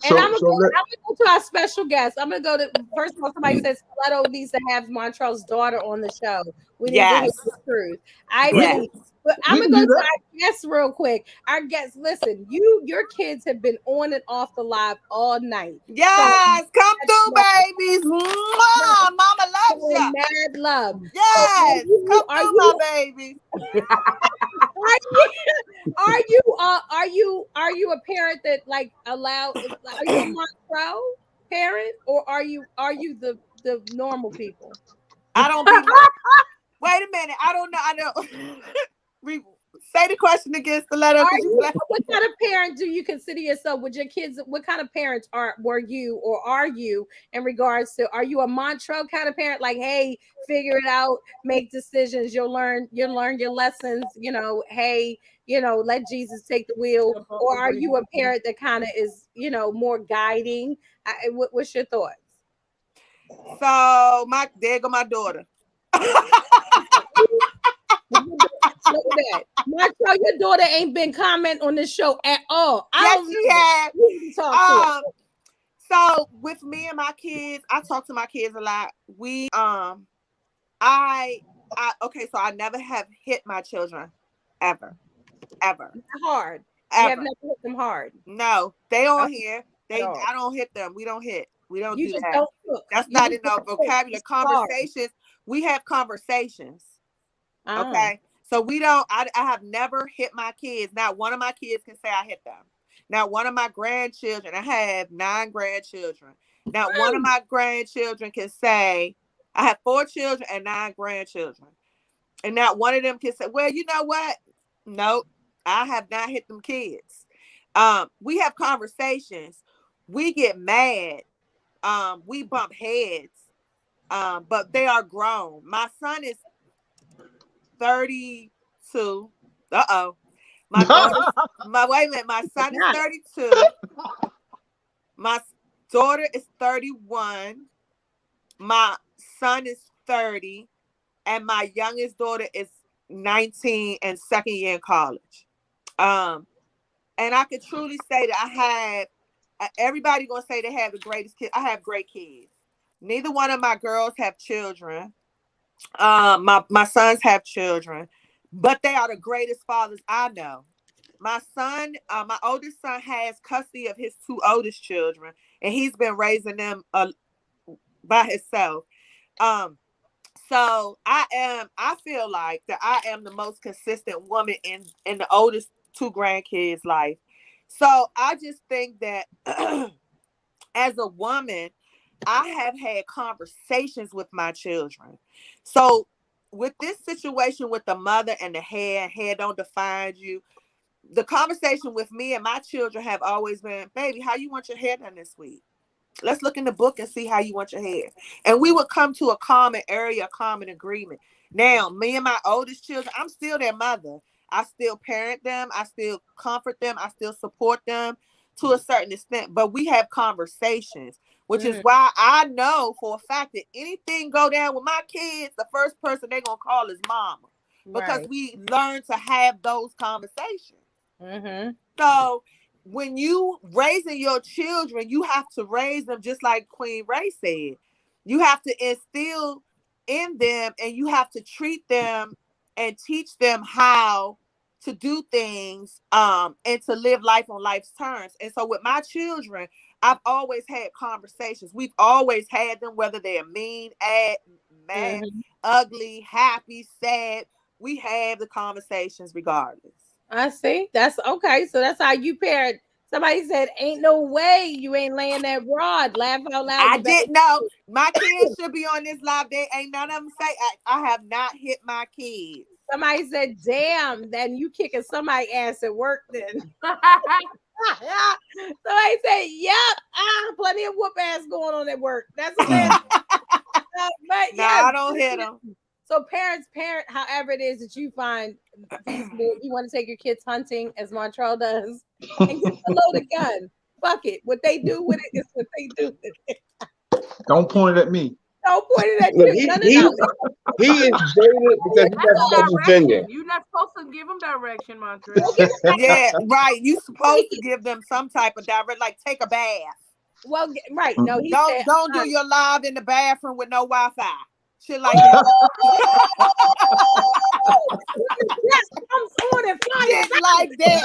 And So so let I'm gonna go to our special guest. I'm gonna go to first of all, somebody said Stiletto needs to have Montrell's daughter on the show. We need to hear Yes. the truth. I we Yes. can believe. But I'm we gonna can go do to that. our guests real quick. Our guests, listen, your kids have been on and off the live all night. Yes. Come through, babies. Mwah! Mama loves Showing ya. mad love. So Yes. Come through, my babies. are you a parent that like allow like, are you a Montrell parent or are you the normal people? I don't be. Wait a minute. I don't know. I don't. Say the question again, Stiletto, Are because you you said. what kind of parent do you consider yourself with your kids? What kind of parents were you or are you in regards to are you a Montrell kind of parent? Like, hey, figure it out, make decisions, you'll learn your lessons, hey, let Jesus take the wheel, or are you a parent that kind of is, more guiding? What's your thoughts? So there go my daughter. Look at that. Marcel, your daughter ain't been comment on this show at all. I Yes, don't she know. had. You need to talk to her. So with me and my kids, I talk to my kids a lot. I okay, so I never have hit my children ever, ever, Hard. You have ever. never hit them hard. No, they on Okay, here. at all. I don't hit them. We don't hit. We don't You do just that. don't cook. That's You not just in our don't cook. vocabulary. It's hard. Conversations. We have conversations. Oh. Okay. So we don't, I have never hit my kids. Not one of my kids can say I hit them. Not one of my grandchildren, I have 9 grandchildren. Not one of my grandchildren can say, I have 4 children and 9 grandchildren. And not one of them can say, well, you know what? Nope, I have not hit them kids. We have conversations. We get mad. We bump heads. But they are grown. My son is 32. Uh-oh. My daughter's wait a minute. My son is 32. My daughter is 31. My son is 30. And my youngest daughter is 19 and second year in college. And I could truly say that I have everybody gonna say they have the greatest kids. I have great kids. Neither one of my girls have children. My sons have children, but they are the greatest fathers I know. My son, my oldest son has custody of his 2 oldest children, and he's been raising them by himself. Um, so I feel like that I am the most consistent woman in the oldest 2 grandkids' life. So I just think that as a woman, I have had conversations with my children. So with this situation with the mother and the hair don't define you. The conversation with me and my children have always been, baby, how you want your hair done this week? Let's look in the book and see how you want your hair. And we would come to a common area, a common agreement. Now, me and my oldest children, I'm still their mother. I still parent them. I still comfort them. I still support them to a certain extent. But we have conversations, which is why I know for a fact that anything go down with my kids, the first person they're going to call is mama. Because Right. we learn to have those conversations. Mm-hmm. So when you raising your children, you have to raise them just like Queen Ray said. You have to instill in them, and you have to treat them and teach them how to do things, and to live life on life's terms. And so with my children, I've always had conversations. We've always had them, whether they're mean, mad, ugly, happy, sad. We have the conversations regardless. I see. That's okay. So that's how you parent. Somebody said, "Ain't no way you ain't laying that rod." Laugh out loud. I didn't know. My kids should be on this live. They ain't none of them say I have not hit my kids. Somebody said, "Damn, then you kicking somebody ass at work then." Somebody said, "Yep, plenty of whoop ass going on at work." That's what they but No, yes. I don't hit them. So parent, however it is that you find feasible, you want to take your kids hunting, as Montreal does, and get a loaded gun. Fuck it. What they do with it is what they do with it. Don't point it at me. Don't point it at Look, you. he is dated because he has West Virginia. You're not supposed to give them direction, Montreal. Yeah, right. You supposed to give them some type of direct, like take a bath. Well, right. No, he don't said, don't do your live in the bathroom with no Wi-Fi. Shit like that. Yes, I'm on and flying. Shit like that.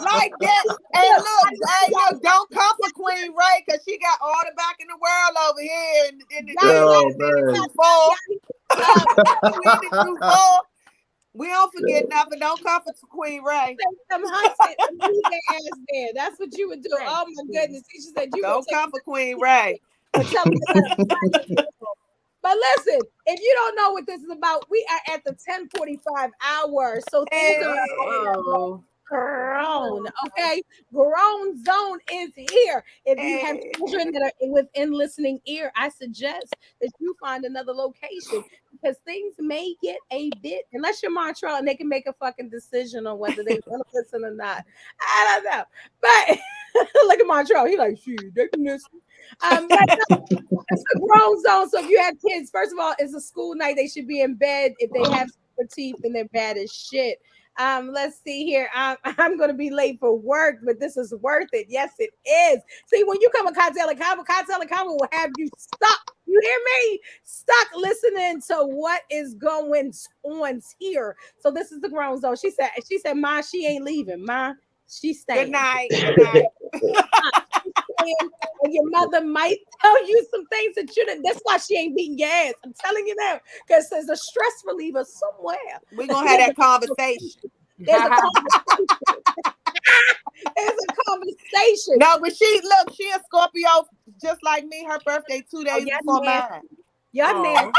Like that. And look, don't come for Queen Ray, because she got all the back in the world over here in the We don't forget nothing. Don't come for Queen Ray. That's what you would do. Oh my goodness. She said you don't come for Queen Ray. But listen, if you don't know what this is about, we are at the 10:45 hour. So things are grown. Okay, grown zone is here. If you have children that are within listening ear, I suggest that you find another location, because things may get a bit, unless you're Montreal and they can make a fucking decision on whether they want to listen or not. I don't know, but look at Montreal. He like, shit, they can listen. But it's a grown zone. So if you have kids, first of all, it's a school night. They should be in bed. If they have teeth, then they're bad as shit. Let's see here. I'm going to be late for work, but this is worth it. Yes, it is. See, when you come to Kocktailz Konvo will have you stuck. You hear me? Stuck listening to what is going on here. So this is the grown zone. She said, Ma, she ain't leaving. Ma, she's staying. Good night. Good night. And your mother might tell you some things that you didn't. That's why she ain't beating your ass. I'm telling you now, because there's a stress reliever somewhere. We're gonna have that conversation. There's a conversation. No, but she a Scorpio just like me. Her birthday 2 days before mine. Y'all nasty.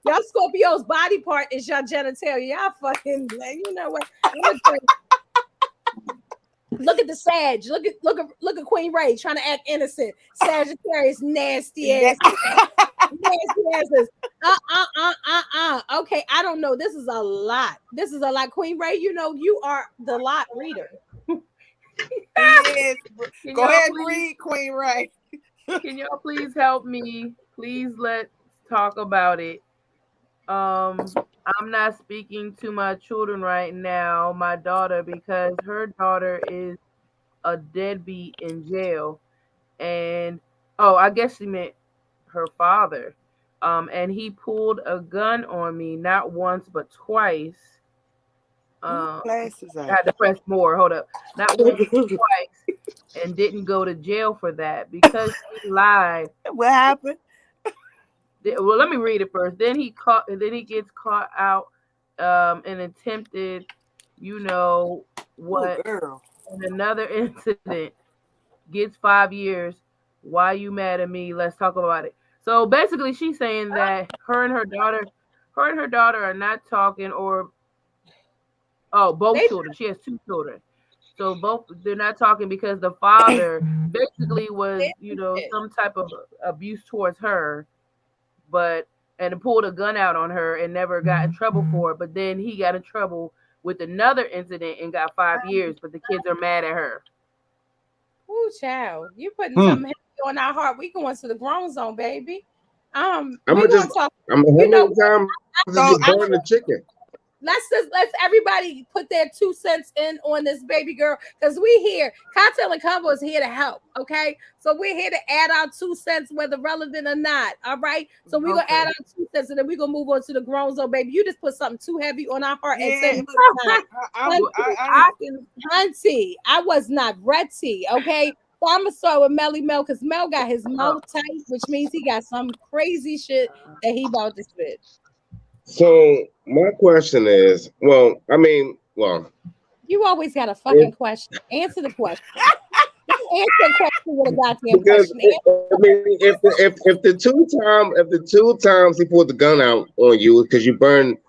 Y'all Scorpio's body part is your genitalia. Y'all fucking, you know what? Look at the Sag. Look at Queen Ray trying to act innocent. Sagittarius, nasty ass. Nasty asses. Okay, I don't know. This is a lot. Queen Ray, you know you are the lot reader. Yes. Go ahead and read, Queen Ray. Can y'all please help me? Please let's talk about it. I'm not speaking to my children right now, my daughter, because her daughter is a deadbeat in jail. And I guess she meant her father. And he pulled a gun on me, not once but twice. I had to press more. Hold up. Not once but twice, and didn't go to jail for that because he lied. What happened? Well, let me read it first. Then he gets caught out and attempted, you know what? In another incident, gets 5 years. Why you mad at me? Let's talk about it. So basically, she's saying that her and her daughter are not talking, or both children. She has 2 children. So both, they're not talking because the father basically was, some type of abuse towards her, and pulled a gun out on her and never got in trouble for it. But then he got in trouble with another incident and got 5 years, but the kids are mad at her. Ooh, child, you putting something heavy on our heart. We going to the grown zone, baby. I'm gonna burn the chicken. let's everybody put their 2 cents in on this baby girl because we here. Cocktail and Convo is here to help. Okay, so we're here to add our 2 cents, whether relevant or not. All right, so we're gonna add our 2 cents and then we're gonna move on to the grown zone, baby. You just put something too heavy on our heart and said, Hunty, I was not ready. Okay. So I'm gonna start with Melly Mel because Mel got his mouth tight, which means he got some crazy shit that he about to spit. So my question is, You always got a fucking question. Answer the question. Answer the question with a goddamn because question. if the two times he pulled the gun out on you because you burned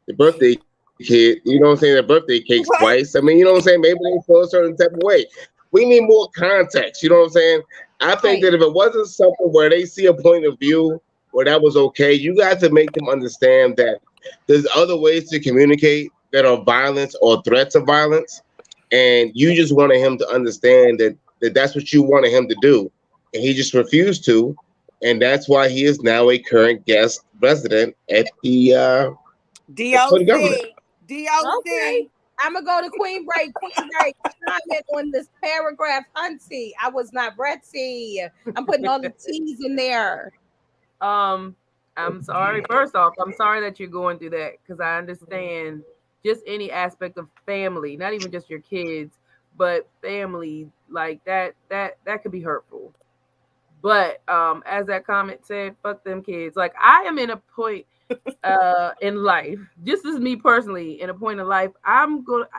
the birthday kid, you know what I'm saying, that birthday cakes twice. I mean, you know what I'm saying? Maybe they feel a certain type of way. We need more context. You know what I'm saying? I think that if it wasn't something where they see a point of view where that was okay, you got to make them understand that there's other ways to communicate that are violence or threats of violence, and you just wanted him to understand that that's what you wanted him to do, and he just refused to, and that's why he is now a current guest resident at for the government. Okay. I'm gonna go to Queen Break. Queen Break, comment on this paragraph, Hunty. I was not ready. I'm putting all the T's in there. I'm sorry. First off, I'm sorry that you're going through that because I understand just any aspect of family, not even just your kids, but family like that could be hurtful. But as that comment said, fuck them kids. Like I am in a point in life, just as me personally, in a point in life,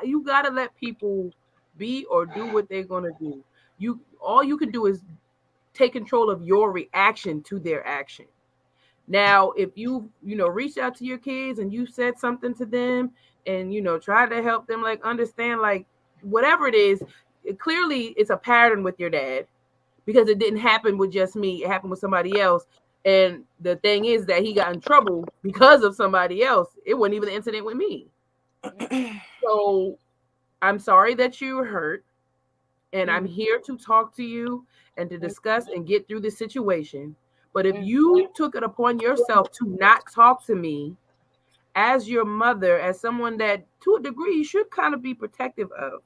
you gotta let people be or do what they're gonna do. All you can do is take control of your reaction to their action. Now, if you reached out to your kids and you said something to them and tried to help them like understand like whatever it is, clearly it's a pattern with your dad because it didn't happen with just me, it happened with somebody else. And the thing is that he got in trouble because of somebody else. It wasn't even an incident with me. So I'm sorry that you were hurt. And I'm here to talk to you and to discuss and get through this situation. But if you took it upon yourself to not talk to me as your mother, as someone that to a degree you should kind of be protective of,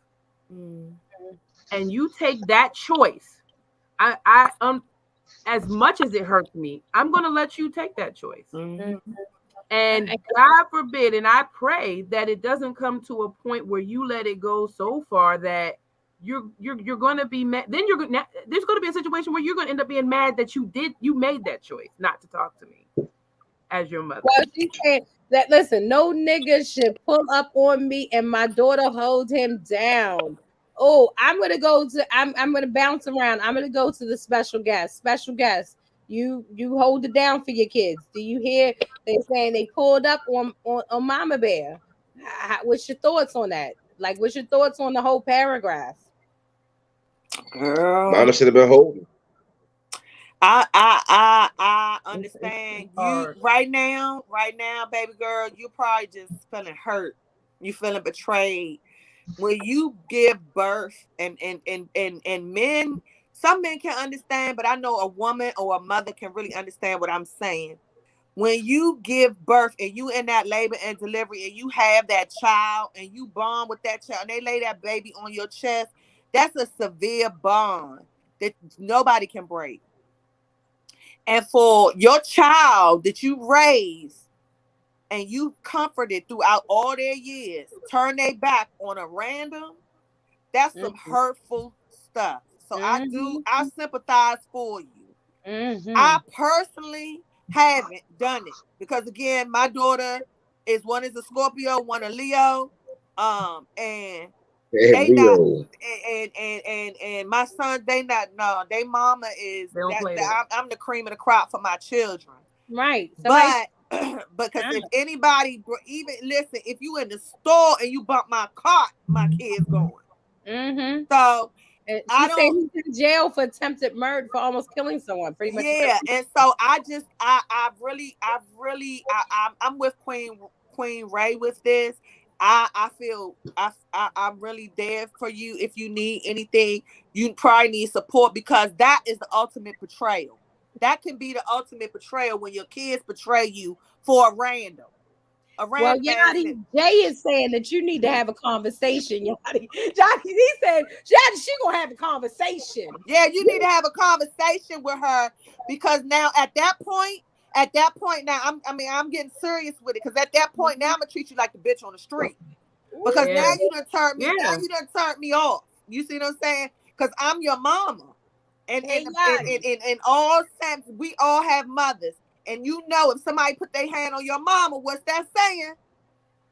and you take that choice, I as much as it hurts me, I'm going to let you take that choice. And God forbid, and I pray that it doesn't come to a point where you let it go so far that you're going to be mad. Then there's going to be a situation where you're going to end up being mad that you made that choice not to talk to me as your mother. Well, she said that listen, no nigga should pull up on me and my daughter hold him down. Oh, I'm gonna bounce around. I'm gonna go to the special guest. Special guest, you hold it down for your kids. Do you hear? They saying they pulled up on Mama Bear. What's your thoughts on that? Like, what's your thoughts on the whole paragraph? Girl, Mama should have been holding. I understand you right now, baby girl. You probably just feeling hurt. You feeling betrayed. When you give birth and men, some men can understand, but I know a woman or a mother can really understand what I'm saying. When you give birth and you in that labor and delivery and you have that child and you bond with that child and they lay that baby on your chest, that's a severe bond that nobody can break. And for your child that you raised and you comforted throughout all their years, turn their back on a random, that's some hurtful stuff. So I sympathize for you. I personally haven't done it because again, my daughter one is a Scorpio, one a Leo, and they not, and my son, they not, no, they mama is I'm the cream of the crop for my children, right? But because if anybody even listen, if you in the store and you bump my cart, my kid's going. So I don't. He's in jail for attempted murder for almost killing someone. Pretty much. Yeah, and so I'm with Queen Ray with this. I feel I'm really there for you. If you need anything, you probably need support because that is the ultimate betrayal. That can be the ultimate betrayal when your kids betray you for a random. A Well, random ass Yachty, nigga. Jay is saying that you need to have a conversation, Yachty. Yachty, he said, Yachty, she gonna have a conversation. Yeah, you need to have a conversation with her because now at that point now, I'm getting serious with it because at that point now I'm gonna treat you like the bitch on the street because Yeah. now you done turned me, now Yeah. you done turned me off. You see what I'm saying? Because I'm your mama, and Hey, Yachty. in all sense, we all have mothers, and you know if somebody put their hand on your mama, what's that saying?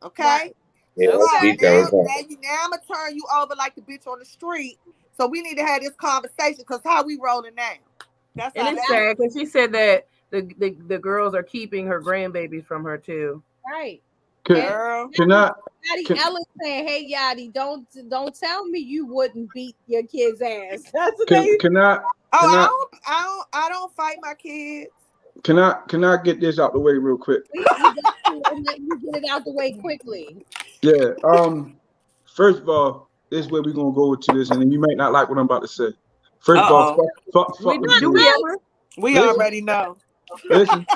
Okay. Right. Yeah, So speak on that. now I'm gonna turn you over like the bitch on the street. So we need to have this conversation because how we rolling now? That's And how it's that sad is. because she said that the girls are keeping her grandbabies from her too. Right. Can, And Girl. can I? Yachty, Can, Ellen saying, "Hey, Yachty, don't tell me you wouldn't beat your kid's ass." That's what can, they. can I? Oh, Can I? I don't fight my kids. Can I get this out the way real quick? We got to and let you get it out the way quickly. Yeah. First of all, this is where we're gonna go to this, and then you might not like what I'm about to say. First of all, Uh-oh. fuck them Do we kids. ever? We Listen, already know. listen,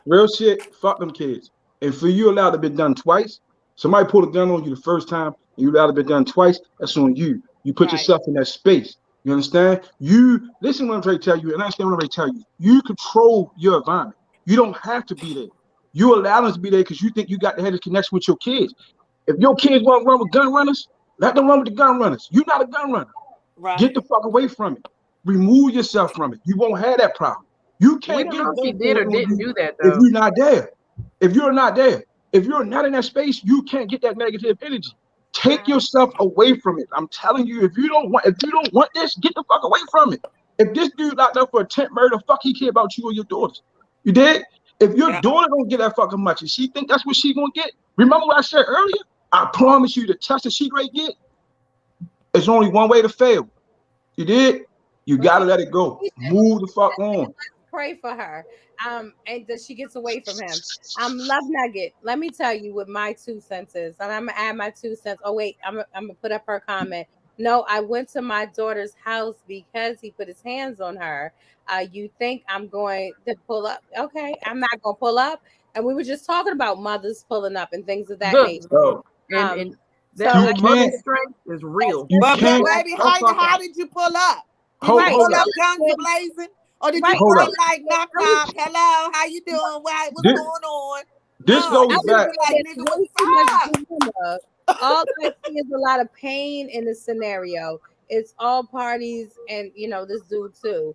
real shit. Fuck them kids. And for you allowed to be done twice, somebody pulled a gun on you the first time, and you allowed to be done twice. That's on you. You put Right. yourself in that space. You understand? You listen what I'm trying to tell you, and understand what I'm trying to tell you. You control your environment. You don't have to be there. You allow them to be there because you think you got to have this connection with your kids. If your kids want to run with gun runners, let them run with the gun runners. You're not a gun runner. Get Right. the fuck away from it. Remove yourself from it. You won't have that problem. You We can't don't get know if she gun did or pulled on didn't you do that if though. you're not there. If you're not there, if you're not in that space, you can't get that negative energy. Take yourself away from it. I'm telling you, if you don't want this, get the fuck away from it. If this dude locked up for attempt murder, fuck he care about you or your daughters. You did? If your Yeah. daughter don't get that fucking much and she think that's what she gonna get, remember what I said earlier? I promise you the test that she great get, it's only one way to fail. You did? You Well, gotta let it go. Move the fuck on. pray for her. And that she gets away from him. Love Nugget. Let me tell you what my 2 cents is, and I'm gonna add my 2 cents. Oh wait, I'm gonna put up her comment. No, I went to my daughter's house because he put his hands on her. You think I'm going to pull up? Okay, I'm not gonna pull up. And we were just talking about mothers pulling up and things of that Good. nature. Oh, Um, And so that you mother can't. strength is real. You But can't. baby, Don't fuck how up. did you pull up? Did you Hold, right, pull hold so up. up guns blazing? Or did you right. Hold pull up. up like knock knock? Hello, how you doing? What's This, going on? this No, I goes you would should back. be say like, there's nigga, way what's too much up? drama. All I see is a lot of pain in the scenario. It's all parties, and this dude too.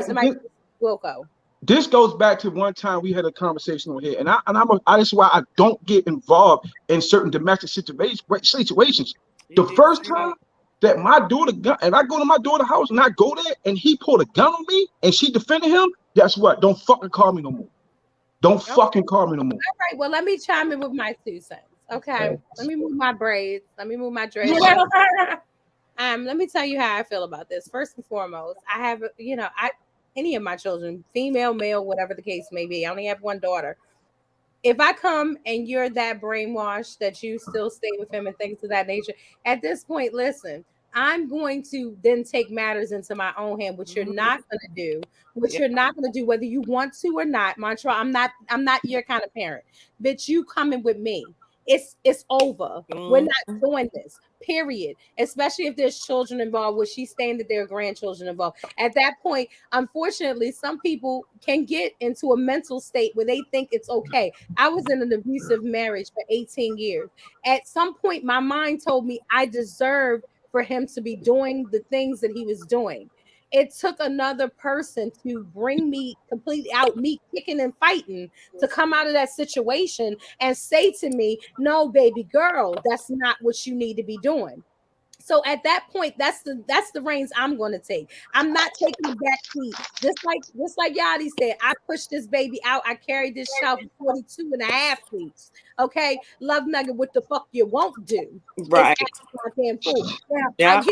Somebody This, Wilco. this goes back to one time we had a conversation on here, and that's why I don't get involved in certain domestic situations. You The did first say time that. that my daughter gun, and I go to my daughter's house and I go there and he pulled a gun on me and she defended him, guess what? Don't fucking call me no more. Don't Okay. fucking call me no more. All right. Well, let me chime in with my 2 cents. Okay. Let me move my braids. Let me move my dreads. Let me tell you how I feel about this. First and foremost, I have, any of my children, female, male, whatever the case may be. I only have one daughter. If I come and you're that brainwashed that you still stay with him and things of that nature, at this point, listen, I'm going to then take matters into my own hand, which you're not going to do, Yeah. you're not going to do, whether you want to or not. Montreal, I'm not your kind of parent. Bitch, you coming with me. It's over. We're Mhm. not doing this. Period. Especially if there's children involved, which she's saying that there are grandchildren involved. At that point, unfortunately, some people can get into a mental state where they think it's okay. I was in an abusive marriage for 18 years. At some point, my mind told me I deserved for him to be doing the things that he was doing. It took another person to bring me completely out, me kicking and fighting, to come out of that situation and say to me, no, baby girl, that's not what you need to be doing. So at that point, that's the reins I'm going to take. I'm not taking the back seat. Just like Yadi said, I pushed this baby out. I carried this child for 42 and a half weeks. Okay, Love Nugget, what the fuck you won't do is Right. act like a damn fool. Now Yeah.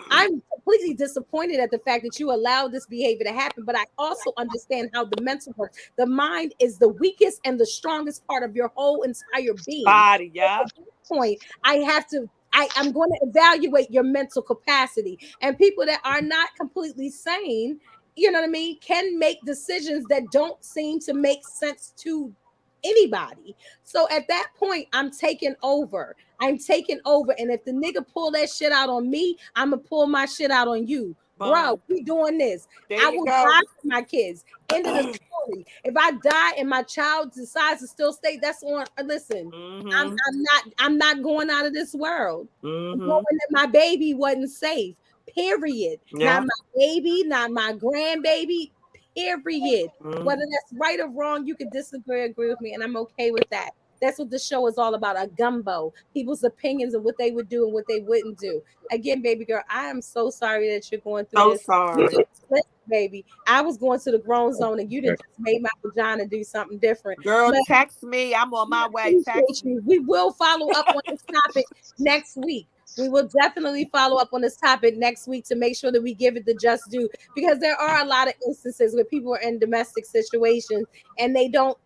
I'm completely disappointed at the fact that you allowed this behavior to happen, but I also understand how the mental works. The mind is the weakest and the strongest part of your whole entire being. Body, yeah. At this point, I'm going to evaluate your mental capacity. And people that are not completely sane, you know what I mean, can make decisions that don't seem to make sense to anybody. So at that point, I'm taking over. I'm taking over. And if the nigga pull that shit out on me, I'm gonna pull my shit out on you. Bro, Boom. we doing this. There I you will go. die for my kids. End of the story. If I die and my child decides to still stay, that's on. Listen, Mm-hmm. I'm not going out of this world. Mm-hmm. Knowing that my baby wasn't safe. Period. Yeah. Not my baby, not my grandbaby. Period. Mm-hmm. Whether that's right or wrong, you can disagree, agree with me, and I'm okay with that. That's what the show is all about, a gumbo. People's opinions of what they would do and what they wouldn't do. Again, baby girl, I am so sorry that you're going through So this. sorry. Listen, baby, I was going to the grown zone and you done just made my vagina do something different. Girl, But text me. I'm on my way. appreciate Text me. you. We will follow up on this topic next week. We will definitely follow up on this topic next week to make sure that we give it the just due, because there are a lot of instances where people are in domestic situations and they don't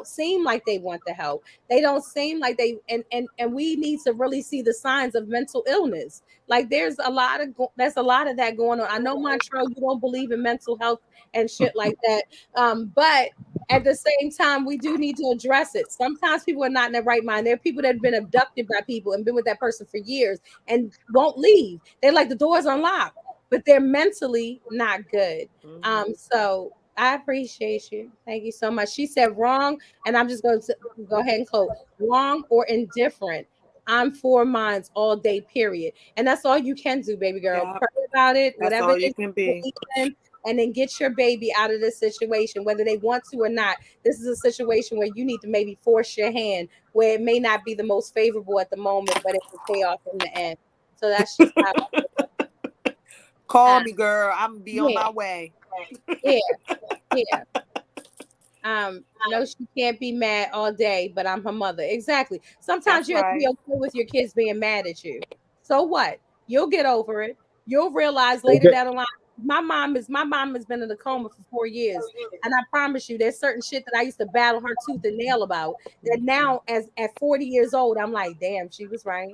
seem like they want the help. They don't seem like they and we need to really see the signs of mental illness. Like there's a lot of that going on. I know, Montreal, you don't believe in mental health and shit like that. But at the same time, we do need to address it. Sometimes people are not in their right mind. There are people that have been abducted by people and been with that person for years and won't leave. They're like, the door's unlocked, but they're mentally not good. So I appreciate you. Thank you so much. She said wrong, and I'm just going to go ahead and quote, wrong or indifferent. I'm for minds all day, period. And that's all you can do, baby girl. Yeah. Pray about it, That's whatever all it you is can you be. believe in, and then get your baby out of this situation, whether they want to or not. This is a situation where you need to maybe force your hand, where it may not be the most favorable at the moment, but it will pay off in the end. So that's just how. Call me, girl. I'm gonna be on Yeah, my way. yeah, yeah. No, she can't be mad all day, but I'm her mother. Exactly. Sometimes That's you have to be right. okay with your kids being mad at you. So what? You'll get over it. You'll realize later down the line. My mom has been in a coma for 4 years, and I promise you, there's certain shit that I used to battle her tooth and nail about. That now, as at 40 years old, I'm like, damn, she was right.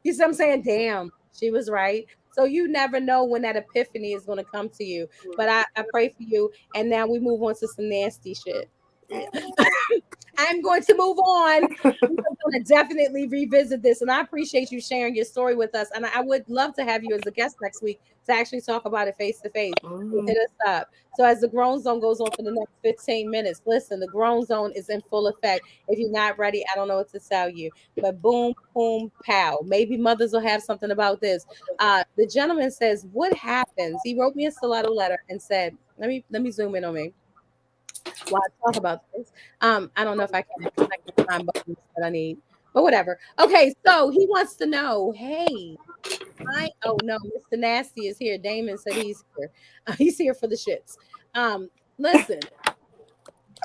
You see what I'm saying? Damn, she was right. So you never know when that epiphany is going to come to you. But I pray for you. And now we move on to some nasty shit. I'm going to move on. We're going to definitely revisit this. And I appreciate you sharing your story with us. And I would love to have you as a guest next week to actually talk about it face to face. Hit us up. So as the Grown Zone goes on for the next 15 minutes, listen, the Grown Zone is in full effect. If you're not ready, I don't know what to tell you. But boom, boom, pow. Maybe mothers will have something about this. The gentleman says, what happens? He wrote me a stiletto letter and said, let me zoom in on me while I talk about this. I don't know if I can because I can find buttons that I need, but whatever. Okay, so he wants to know, hey, oh no, Mr. Nasty is here. Damon said he's here. He's here for the shits. Listen,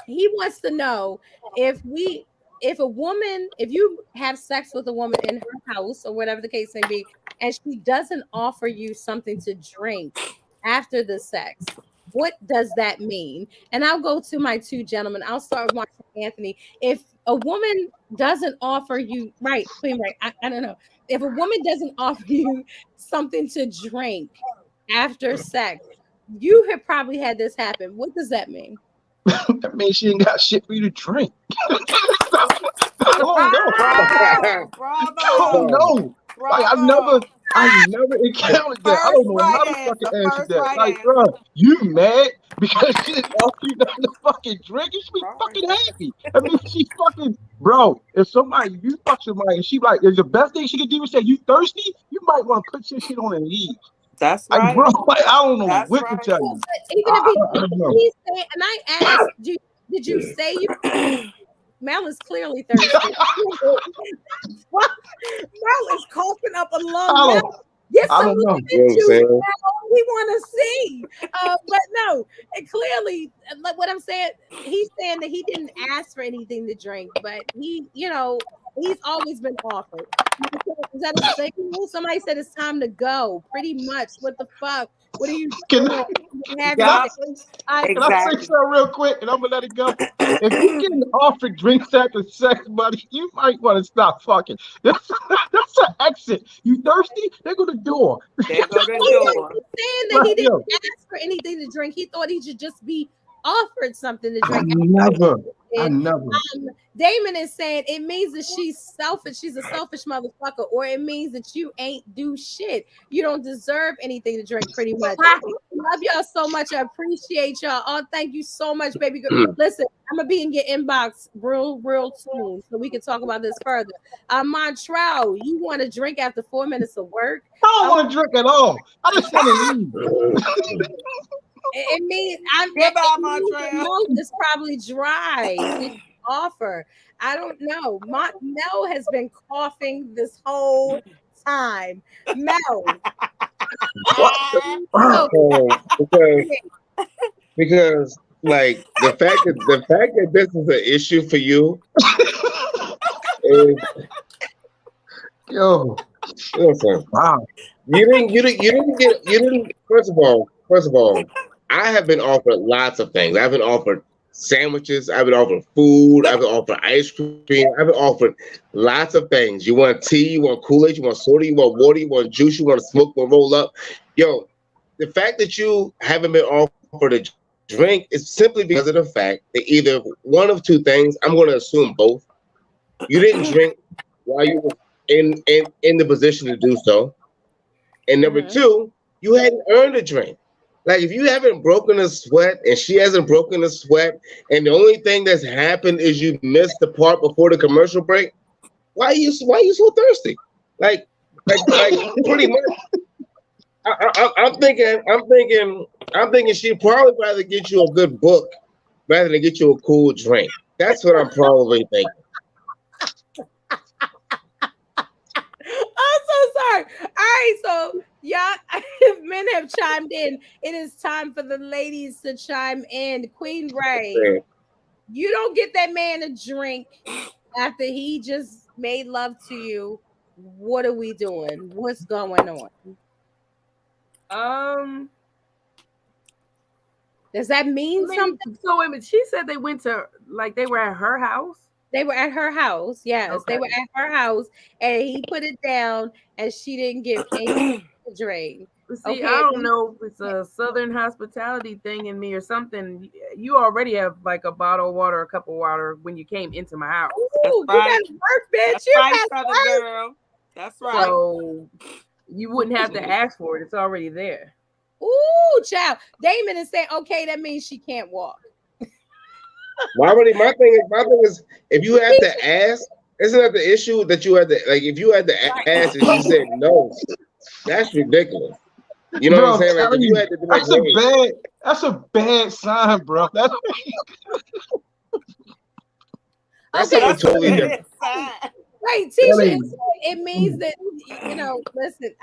he wants to know if a woman, if you have sex with a woman in her house or whatever the case may be, and she doesn't offer you something to drink after the sex, what does that mean? And I'll go to my two gentlemen. I'll start with Mark Anthony. If a woman doesn't offer you, right, Queen, right, I don't know. If a woman doesn't offer you something to drink after sex, you have probably had this happen. What does that mean? That means she ain't got shit for you to drink. I don't know. Bravo. I don't Bravo. know. Like Bravo. I never encountered that. I First don't know right how to fucking answer. answer First that. right Like, answer. bro, you mad because she didn't offer you nothing to fucking drink? You should be Right. fucking happy. I mean, she fucking, bro. If somebody you fuck somebody and she like, is the best thing she could do is say you thirsty, you might want to put your shit on and leave. That's Like, right. bro, like, I don't know That's what to right. tell you. Even if I don't know. he's saying, and I asked, did you say you? Mel is clearly thirsty. Mel is coughing up a lung. Mel, get I some don't know. lemon You know what I'm juice, saying? Mel. We want to see. But no, and clearly, like what I'm saying, he's saying that he didn't ask for anything to drink, but he, he's always been offered. Is that a signal? Somebody said it's time to go. Pretty much. What the fuck? What are you Can, doing? Have can I your say I can I say Exactly. something real quick and I'm gonna let it go? If you getting offered drinks after sex, buddy, you might want to stop fucking. That's an exit. You thirsty? There go the door. There go the He door. was saying that Right, he didn't yo. ask for anything to drink. He thought he should just be offered something to I drink. never. Damon is saying it means that she's selfish. She's a selfish motherfucker, or it means that you ain't do shit. You don't deserve anything to drink. Pretty much. Love y'all so much. I appreciate y'all. Oh, thank you so much, baby girl. Listen, I'm gonna be in your inbox real soon, so we can talk about this further. Montreal, you want to drink after 4 minutes of work? I don't want to drink at all. I just want to leave. It means Montreal. mouth is probably dry. Did offer? I don't know. Mel has been coughing this whole time. Mel. Because like the fact that this is an issue for you is listen. Wow. You didn't first of all, I have been offered lots of things. I've been offered sandwiches, I've been offered food, I've been offered ice cream, I've been offered lots of things. You want tea, you want Kool-Aid, you want soda, you want water, you want juice, you want to smoke, you want to roll up. Yo, the fact that you haven't been offered a drink is simply because of the fact that either one of two things, I'm going to assume both. You didn't drink while you were in the position to do so. And number two, you hadn't earned a drink. Like if you haven't broken a sweat and she hasn't broken a sweat, and the only thing that's happened is you missed the part before the commercial break, why are you so thirsty? Like pretty much. I'm thinking she'd probably rather get you a good book rather than get you a cool drink. That's what I'm probably thinking. I'm so sorry. All right, so y'all, men have chimed in. It is time for the ladies to chime in. Queen Ray, you don't get that man a drink after he just made love to you. What are we doing? What's going on? Does that mean something? So wait a minute, she said they went to they were at her house. They were at her house. Yes, okay. They were at her house, and he put it down, and she didn't give any drink. See, okay. I don't know if it's a Southern hospitality thing in me or something. You already have like a bottle of water, a cup of water when you came into my house. Ooh, that's right. You got work, bitch. That's you right, Southern girl. That's right. So you wouldn't have to ask for it. It's already there. Ooh, child. Damon is saying, okay, that means she can't walk. My thing is, if you have to ask, isn't that the issue that you had to if you had to ask and she said no, that's ridiculous. You know what I'm saying? Like if you had to be that's a bad sign, bro. That's something totally different. Wait, Tisha, it means that listen,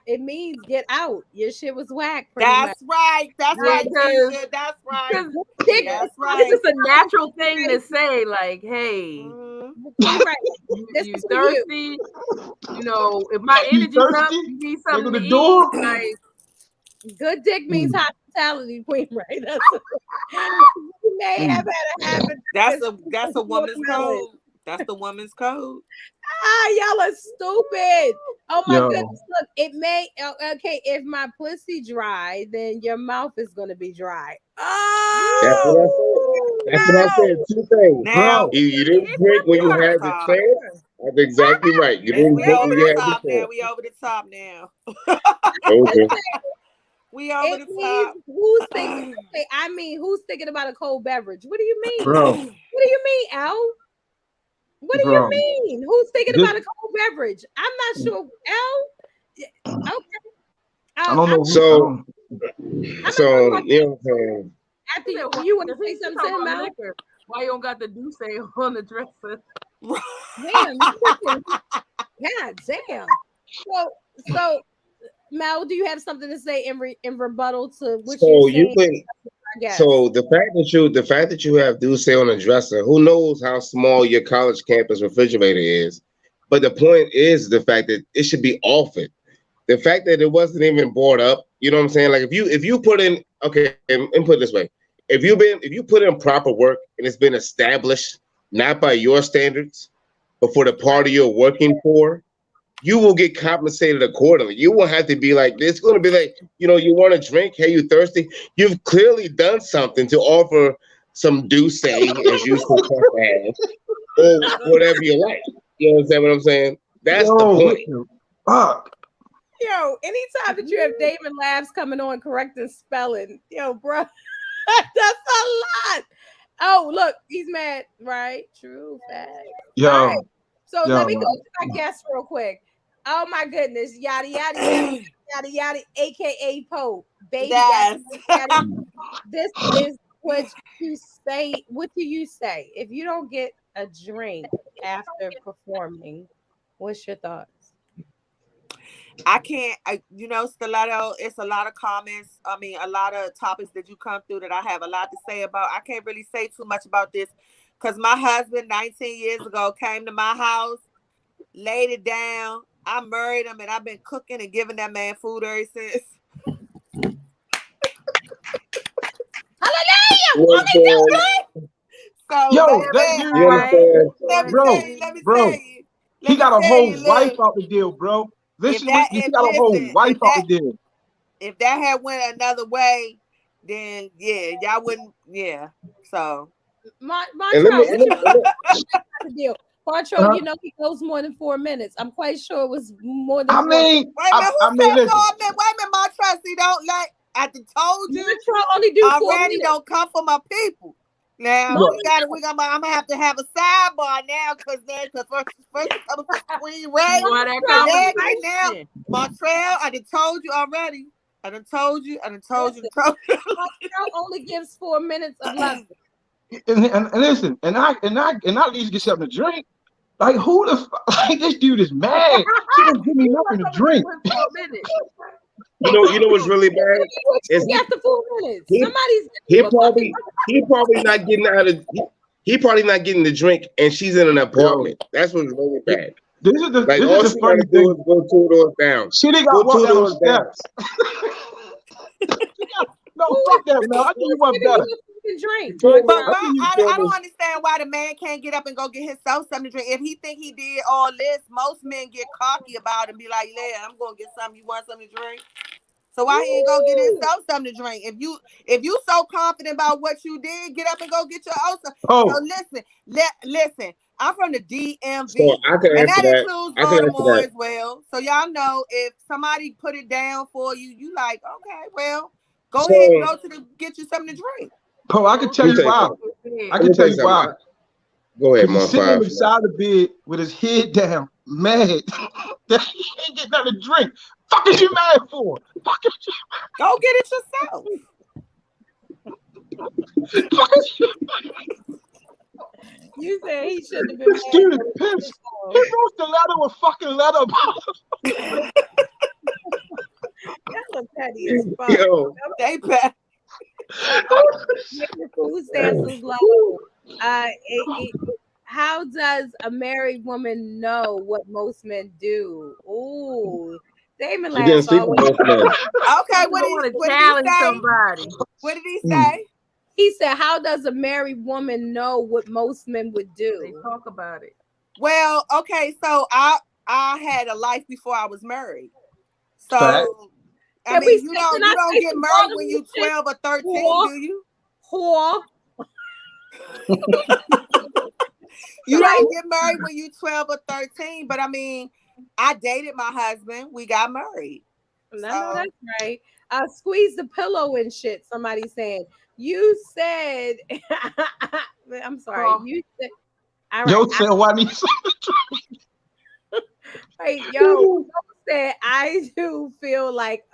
it means get out. Your shit was whack. That's right. That's right, Tisha. That's right. That's right. It's just a natural thing to say, like, hey, you thirsty? If my energy's up, you need something to eat. Like, good dick means hospitality, Queen, right? That's you may have had a habit. That's a woman's code. That's the woman's code. Y'all are stupid. Oh my goodness. Look, it may okay. If my pussy dry, then your mouth is gonna be dry. Oh, that's what I said. Two things. Now, you didn't drink when you had the chance. That's exactly right. You didn't drink when you had the chance. We over the top now. Okay. We over the top. Who's thinking? Who's thinking about a cold beverage? What do you mean? Bro. What do you mean, Al? What do you mean? Who's thinking about a cold beverage? I'm not sure. L. Okay. I don't know. So you know what I'm saying? After you want to say something to him, Al? Why you don't got the Douce on the dresser? Damn. God damn. So Mel, do you have something to say in rebuttal to what you're saying? So the fact that you have Douce on a dresser, who knows how small your college campus refrigerator is? But the point is the fact that it should be offered. The fact that it wasn't even brought up, you know what I'm saying? Like if you put in and put it this way, if you put in proper work and it's been established not by your standards, but for the party you're working for, you will get compensated accordingly. You won't have to be like this. It's going to be like, you want a drink? Hey, you thirsty? You've clearly done something to offer some douce, as you so have, or whatever you like. You understand what I'm saying? That's the point. Fuck. Yo, anytime that you have Damon Labs coming on correcting spelling, bro, that's a lot. Oh, look, he's mad, right? True fact. Yo. All right. So let me go to my guest real quick. Oh my goodness, yada yada yada yada yada, aka Pope, baby. Yes. Yada. This is what you say. What do you say if you don't get a drink after performing? What's your thoughts? I can't, Stiletto, it's a lot of comments. I mean, a lot of topics that you come through that I have a lot to say about. I can't really say too much about this because my husband 19 years ago came to my house, laid it down. I married him and I've been cooking and giving that man food ever since. Hallelujah! So, yo, let me tell you. He got a whole wife out the deal, bro. Listen, he got a whole wife out the deal. If that had went another way, then y'all wouldn't. Yeah. So, Montreal, what's your deal? Montreal, he goes more than 4 minutes. I'm quite sure it was more than. Wait a minute, Montreal. See, don't let. I told you. Montreal only do 4 already. minutes. Don't come for my people. Now I'm gonna have to have a sidebar now because first coming for Queen Ray. Now, Montreal, I done told you already. I done told you. Montreal only gives 4 minutes of love. And listen, and I at least get something to drink. Like who the like this dude is mad. He don't give me nothing to drink. You know what's really bad? Is after 4 minutes. He probably not getting out of. He probably not getting the drink, and she's in an apartment. That's what's really bad. This is the like this all is she the funny gotta do is go 2 doors down. She didn't got walk down those steps. No, fuck that, man. I give you one better. Drink. But I don't understand why the man can't get up and go get himself something to drink. If he think he did all this, most men get cocky about it and be like, "Yeah, I'm gonna get something. You want something to drink?" So why he ain't gonna get himself something to drink? If you so confident about what you did, get up and go get your own stuff. Oh. So listen. I'm from the DMV, so I can and that includes Baltimore as well. So y'all know if somebody put it down for you, you like, okay, well, go ahead and get you something to drink. Oh, I can tell you why. I can tell you why. Go ahead, He's sitting beside the bed with his head down, mad that he ain't get nothing to drink. Fuck is you mad for? Go get it yourself. Fuck is you mad? You said he shouldn't have been this dude is pissed. He wrote the letter with fucking letter about That's a petty as fuck. Yo, they bad. Food stamps was low. How does a married woman know what most men do? Ooh, Damon you didn't sleep with most men. Okay, what did he say? Somebody. What did he say? He said, "How does a married woman know what most men would do?" They talk about it. Well, okay, so I had a life before I was married. So I mean, you don't get married when you 12 or 13, do you? Whore. You don't get married when you 12 or 13, but I mean, I dated my husband. We got married. I know that's right. Squeeze the pillow and shit. Somebody saying. You said, I'm sorry. You said, all right, Yo said, why need right, yo said, I do feel like,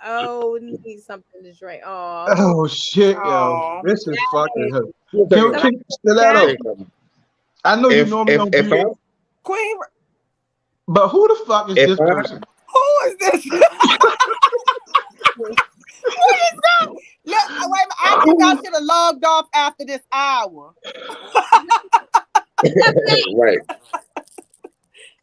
need something to drink. Oh shit, yo. This is fucking her. I know you normally don't do that. Queen. But who the fuck is this person? Who is this? What is that? Look, wait a minute. I think I should have logged off after this hour. Right.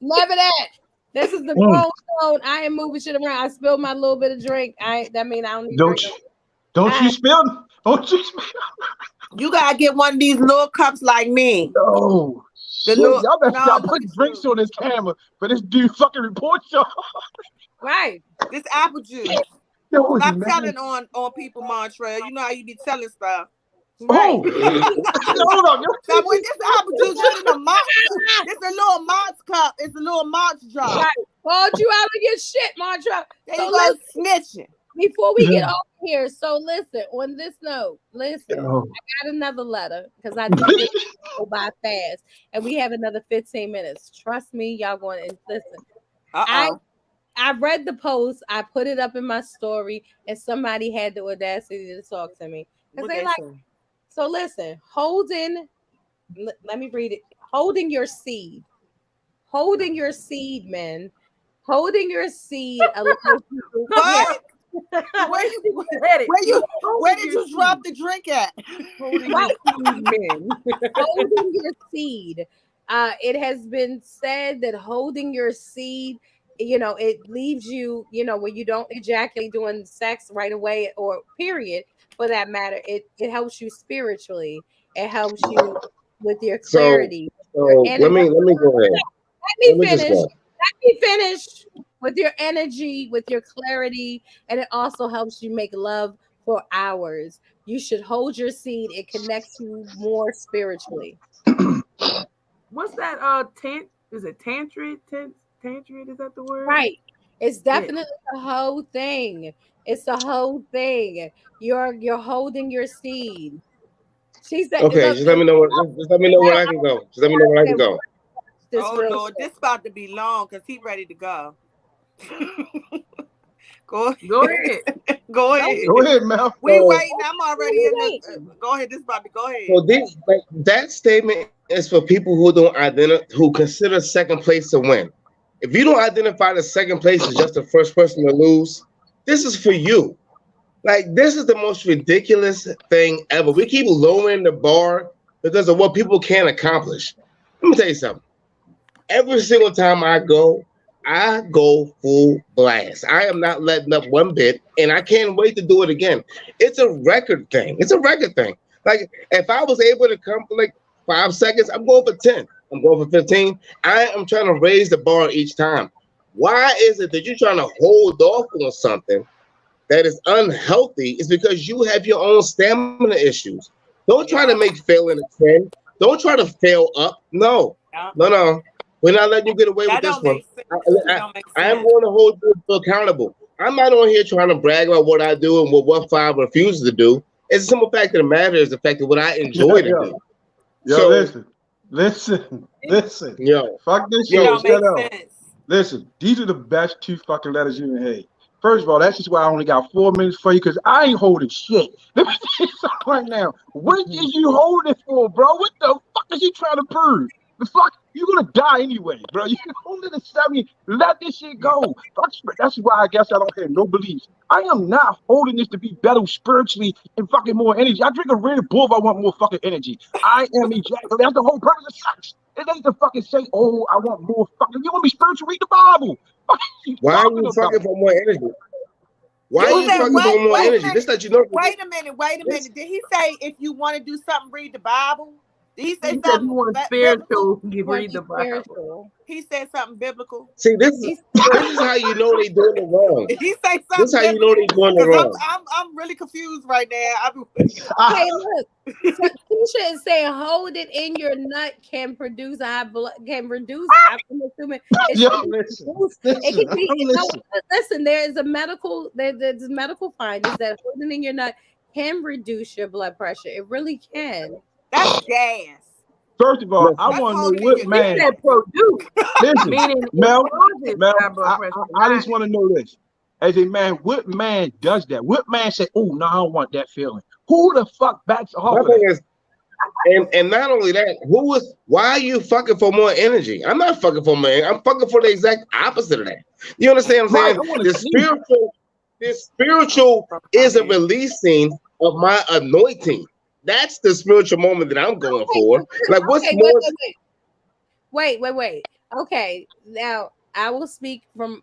Never that. This is the grown zone. I am moving shit around. I spilled my little bit of drink. That mean I don't need Don't drink. Don't you spill? Don't you spill? You gotta get one of these little cups like me. No. The Shit, little, y'all better no, stop look putting at drinks you. on this camera, but this dude fucking reports y'all. Right. This apple juice. Yo, Stop man. telling on people, Montreal. You know how you be telling stuff. Right. Oh, hold on. Now, with this apple juice, this is a Mott's cup. This is a little Mott's cup. It's a little Mott's jar. Right. Called you out of your shit, Montreal. There So you go, listen, snitching. before we get off here, so listen, on this note, listen, Yo. I got another letter because I do this go by fast, and we have another 15 minutes. Trust me, y'all going to listen. I read the post, I put it up in my story, and somebody had the audacity to talk to me. Because they like, say? so listen, let me read it. Holding your seed, men. Holding your seed allows you to What? Where did you drop the drink at? Holding your seed, men. Holding your seed. It has been said that holding your seed, it leaves you, when you don't ejaculate during sex right away or period, for that matter, it helps you spiritually. It helps you with your clarity. So let me go ahead. Let me finish with your energy, with your clarity, and it also helps you make love for hours. You should hold your seed. It connects you more spiritually. What's that? Is it tantrid? Tantrid? Is that the word? Right. It's definitely the whole thing. It's the whole thing. You're holding your seed. She said, okay, just let me know where I can go. Just let me know where I can go. Oh Lord, this about to be long because he's ready to go. Go ahead. Go ahead, Mel. We waiting. I'm already in this. Go ahead. This about to go ahead. So that statement is for people who consider second place to win. If you don't identify the second place as just the first person to lose, this is for you. Like, this is the most ridiculous thing ever. We keep lowering the bar because of what people can't accomplish. Let me tell you something. Every single time I go full blast. I am not letting up one bit, and I can't wait to do it again. It's a record thing. Like, if I was able to come for like 5 seconds, I'm going for 10. I'm going for 15. I am trying to raise the bar each time. Why is it that you're trying to hold off on something that is unhealthy? It's because you have your own stamina issues. Don't try to make failing a trend. Don't try to fail up. No. We're not letting you get away with this one. I am going to hold you accountable. I'm not on here trying to brag about what I do and what Five refuses to do. It's a simple fact of the matter is the fact of what I enjoy to do. Listen. Yo. Fuck this shit. Shut up. Listen, these are the best 2 fucking letters you had. First of all, that's just why I only got 4 minutes for you, because I ain't holding shit. Let me tell you something right now. What is you holding for, bro? What the fuck is you trying to prove? The fuck? You're gonna die anyway, bro. You're holding the 70. Let this shit go. That's why I guess I don't have no beliefs. I am not holding this to be better spiritually and fucking more energy. I drink a Red Bull if I want more fucking energy. I am ejaculating. That's the whole purpose of sex. It ain't to fucking say, oh, I want more fucking. You want to be spiritual? Read the Bible. Why are you fucking for more energy? Why are you fucking for more energy? Just let you know. Wait a minute. Did he say if you want to do something, read the Bible? Did he say He something? said you want spiritual, you read the Bible. He said something biblical. See, this is how you know they doing it wrong. Did he say something? This is how you know they doing it wrong. I'm really confused right now. Okay, look. So Keisha is saying hold it in your nut can produce high blood, I'm assuming listen, there's medical findings that holding in your nut can reduce your blood pressure. It really can. That's gas. First of all, I want to know what man. Listen, Mel, I just want to know this. As a man, what man does that? What man say, oh, no, I don't want that feeling? Who the fuck backs off of that? And not only that, why are you fucking for more energy? I'm not fucking for more energy. I'm fucking for the exact opposite of that. You understand what I'm saying? The spiritual is a releasing of my anointing. That's the spiritual moment that I'm going for. Like, what's more? Wait. Okay, now I will speak from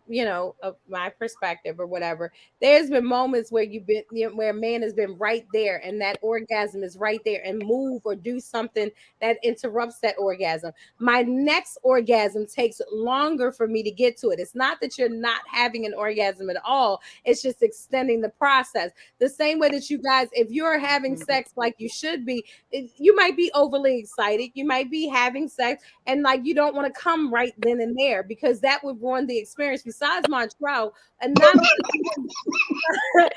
my perspective or whatever. There's been moments where where a man has been right there, and that orgasm is right there, and move or do something that interrupts that orgasm. My next orgasm takes longer for me to get to it. It's not that you're not having an orgasm at all. It's just extending the process. The same way that you guys, if you're having sex like you should be, you might be overly excited. You might be having sex and like you don't want to come right then and there because that would ruin the experience. Besides Montreal, and not a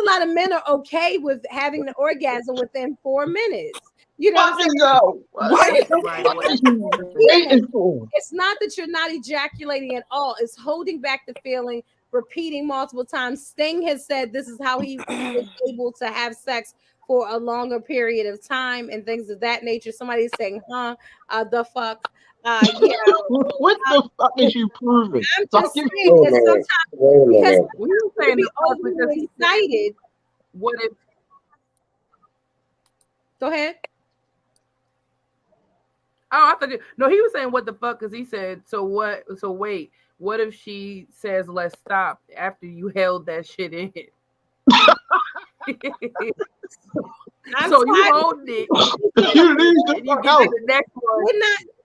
lot of men are okay with having the orgasm within 4 minutes. You know what I'm saying? It's not that you're not ejaculating at all. It's holding back the feeling, repeating multiple times. Sting has said this is how he is able to have sex for a longer period of time and things of that nature. Somebody's saying, the fuck? Yeah. What the fuck is you proving? I'm just saying that sometimes because we were saying be overly excited. What if? Go ahead. Oh, I thought no. He was saying what the fuck because he said so. What? So wait. What if she says let's stop after you held that shit in? So you hold it. You leave the fuck out. The next one.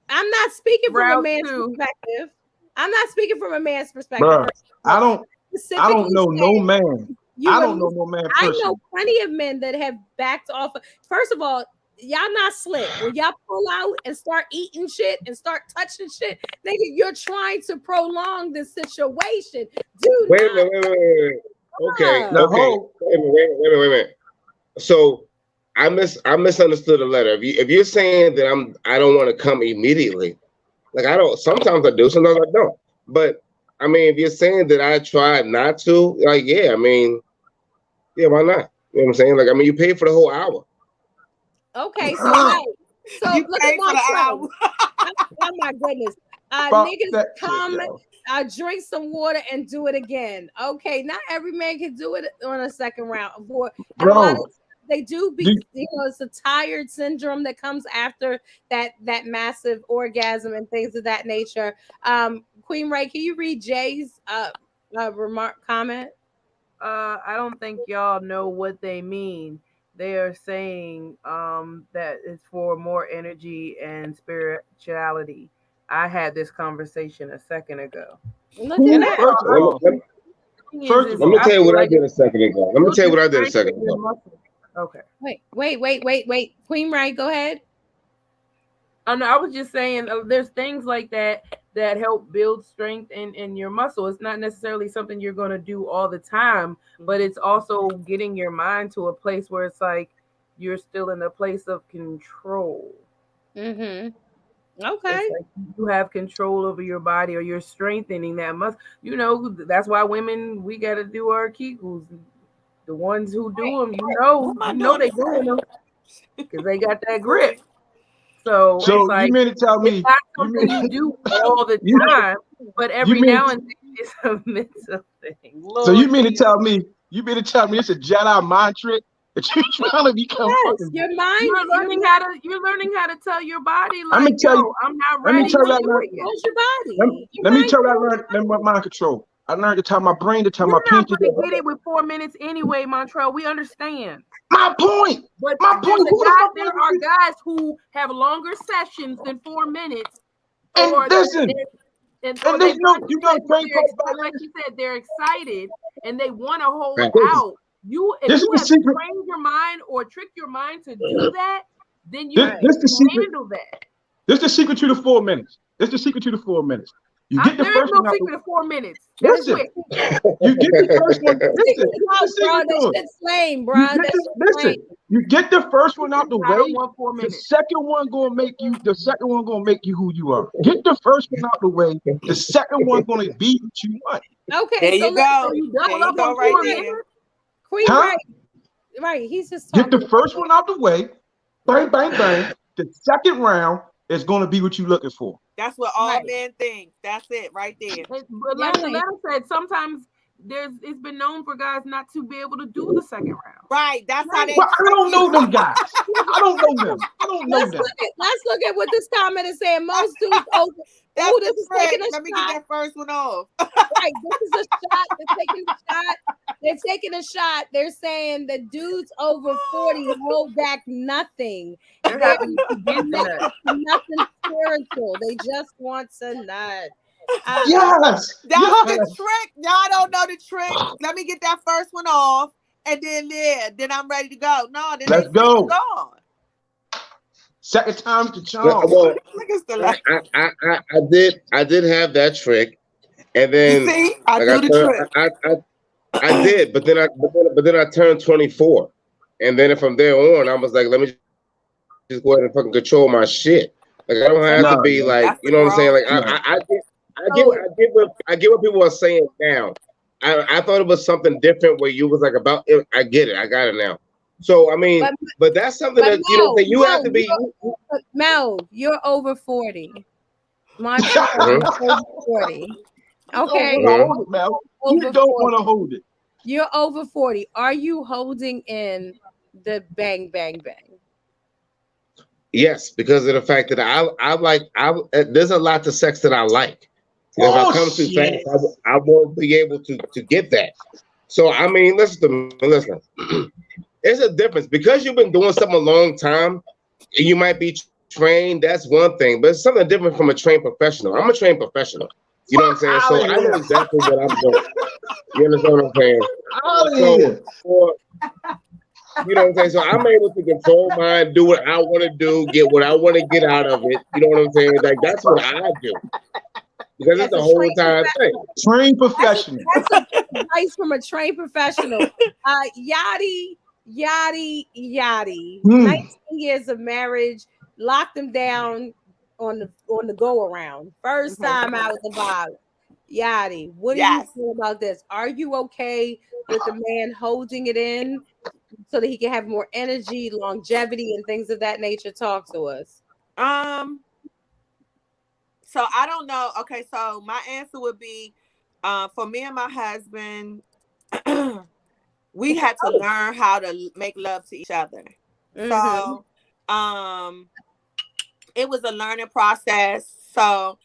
I'm not speaking from a man's perspective. I'm not speaking from a man's perspective. Bruh, I don't know no man. I don't know no man. I know plenty of men that have backed off. First of all, y'all not slick. When y'all pull out and start eating shit and start touching shit, nigga, you're trying to prolong this situation. Dude, wait a minute. Okay. Wait a minute. So I misunderstood the letter. If you're saying that I don't want to come immediately, like I don't. Sometimes I do, sometimes I don't. But I mean, if you're saying that I tried not to, like, yeah, I mean, yeah, why not? You know what I'm saying? Like, I mean, you paid for the whole hour. Okay, so look at my show. Oh my goodness. Niggas come, drink some water and do it again. Okay, not every man can do it on a second round. Bro, they do be, it's a tired syndrome that comes after that massive orgasm and things of that nature. Queen Ray, can you read Jay's comment? I don't think y'all know what they mean. They are saying that it's for more energy and spirituality. I had this conversation a second ago. Let me tell you what I did a second ago. Okay. Wait. Queen Ray, go ahead. Oh, no, I was just saying there's things like that help build strength in your muscle. It's not necessarily something you're going to do all the time, but it's also getting your mind to a place where it's like you're still in a place of control. Mm-hmm. Okay. Like you have control over your body, or you're strengthening that muscle. You know, that's why women, we got to do our Kegels. The ones who do them, you know they doing them because they got that grip. So it's like, you mean to tell me it's not something you do all the time, but every now and then it's a mental thing. Lord, so you mean to tell me it's a Jedi mind trick that you're trying to become? Yes, your mind. You're learning how to tell your body, like, I'm not ready. Close your body. Let me tell you that mind control. I learned to tell my brain to tell my pinky. You're not going to get it with 4 minutes anyway, Montreal. We understand. My point. But there are guys who have longer sessions than 4 minutes. And listen. And there's no, you know, like you said, they're excited and they want to hold out. If you have trained your mind or tricked your mind to do that, then you can handle that. This is the secret to the 4 minutes. You get the first one. No secret of 4 minutes. Listen, you get the first one. Listen, you get the first one out the way. The second one gonna make you who you are. Get the first one out the way. The second one gonna be what you want. Okay, there you go. There you go right there. Queen, right. He's just get the first one out the way. Bang, bang, bang. The second round is gonna be what you're looking for. That's what all men think. That's it right there. But like Lena said, sometimes it's been known for guys not to be able to do the second round. Right. That's how they But I trick don't you. know them guys. I don't know them. I don't know them. Let's look at what this comment is saying. Most dudes over. That's Oh, the this is trick. taking a Let me get shot. that first one off. Right, this is a shot. They're taking a shot. They're taking a shot. They're saying the dudes over 40 hold back nothing. They're They're happy to get the nut. nothing spiritual. They just want a nut. Yes. That's the Yes. trick. Y'all don't know the trick. Let me get that first one off, and then I'm ready to go. No, then Let's they think go. it's gone. Second time's the Well, charm. well, Look at the I did have that trick, and You then see, I like do the trick. I did, but then I turned 24, and then from there on, I was like, let me just go ahead and fucking control my shit. Like I don't have to No, be no, like, That's you the know what I'm saying? Like grown. no. I get what people are saying now. I thought it was something different where you was like about it. I get it. I got it now. So I mean, But, but that's something but that you know Mel, you have to be. Mel, you're over 40. Montreal is over 40. You don't Okay. want to hold it, Mel. You Over don't 40. want to hold it. You're over 40. Are you holding in the bang, bang, bang? Yes, because of the fact that there's a lot to sex that I like. You know, if I come too Bullshit. fast, I won't be able to get that. So I mean, listen. There's a difference because you've been doing something a long time. And you might be trained. That's one thing, but it's something different from a trained professional. I'm a trained professional. You know what I'm saying? Out So of I know here. exactly what I'm doing. You understand what I'm saying? Out of So, here. for, you know what I'm saying? So I'm able to control mine, do what I want to do, get what I want to get out of it. You know what I'm saying? Like that's what I do because it's That's the a whole trained entire thing. Trained professional. That's a advice from a trained professional. Yachty, yachty, yachty. Hmm. 19 years of marriage, locked him down on the go around. First time out the box. Yachty, what do you Yes. feel about this? Are you okay with the man holding it in so that he can have more energy, longevity, and things of that nature? Talk to us. So I don't know. Okay, so my answer would be, for me and my husband, we had to learn how to make love to each other. Mm-hmm. So, it was a learning process. So,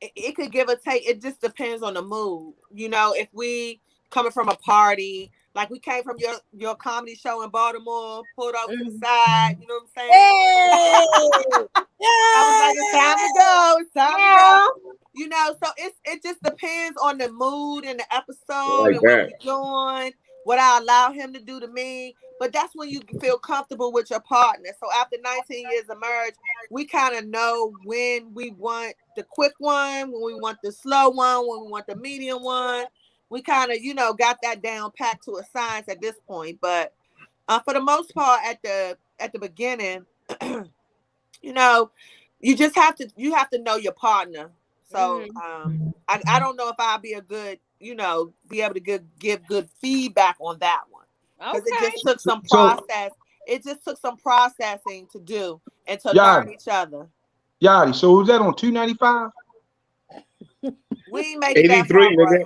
it could give or take. It just depends on the mood. You know, if we coming from a party, like we came from your comedy show in Baltimore, pulled over to the side. You know what I'm saying? I was like, it's time to go. It's time to go. You know, so it just depends on the mood and the episode Like and what that. we're doing, what I allow him to do to me. But that's when you feel comfortable with your partner. So after 19 years of marriage, we kind of know when we want the quick one, when we want the slow one, when we want the medium one. We kind of, got that down packed to a science at this point. But for the most part, at the beginning, you know, you have to know your partner. So I don't know if I'll be a good, be able to give good feedback on that one. Because it Okay. just took some So, process. It just took some processing to do and to learn Yachty, each other. Yachty. So who's that on 295? We ain't made it that far, 83, nigga. brother.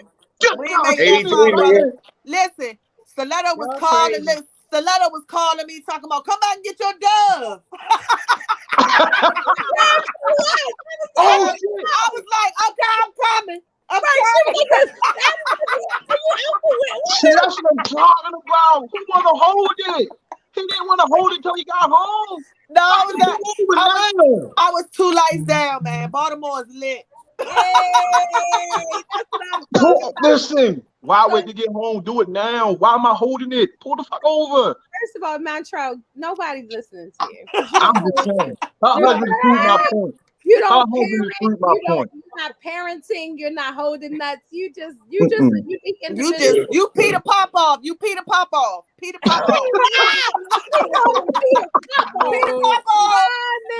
We ain't made it that 83, far, brother. nigga. Listen, Stiletto was Y'all calling. crazy. Stiletto was calling me, talking about, come back and get your dove. Oh shit! I was like, okay, I'm coming. I'm coming. Shit, that's what I'm talking about. Who want to hold it? He didn't want to hold it till he got home. No, Why you moving now? I was 2 lights down, man. Baltimore is lit. Yay! That's what I'm talking about. Listen, why wait to get home? Do it now. Why am I holding it? Pull the fuck over. First of all, Montreal, nobody's listening to you. I'm just saying. Her husband proved my point. You Her don't husband has parent. proved my point. You're not parenting. You're not holding nuts. You just a Mm-mm. unique individual. You Peter Popoff. You Peter Popoff. Peter Popoff. Peter Popoff.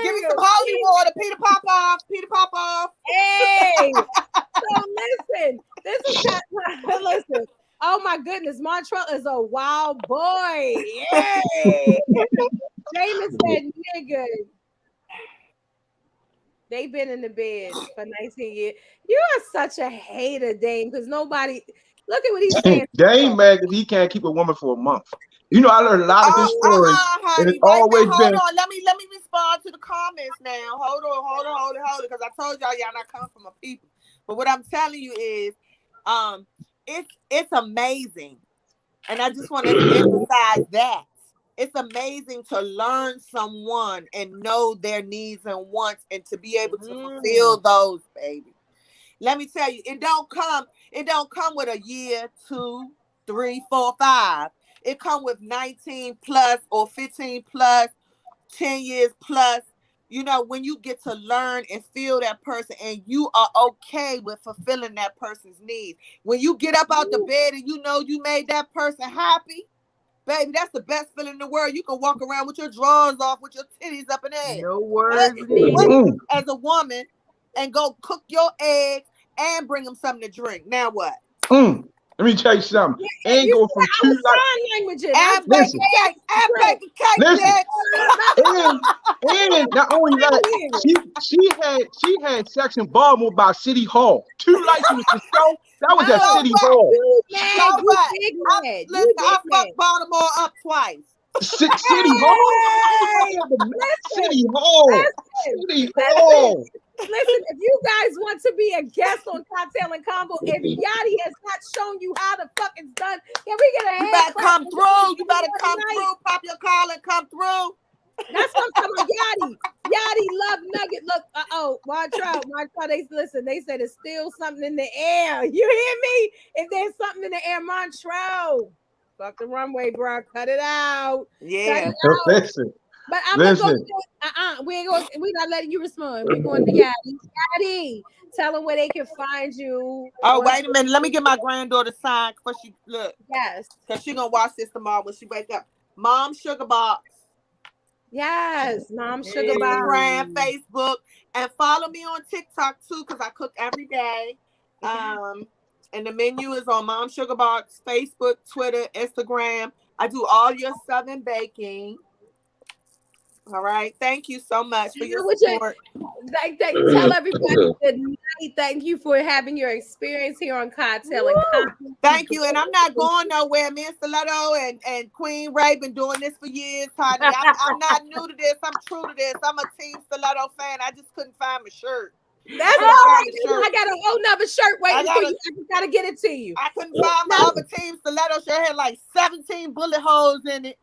Give me some holy water. Peter Popoff. Peter Popoff. Hey, so listen. This is listen. Oh my goodness, Montreal is a wild boy. Yay! James said, "Nigga." They've been in the bed for 19 years. You are such a hater, Dame, because nobody. Look at what he's saying. They ain't mad if he can't keep a woman for a month. You know, I learned a lot of his stories. And Honey. it's always Hold been. on. Let me respond to the comments now. Hold on, because I told y'all not come from a people. But what I'm telling you is, it's amazing, and I just want to emphasize that it's amazing to learn someone and know their needs and wants, and to be able to fulfill those, baby. Let me tell you, it don't come with a year, 2, 3, 4, 5. It come with 19 plus or 15 plus, 10 years plus. You know, when you get to learn and feel that person and you are okay with fulfilling that person's needs. When you get up out the bed and you know you made that person happy, baby, that's the best feeling in the world. You can walk around with your drawers off, with your titties up in the air. No words needed. As a woman, and go cook your eggs and bring them something to drink. Now what? Let me tell you something. Yeah, And go from 2 languages. And bake a cake. And bake a cake, listen. bitch. And not only that, she had sex in Baltimore by City Hall. 2 nights in the show. That was at City Hall. I fucked Baltimore up twice. City Hall. City Hall. City Hall. Listen, if you guys want to be a guest on Kocktail and Konvo, if Yachty has not shown you how the fuck it's done, can we get a hand? You better come through. You better come through. Pop your collar and come through. That's what I'm talking about. Yachty love nugget. Look, watch out. They said there's still something in the air. You hear me? If there's something in the air, Montreal. Fuck the runway, bro. Cut it out. Yeah. Listen. But I'm gonna go. We're not letting you respond. We're going to Yachty. Yachty, tell them where they can find you. Oh, wait a minute. Let me get my granddaughter signed before she look. Yes. Because she's gonna watch this tomorrow when she wake up. Mom Sugar Box. Yes, Mom Sugar Box. Instagram, Facebook, and follow me on TikTok too, because I cook every day. Okay. And the menu is on Mom Sugar Box, Facebook, Twitter, Instagram. I do all your Southern baking. All right. Thank you so much for your support. Tell everybody good night. Thank you for having your experience here on Kocktail and Konvo. Thank you. And I'm not going nowhere. Me and Stiletto and Queen Ray been doing this for years, honey. I'm not new to this. I'm true to this. I'm a Team Stiletto fan. I just couldn't find my shirt. That's all right. I got a whole nother shirt waiting for you. I just gotta get it to you. I couldn't find my other Team Stiletto shirt. It had like 17 bullet holes in it.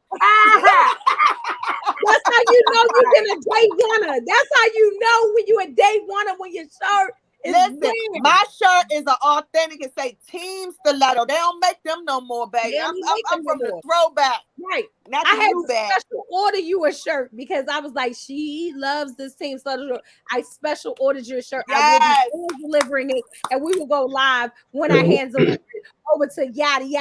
That's how you know you've been a day oneer. That's how you know when you a day oneer, when your shirt is Listen, my shirt is an authentic. It say Team Stiletto. They don't make them no more, baby. I'm from the throwback. Right. Not I the had new to bag. special order you a shirt because I was like, she loves this Team Stiletto. I special ordered your shirt. Yes. I will be delivering it, and we will go live when I hands over to Yachty.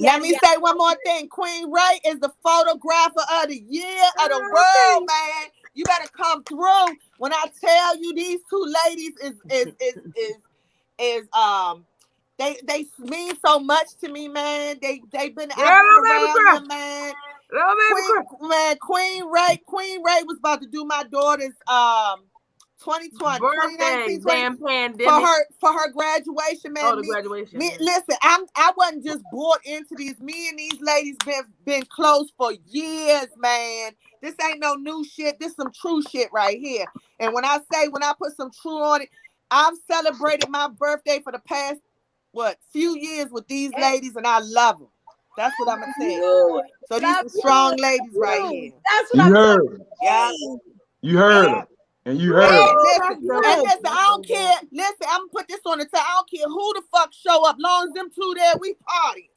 Let me say one more thing. Queen Ray is the photographer of the year of the world, man. You better come through. When I tell you these 2 ladies they mean so much to me, man. They've been around them, man. Queen Ray was about to do my daughter's 2019 for her graduation, man. The graduation. Listen, I wasn't just bought into these. Me and these ladies been close for years, man. This ain't no new shit. This some true shit right here. And when I put some true on it, I've celebrated my birthday for the past few years with these ladies, and I love them. That's what I'm gonna say. So these are strong ladies right here. That's what I'm heard. Yeah. You heard them. And you heard them. Listen, I don't care. Listen, I'm gonna put this on the top. I don't care who the fuck show up. Long as them 2 there, we party.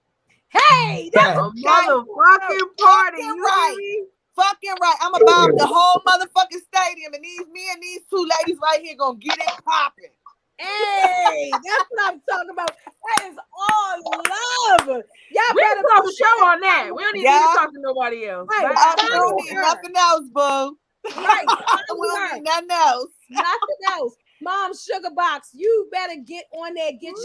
Hey, that's a motherfucking party. Right. Fucking right. I'm about the whole motherfucking stadium, and me and these 2 ladies right here gonna get it popping. Hey, that's what I'm talking about. That is all love. Y'all We better can show on that. We don't need to talk to nobody else. Right. We don't need nothing else, boo. Right. We don't need nothing else. Nothing else. Mom Sugar Box, you better get on there. Get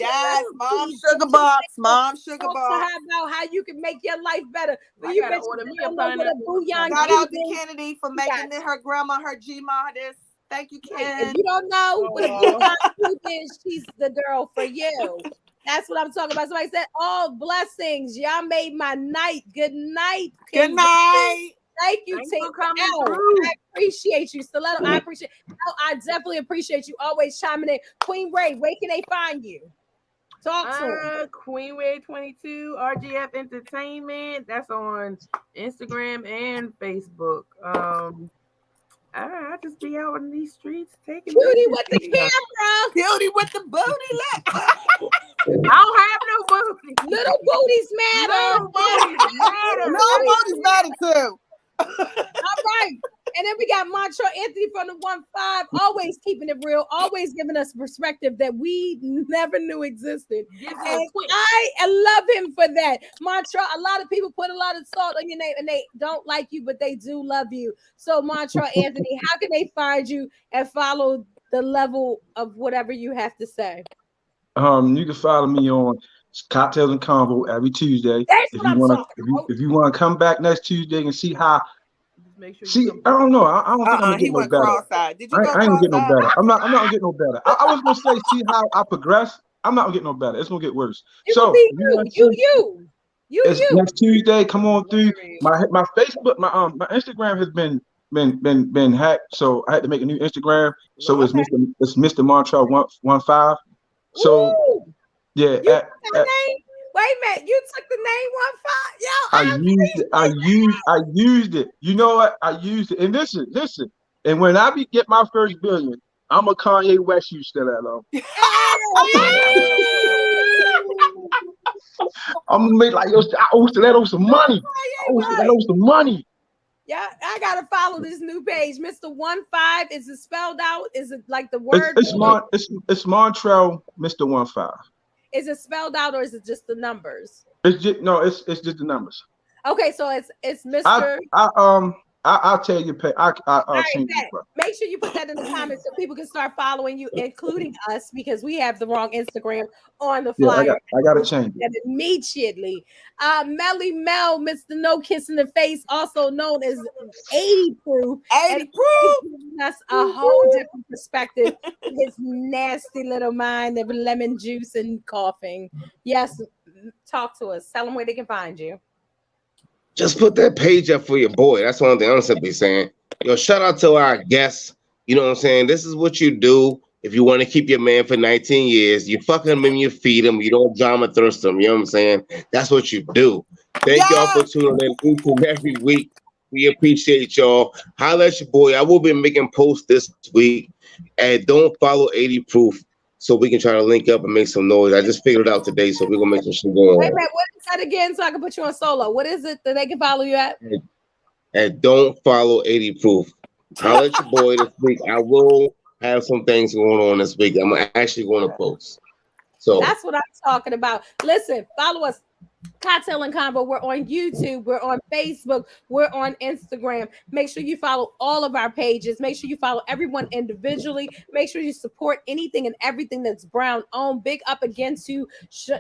Mom Sugar Box. Mom Sugar Box. About how you can make your life better. You gotta order me a pineapple. Shout out to Kennedy for making it her grandma, her G-Ma this. Thank you, Ken. If you don't know what a Bouillon is, she's the girl for you. That's what I'm talking about. Somebody said, all blessings. Y'all made my night. Good night. Good night. Thank you, Thanks Tate. for coming L. through. I appreciate you. Stiletto, I appreciate I definitely appreciate you always chiming in. Queen Ray, where can they find you? Talk to them. Queen Ray 22, RGF Entertainment. That's on Instagram and Facebook. I just be out in these streets taking Cutie pictures. with the camera. Beauty with the booty. I don't have no booty. Little booties matter. Little booties matter. No booty's better too. All right. And then we got Montreal Anthony from the 1-5, always keeping it real, always giving us perspective that we never knew existed. And I love him for that. Montreal, a lot of people put a lot of salt on your name and they don't like you, but they do love you. So Montreal Anthony, how can they find you and follow the level of whatever you have to say? You can follow me on Kocktailz Konvo every Tuesday. That's what I'm talking about. If you want to come back next Tuesday and see how. Make sure See, I don't know. I don't think I'm gonna He get no went better. cross-eyed. Did you go I ain't gonna get no cross-eyed? better. I'm not gonna get no better. I was gonna say, see how I progress. I'm not gonna get no better. It's gonna get worse. So you. Next Tuesday, come on through. My Facebook, my Instagram has been hacked, so I had to make a new Instagram. So it's Mr. Montreal 1-5. So Ooh. yeah. Wait a minute, you took the name 1-5. Yo, I used it. You know what? I used it. And listen. And when I get my first billion, I'm a Kanye West you stiletto. I'm gonna make like I owe stiletto some money. Yeah, I gotta follow this new page, Mr. 1-5. Is it spelled out? Is it like the word? It's Montreal, Mr. 1-5. Is it spelled out or is it just the numbers? It's just the numbers. Okay, so it's Mr. I'll tell you. I'll send you. Make sure you put that in the comments so people can start following you, including us, because we have the wrong Instagram on the flyer. Yeah, I gotta change it immediately. Melly Mel, Mr. No Kiss in the Face, also known as 80 Proof. 80 Proof. That's a whole different perspective. His nasty little mind of lemon juice and coughing. Yes, talk to us. Tell them where they can find you. Just put that page up for your boy. That's one thing I'm simply saying. Yo, shout out to our guests. You know what I'm saying? This is what you do if you want to keep your man for 19 years. You fuck him and you feed him. You don't drama thirst him. You know what I'm saying? That's what you do. Thank y'all for tuning in each and every week. We appreciate y'all. Holla at your boy. I will be making posts this week. And don't follow 80 Proof so we can try to link up and make some noise. I just figured it out today, so we're going to make some shit going Wait, what is that again so I can put you on solo? What is it that they can follow you at? And don't follow 80 Proof. Holla at your boy this week. I will have some things going on this week. I'm actually going to post. So that's what I'm talking about. Listen, follow us. Kocktailz Konvo. We're on YouTube. We're on Facebook. We're on Instagram. Make sure you follow all of our pages. Make sure you follow everyone individually. Make sure you support anything and everything that's brown owned. Big up again to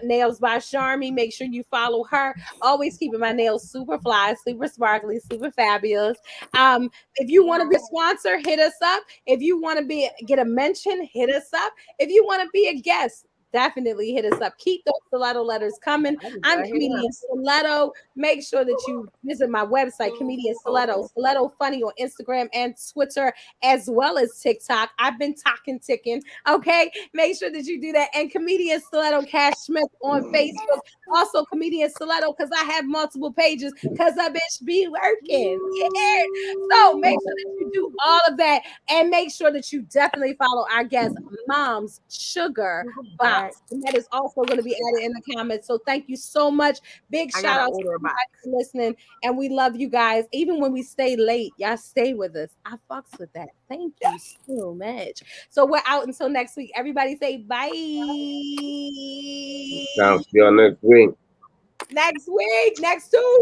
Nails by Charmy. Make sure you follow her. Always keeping my nails super fly, super sparkly, super fabulous. If you want to be a sponsor, hit us up. If you want to get a mention, hit us up. If you want to be a guest, definitely hit us up. Keep those stiletto letters coming. I'm Comedian Stiletto. Make sure that you visit my website, Comedian Stiletto. Stiletto Funny on Instagram and Twitter, as well as TikTok. I've been ticking. Okay, make sure that you do that. And Comedian Stiletto Cash Smith on Facebook. Also, Comedian Stiletto, because I have multiple pages because I bitch be working. Yeah. So make sure that you do all of that, and make sure that you definitely follow our guest, Mom's Sugar Box. And that is also going to be added in the comments. So thank you so much. Big shout out to everybody for listening. And we love you guys. Even when we stay late, y'all stay with us. I fucks with that. Thank you so much. So we're out until next week. Everybody say bye. Sounds see y'all next week. Next week. Next Tuesday.